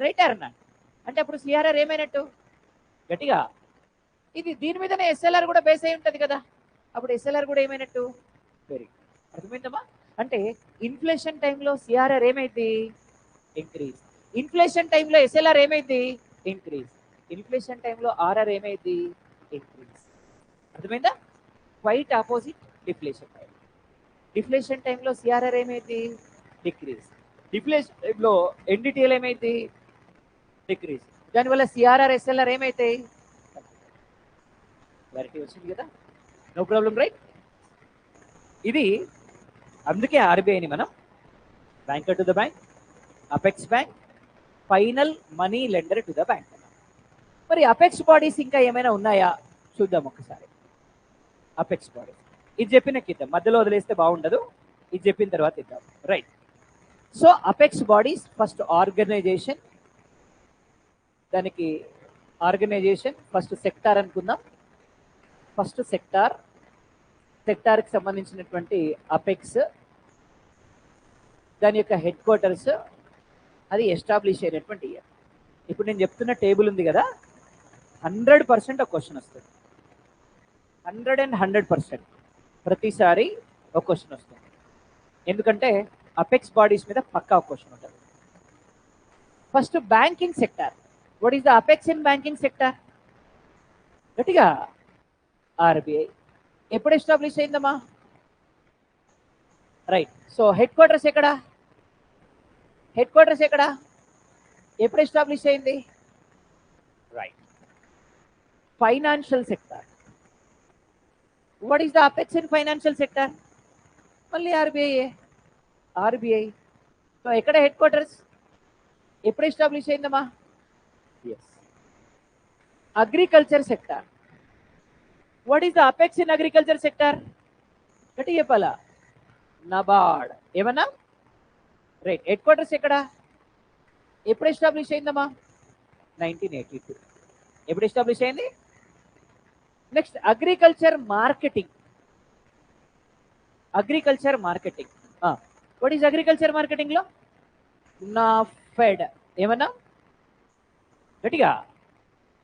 [SPEAKER 1] రైట్ అన్నా? అంటే అప్పుడు సిఆర్ఆర్ ఏమైనట్టు? గట్టిగా, ఇది దీని మీదనే ఎస్ఎల్ఆర్ కూడా బేస్ అయి ఉంటుంది కదా. అప్పుడు ఎస్ఎల్ఆర్ కూడా ఏమైనట్టు? పెరిగి. అర్థమైందమ్మా? అంటే ఇన్ఫ్లేషన్ టైంలో సిఆర్ఆర్ ఏమైంది? ఇంక్రీజ్. ఇన్ఫ్లేషన్ టైంలో ఎస్ఎల్ఆర్ ఏమైంది? ఇంక్రీజ్. ఇన్ఫ్లేషన్ టైంలో ఆర్ఆర్ ఏమైంది? ఇంక్రీజ్. అర్థమైందా? Quite opposite deflation time. Deflation టైంలో సిఆర్ఆర్ ఏమైంది? డిక్రీజ్. డిఫ్లేషన్ టైంలో ఎన్డిటిఎల్ ఏమైంది? డిక్రీజ్. దానివల్ల సిఆర్ఆర్ ఎస్ఎల్ఆర్ ఏమైతాయి? క్లారిటీ వచ్చింది కదా? No problem right? ఇది అందుకే ఆర్బీఐని మనం banker to the bank, apex bank, final money lender to the bank. మరి అపెక్స్ బాడీస్ ఇంకా ఏమైనా ఉన్నాయా చూద్దాం ఒకసారి. అపెక్స్ బాడీస్ ఇది చెప్పినాక ఇద్దాం, మధ్యలో వదిలేస్తే బాగుండదు, ఇది చెప్పిన తర్వాత ఇద్దాం. Right. So apex bodies first organisation, దానికి ఆర్గనైజేషన్ ఫస్ట్ సెక్టార్ అనుకుందాం. ఫస్ట్ సెక్టార్కి సంబంధించినటువంటి అపెక్స్, దాని యొక్క హెడ్ క్వార్టర్స్, అది ఎస్టాబ్లిష్ అయినటువంటి ఇయర్. ఇప్పుడు నేను చెప్తున్న టేబుల్ ఉంది కదా, 100% ఒక క్వశ్చన్ వస్తుంది. 100% ప్రతిసారి ఒక క్వశ్చన్ వస్తుంది. ఎందుకంటే అపెక్స్ బాడీస్ మీద పక్కా ఒక క్వశ్చన్ ఉంటుంది. First banking sector. What is the apex in banking sector? గట్టిగా ఆర్బీఐ. ఎప్పుడు ఎస్టాబ్లిష్ అయిందమ్మా? రైట్. సో హెడ్ క్వార్టర్స్ ఎక్కడ? ఎప్పుడు ఎస్టాబ్లిష్ అయింది? Right. Financial sector. What is the apex in financial sector? మళ్ళీ ఆర్బీఐ. సో ఎక్కడ హెడ్ క్వార్టర్స్? ఎప్పుడు establish అయిందమ్మా? Yes. Agriculture sector. What is the apex in agriculture sector? గట్టి చెప్పాలా? నబార్డ్. ఏమన్నా? రైట్. హెడ్ క్వార్టర్స్ ఎక్కడ? ఎప్పుడు ఎస్టాబ్లిష్ అయిందమ్మా? 1982. ఎప్పుడు ఎస్టాబ్లిష్ అయింది? Next agriculture marketing. What is agriculture marketing లో? నాఫెడ్. ఏమన్నా? గట్టిగా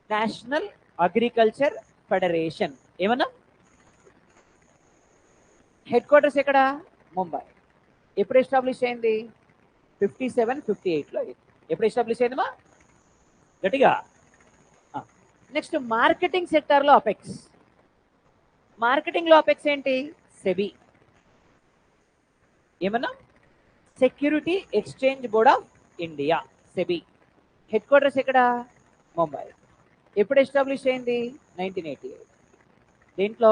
[SPEAKER 1] నేషనల్ అగ్రికల్చర్ ఫెడరేషన్. ఏమన్నా? హెడ్ క్వార్టర్స్ ఎక్కడ? ముంబై. ఎప్పుడు ఎస్టాబ్లిష్ అయింది? 57-58లో. ఎప్పుడు ఎస్టాబ్లిష్ అయిందమ్మా? గట్టిగా. నెక్స్ట్ మార్కెటింగ్ సెక్టార్లో అపెక్స్. మార్కెటింగ్లో అపెక్స్ ఏంటి? సెబీ. ఏమన్నా? Security exchange board of India, SEBI. Headquarters ఎక్కడ? ముంబై. ఎప్పుడు ఎస్టాబ్లిష్ అయింది? 1988. దీంట్లో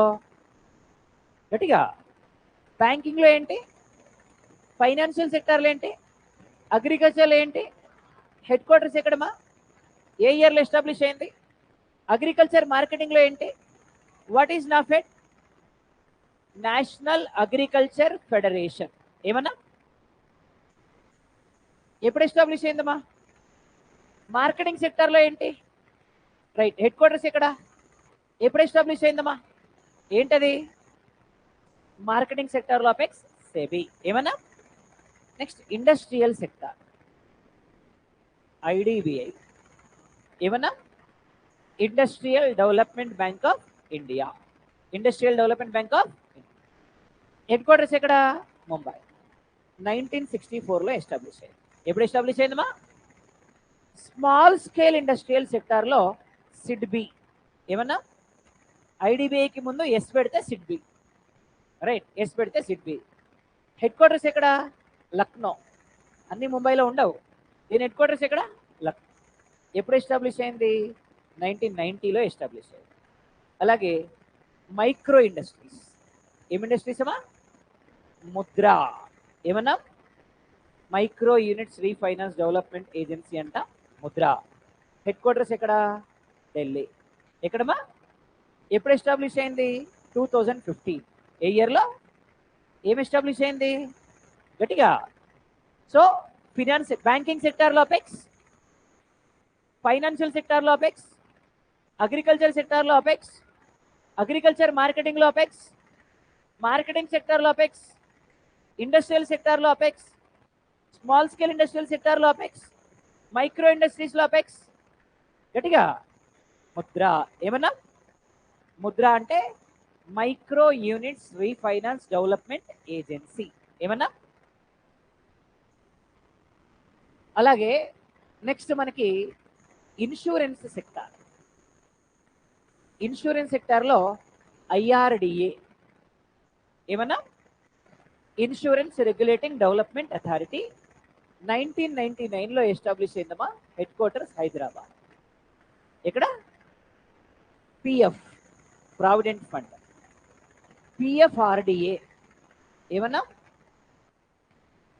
[SPEAKER 1] గట్టిగా బ్యాంకింగ్లో ఏంటి? ఫైనాన్షియల్ సెక్టార్లో ఏంటి? అగ్రికల్చర్లో ఏంటి? హెడ్ క్వార్టర్స్ ఎక్కడమ్మా? ఏ ఇయర్లో ఎస్టాబ్లిష్ అయింది? అగ్రికల్చర్ మార్కెటింగ్లో ఏంటి? What is NAFED? National agriculture federation. ఏమన్నా? ఎప్పుడు ఎస్టాబ్లిష్ అయిందమ్మా? మార్కెటింగ్ సెక్టార్లో ఏంటి? రైట్. హెడ్ క్వార్టర్స్ ఎక్కడ? ఎప్పుడు ఎస్టాబ్లిష్ అయిందమ్మా? ఏంటది? మార్కెటింగ్ సెక్టార్లో అపెక్స్ సెబీ. ఏమన్నా? Next industrial sector, IDBI. ఏమన్నా? Industrial development bank of India. Headquarters ఎక్కడ? ముంబై. 1964లో ఎస్టాబ్లిష్ అయింది. ఎప్పుడు ఎస్టాబ్లిష్ అయిందమ్మా? స్మాల్ స్కేల్ ఇండస్ట్రియల్ సెక్టార్లో సిడ్బి. ఏమన్నా? ఐడిబిఐకి ముందు ఎస్ పెడితే సిడ్బి. రైట్. ఎస్ పెడితే సిడ్బి. హెడ్ క్వార్టర్స్ ఎక్కడ? లక్నో. అన్ని ముంబైలో ఉండవు. దీని హెడ్ క్వార్టర్స్ ఎక్కడ? లక్నో. ఎప్పుడు ఎస్టాబ్లిష్ అయింది? 1990లో ఎస్టాబ్లిష్ అయింది. అలాగే మైక్రో ఇండస్ట్రీస్. ఏం ఇండస్ట్రీస్ అమ్మా? ముద్రా. ఏమన్నా? Micro units refinance development agency అంట, ముద్రా. హెడ్ క్వార్టర్స్ ఎక్కడ? ఢిల్లీ. ఎక్కడమ్మా? ఎప్పుడు ఎస్టాబ్లిష్ అయింది? 2015. ఏ ఇయర్లో? ఏం ఎస్టాబ్లిష్ అయింది? గట్టిగా. సో బ్యాంకింగ్ సెక్టార్లో అపెక్స్, ఫైనాన్షియల్ సెక్టార్లో అపెక్స్, అగ్రికల్చర్ సెక్టార్లో అపెక్స్, అగ్రికల్చర్ మార్కెటింగ్లో అపెక్స్, మార్కెటింగ్ సెక్టార్లో అపెక్స్, ఇండస్ట్రియల్ సెక్టార్లో అపెక్స్, స్మాల్ స్కేల్ ఇండస్ట్రియల్ సెక్టార్లో అపెక్స్, మైక్రో ఇండస్ట్రీస్లో అపెక్స్. గట్టిగా ముద్రా. ఏమన్నా? ముద్రా అంటే micro units refinance development agency. ఏమన్నా? అలాగే నెక్స్ట్ మనకి ఇన్సూరెన్స్ సెక్టార్లో ఐఆర్డిఏ. ఏమన్నా? Insurance regulating development authority. 1999లో ఎస్టాబ్లిష్ అయిందమ్మా. Headquarters Hyderabad. ఎక్కడ? PF, provident fund. పిఎఫ్ఆర్డిఏ. ఏమన్నా?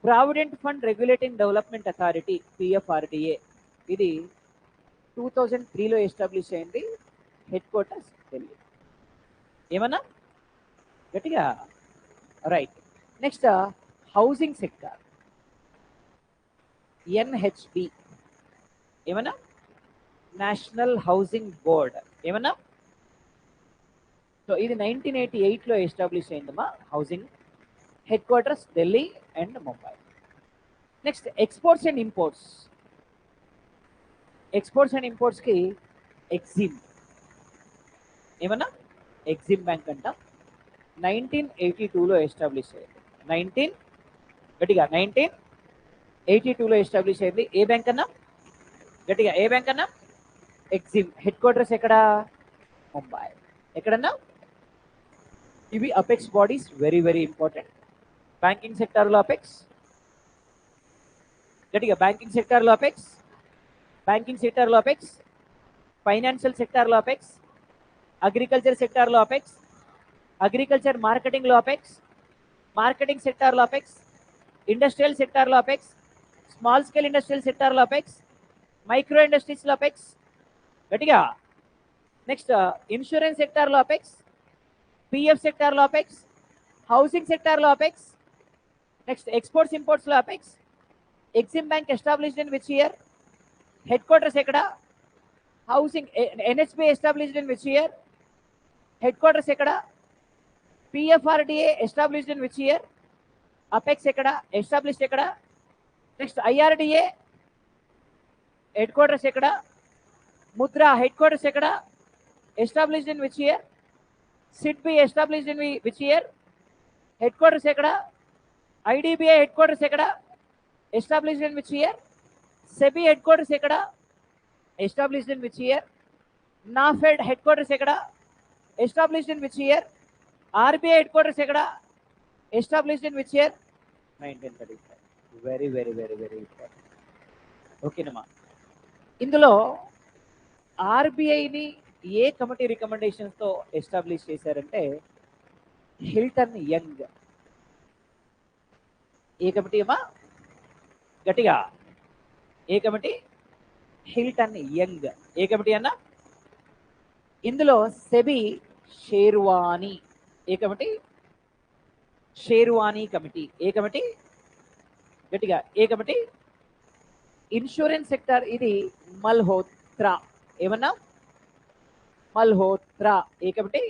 [SPEAKER 1] Provident fund regulating development authority, PFRDA. ఇది 2003లో ఎస్టాబ్లిష్ అయింది. Headquarters Delhi. ఏమన్నా? గట్టిగా. Right. Next housing sector, NHB ఏమన్నా, నేషనల్ హౌసింగ్ బోర్డ్ ఏమన్నా. సో ఇది 1988లో ఎస్టాబ్లిష్ అయిందమ్మా housing. Headquarters Delhi and Mumbai. Next exports and imports. Exports and ఇంపోర్ట్స్కి ఎగ్జిమ్ ఏమన్నా, ఎగ్జిమ్ బ్యాంక్ అంట. 1982లో ఎస్టాబ్లిష్ అయింది. గట్టిగా 1982లో ఎస్టాబ్లిష్ అయింది. ఏ బ్యాంక్ అన్నా, గట్టిగా ఏ బ్యాంక్ అన్నా, ఎగ్జిమ్. హెడ్ క్వార్టర్స్ ఎక్కడ, ముంబై. ఎక్కడన్నా. ఇవి apex bodies, very very important. Banking సెక్టార్లో అపెక్స్, గట్టిగా బ్యాంకింగ్ సెక్టార్లో అపెక్స్, బ్యాంకింగ్ సెక్టార్లో అపెక్స్, ఫైనాన్షియల్ సెక్టార్లో అపెక్స్, అగ్రికల్చర్ సెక్టార్లో అపెక్స్, అగ్రికల్చర్ మార్కెటింగ్లో అపెక్స్, మార్కెటింగ్ సెక్టార్లో అపెక్స్, ఇండస్ట్రియల్ సెక్టార్లో అపెక్స్, స్మాల్ స్కేల్ ఇండస్ట్రియల్ సెక్టార్లో అపెక్స్, మైక్రో ఇండస్ట్రీస్లో అపెక్స్. గట్టిగా. నెక్స్ట్ ఇన్సూరెన్స్ సెక్టార్లో అపెక్స్, పిఎఫ్ సెక్టార్లో అపెక్స్, హౌసింగ్ సెక్టార్లో అపెక్స్. నెక్స్ట్ ఎక్స్పోర్ట్స్ ఇంపోర్ట్స్లో apex. EXIM bank established in which year? Headquarters ఎక్కడ? Housing. NHB established in which year? Headquarters ఎక్కడ? PFRDA established in which year? Apex ఎక్కడ? Established ఎక్కడ? Next IRDA headquarters ఎక్కడ? MUDRA headquarters ఎక్కడ? Established in which year? SIDBI established in which year? Headquarters ఎక్కడ? IDBI headquarters ఎక్కడ? Established in which year? SEBI headquarters ఎక్కడ? Established in which year? NAFED headquarters ఎక్కడ? Established in which year? RBI head quarters ఎక్కడ? Established in which year? 1935. Very very very very important. ఓకేనమ్మా. ఇందులో ఆర్బీఐని ఏ committee రికమెండేషన్స్తో establish చేశారంటే Hilton Young. ఏ కమిటీ అమ్మా? గట్టిగా ఏ కమిటీ? Hilton Young. ఏ కమిటీ అన్నా? ఇందులో సెబీ షేర్వానీ. ఏ కమిటీ? షేర్వానీ కమిటీ. ఏ కమిటీ? గట్టిగా ఏ కమిటీ? ఇన్సూరెన్స్ సెక్టార్ ఇది మల్హోత్రా. ఏమన్నా? మల్హోత్రా. ఏ కమిటీ?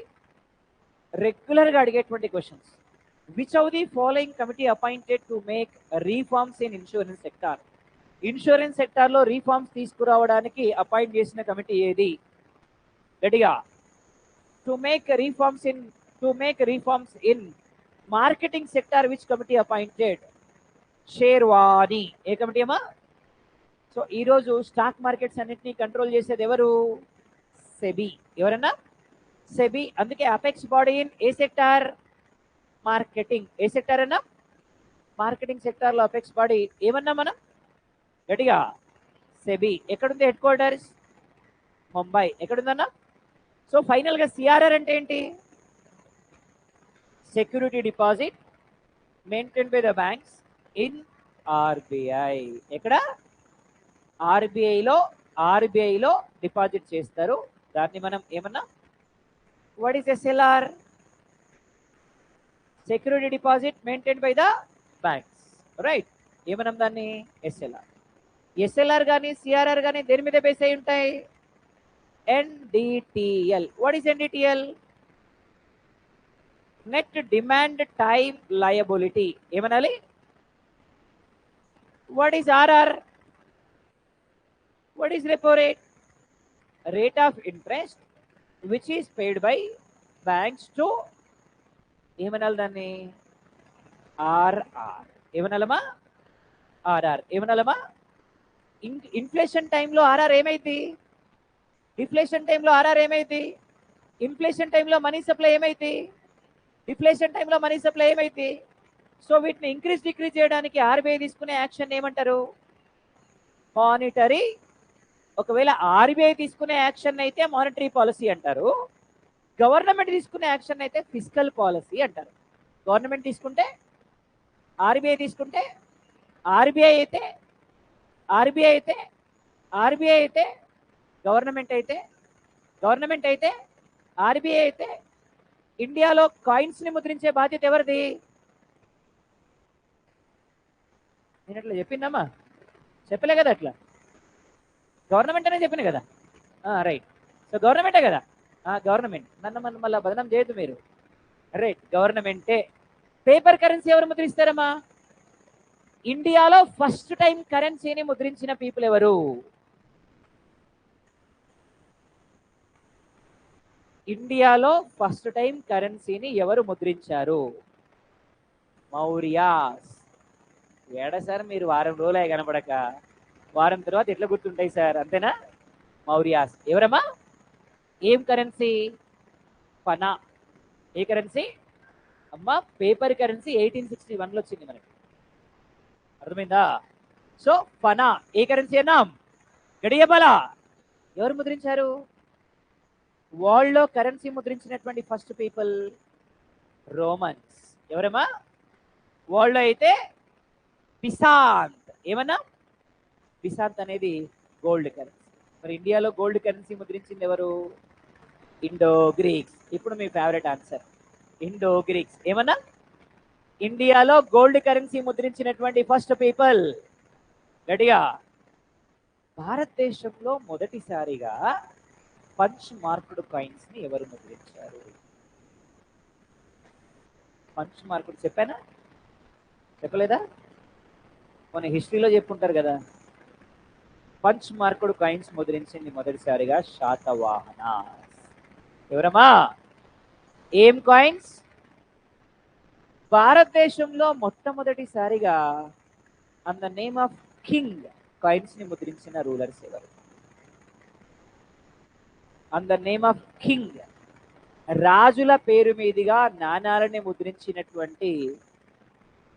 [SPEAKER 1] రెగ్యులర్గా అడిగేటువంటి questions. Which of the following committee appointed to make reforms in insurance sector? Insurance సెక్టార్లో రీఫార్మ్స్ తీసుకురావడానికి అపాయింట్ చేసిన కమిటీ ఏది? గట్టిగా. To make reforms in marketing sector which committee appointed? Sherwani. ఏ కమిటీ అమ్మా? సో ఈరోజు స్టాక్ మార్కెట్స్ అన్నింటినీ కంట్రోల్ చేసేది ఎవరు? సెబీ. ఎవరన్నా? సెబీ. అందుకే apex body in a sector? Marketing. A sector అన్నా? మార్కెటింగ్ సెక్టార్లో అపెక్స్ బాడీ ఏమన్నా మనం? గట్టిగా సెబీ. ఎక్కడుంది హెడ్ క్వార్టర్స్? ముంబై. ఎక్కడుందన్నా? సో ఫైనల్గా సిఆర్ఆర్ అంటే ఏంటి? Security deposit maintain by the banks in RBI. ఎక్కడ? ఆర్బీఐలో డిపాజిట్ చేస్తారు. దాన్ని మనం ఏమన్నా? What is SLR? Security deposit maintain by the banks. Right. ఏమనం దాన్ని? ఎస్ఎల్ఆర్. ఎస్ఎల్ఆర్ కానీ సిఆర్ఆర్ కానీ దేని మీద బేస్ అయి ఉంటాయి? NDTL. What is NDTL? Net demand time liability. ఏమనాలి? What is RR? What is repo rate? Rate of interest which is paid by banks to ఏమనాలి దాన్ని? ఆర్ఆర్. ఏమనాలమ్మా? ఆర్ఆర్. ఏమనాలమ్మా? ఇన్ఫ్లేషన్ టైంలో ఆర్ఆర్ ఏమైంది? డిఫ్లేషన్ టైంలో ఆర్ఆర్ ఏమైంది? ఇన్ఫ్లేషన్ టైంలో మనీ సప్లై ఏమైంది? డిఫ్లేషన్ టైంలో మనీ సప్లై ఏమైంది? సో వీటిని ఇంక్రీజ్ డిక్రీజ్ చేయడానికి ఆర్బీఐ తీసుకునే యాక్షన్ ఏమంటారు? మానిటరీ. ఒకవేళ ఆర్బీఐ తీసుకునే యాక్షన్ అయితే మానిటరీ పాలసీ అంటారు. గవర్నమెంట్ తీసుకునే యాక్షన్ అయితే ఫిస్కల్ పాలసీ అంటారు. గవర్నమెంట్ తీసుకుంటే ఆర్బీఐ తీసుకుంటే ఆర్బీఐ అయితే గవర్నమెంట్ అయితే ఆర్బీఐ అయితే ఇండియాలో కాయిన్స్ ని ముద్రించే బాధ్యత ఎవరిది? నేను అట్లా చెప్పిందమ్మా, చెప్పలే కదా అట్లా, గవర్నమెంట్ అనే చెప్పిన కదా. రైట్, సో గవర్నమెంటే కదా. గవర్నమెంట్, నన్ను మళ్ళీ బదనం చేయొద్దు మీరు. రైట్, గవర్నమెంటే. పేపర్ కరెన్సీ ఎవరు ముద్రిస్తారమ్మా? ఇండియాలో ఫస్ట్ టైం కరెన్సీని ముద్రించిన పీపుల్ ఎవరు? ఇండియాలో ఫస్ట్ టైం కరెన్సీని ఎవరు ముద్రించారు? మౌర్యాస్. ఏడా సార్ మీరు వారం రోజులే కనపడక, వారం తర్వాత ఎట్లా గుర్తుంటాయి సార్, అంతేనా? మౌర్యాస్. ఎవరమ్మా? ఏం కరెన్సీ? పనా. ఏ కరెన్సీ అమ్మా? పేపర్ కరెన్సీ 1861లో వచ్చింది మనకి, అర్థమైందా? సో పనా ఏ కరెన్సీ అన్నా? గడియబల. ఎవరు ముద్రించారు? వరల్డ్ లో కరెన్సీ ముద్రించినటువంటి ఫస్ట్ పీపుల్ రోమన్స్. ఎవరమ్మా? వరల్డ్ లో అయితే బిసాంత్. ఏమన్నా? బిసాంత్ అనేది గోల్డ్ కరెన్సీ. మరి ఇండియాలో గోల్డ్ కరెన్సీ ముద్రించింది ఎవరు? Indo Greeks. ఇప్పుడు మీ ఫేవరెట్ ఆన్సర్, ఇండో గ్రీక్స్. ఏమన్నా? ఇండియాలో గోల్డ్ కరెన్సీ ముద్రించినటువంటి ఫస్ట్ పీపుల్. గట్టిగా. భారతదేశంలో మొదటిసారిగా పంచ్ మార్కుడు కాయిన్స్ ని ఎవరు ముద్రించారు? పంచ్ మార్కుడు చెప్పానా? చెప్పలేదా? మన హిస్టరీలో చెప్పుకుంటారు కదా. పంచ్ మార్కుడు కాయిన్స్ ముద్రించింది మొదటిసారిగా శాతవాహన. ఎవరమ్మా? ఏం కాయిన్స్? భారతదేశంలో మొట్టమొదటిసారిగా on the name of king coins ని ముద్రించిన రూలర్స్ ఎవరు? On the name of king, రాజుల పేరు మీదుగా నాణాలని ముద్రించినటువంటి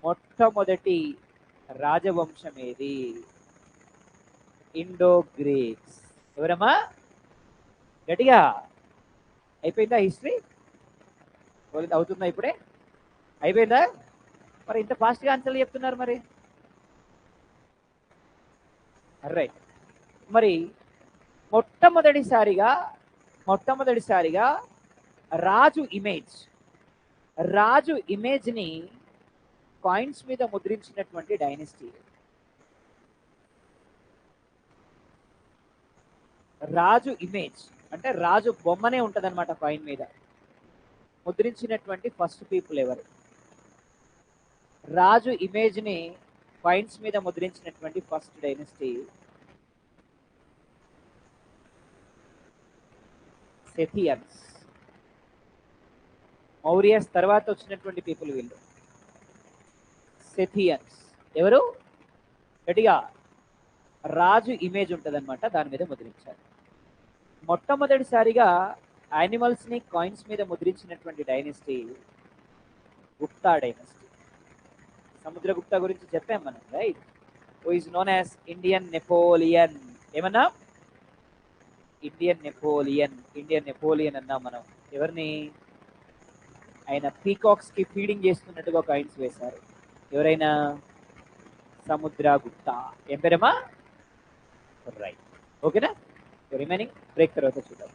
[SPEAKER 1] మొట్టమొదటి రాజవంశం ఏది? Indo Greeks. ఎవరమ్మా? గట్టిగా. అయిపోయిందా హిస్టరీ? అవుతుందా ఇప్పుడే? అయిపోయిందా? మరి ఇంత ఫాస్ట్గా ఆన్సర్లు చెప్తున్నారు మరి. రైట్. మరి మొట్టమొదటిసారిగా రాజు ఇమేజ్ ని కాయిన్స్ మీద ముద్రించినటువంటి డైనెస్టీ. రాజు ఇమేజ్ అంటే రాజు బొమ్మనే ఉంటదన్నమాట కాయిన్ మీద. ముద్రించినటువంటి ఫస్ట్ పీపుల్ ఎవరు? రాజు ఇమేజ్ ని కాయిన్స్ మీద ముద్రించినటువంటి ఫస్ట్ డైనెస్టీ సెథియన్స్. మౌరియస్ తర్వాత వచ్చినటువంటి పీపుల్ వీళ్ళు, సెథియన్స్. ఎవరు? గట్టిగా. రాజు ఇమేజ్ ఉంటదన్నమాట, దాని మీద ముద్రించారు. మొట్టమొదటిసారిగా యానిమల్స్ ని కాయిన్స్ మీద ముద్రించినటువంటి డైనెస్టీ గుప్తా డైనెస్టీ. సముద్రగుప్త గురించి చెప్పాం మనం, right? Who is known as Indian Napoleon. ఏమన్నా? ఇండియన్ నెపోలియన్ అన్నాం మనం. ఎవరిని? ఆయన పీకాక్స్ కి ఫీడింగ్ చేస్తున్నట్టుగా కాయిన్స్ వేశారు. ఎవరైనా? సముద్రగుప్త. ఏం పేరమ్మా? రైట్. ఓకేనా? రిమైనింగ్ బ్రేక్ తర్వాత చూద్దాం.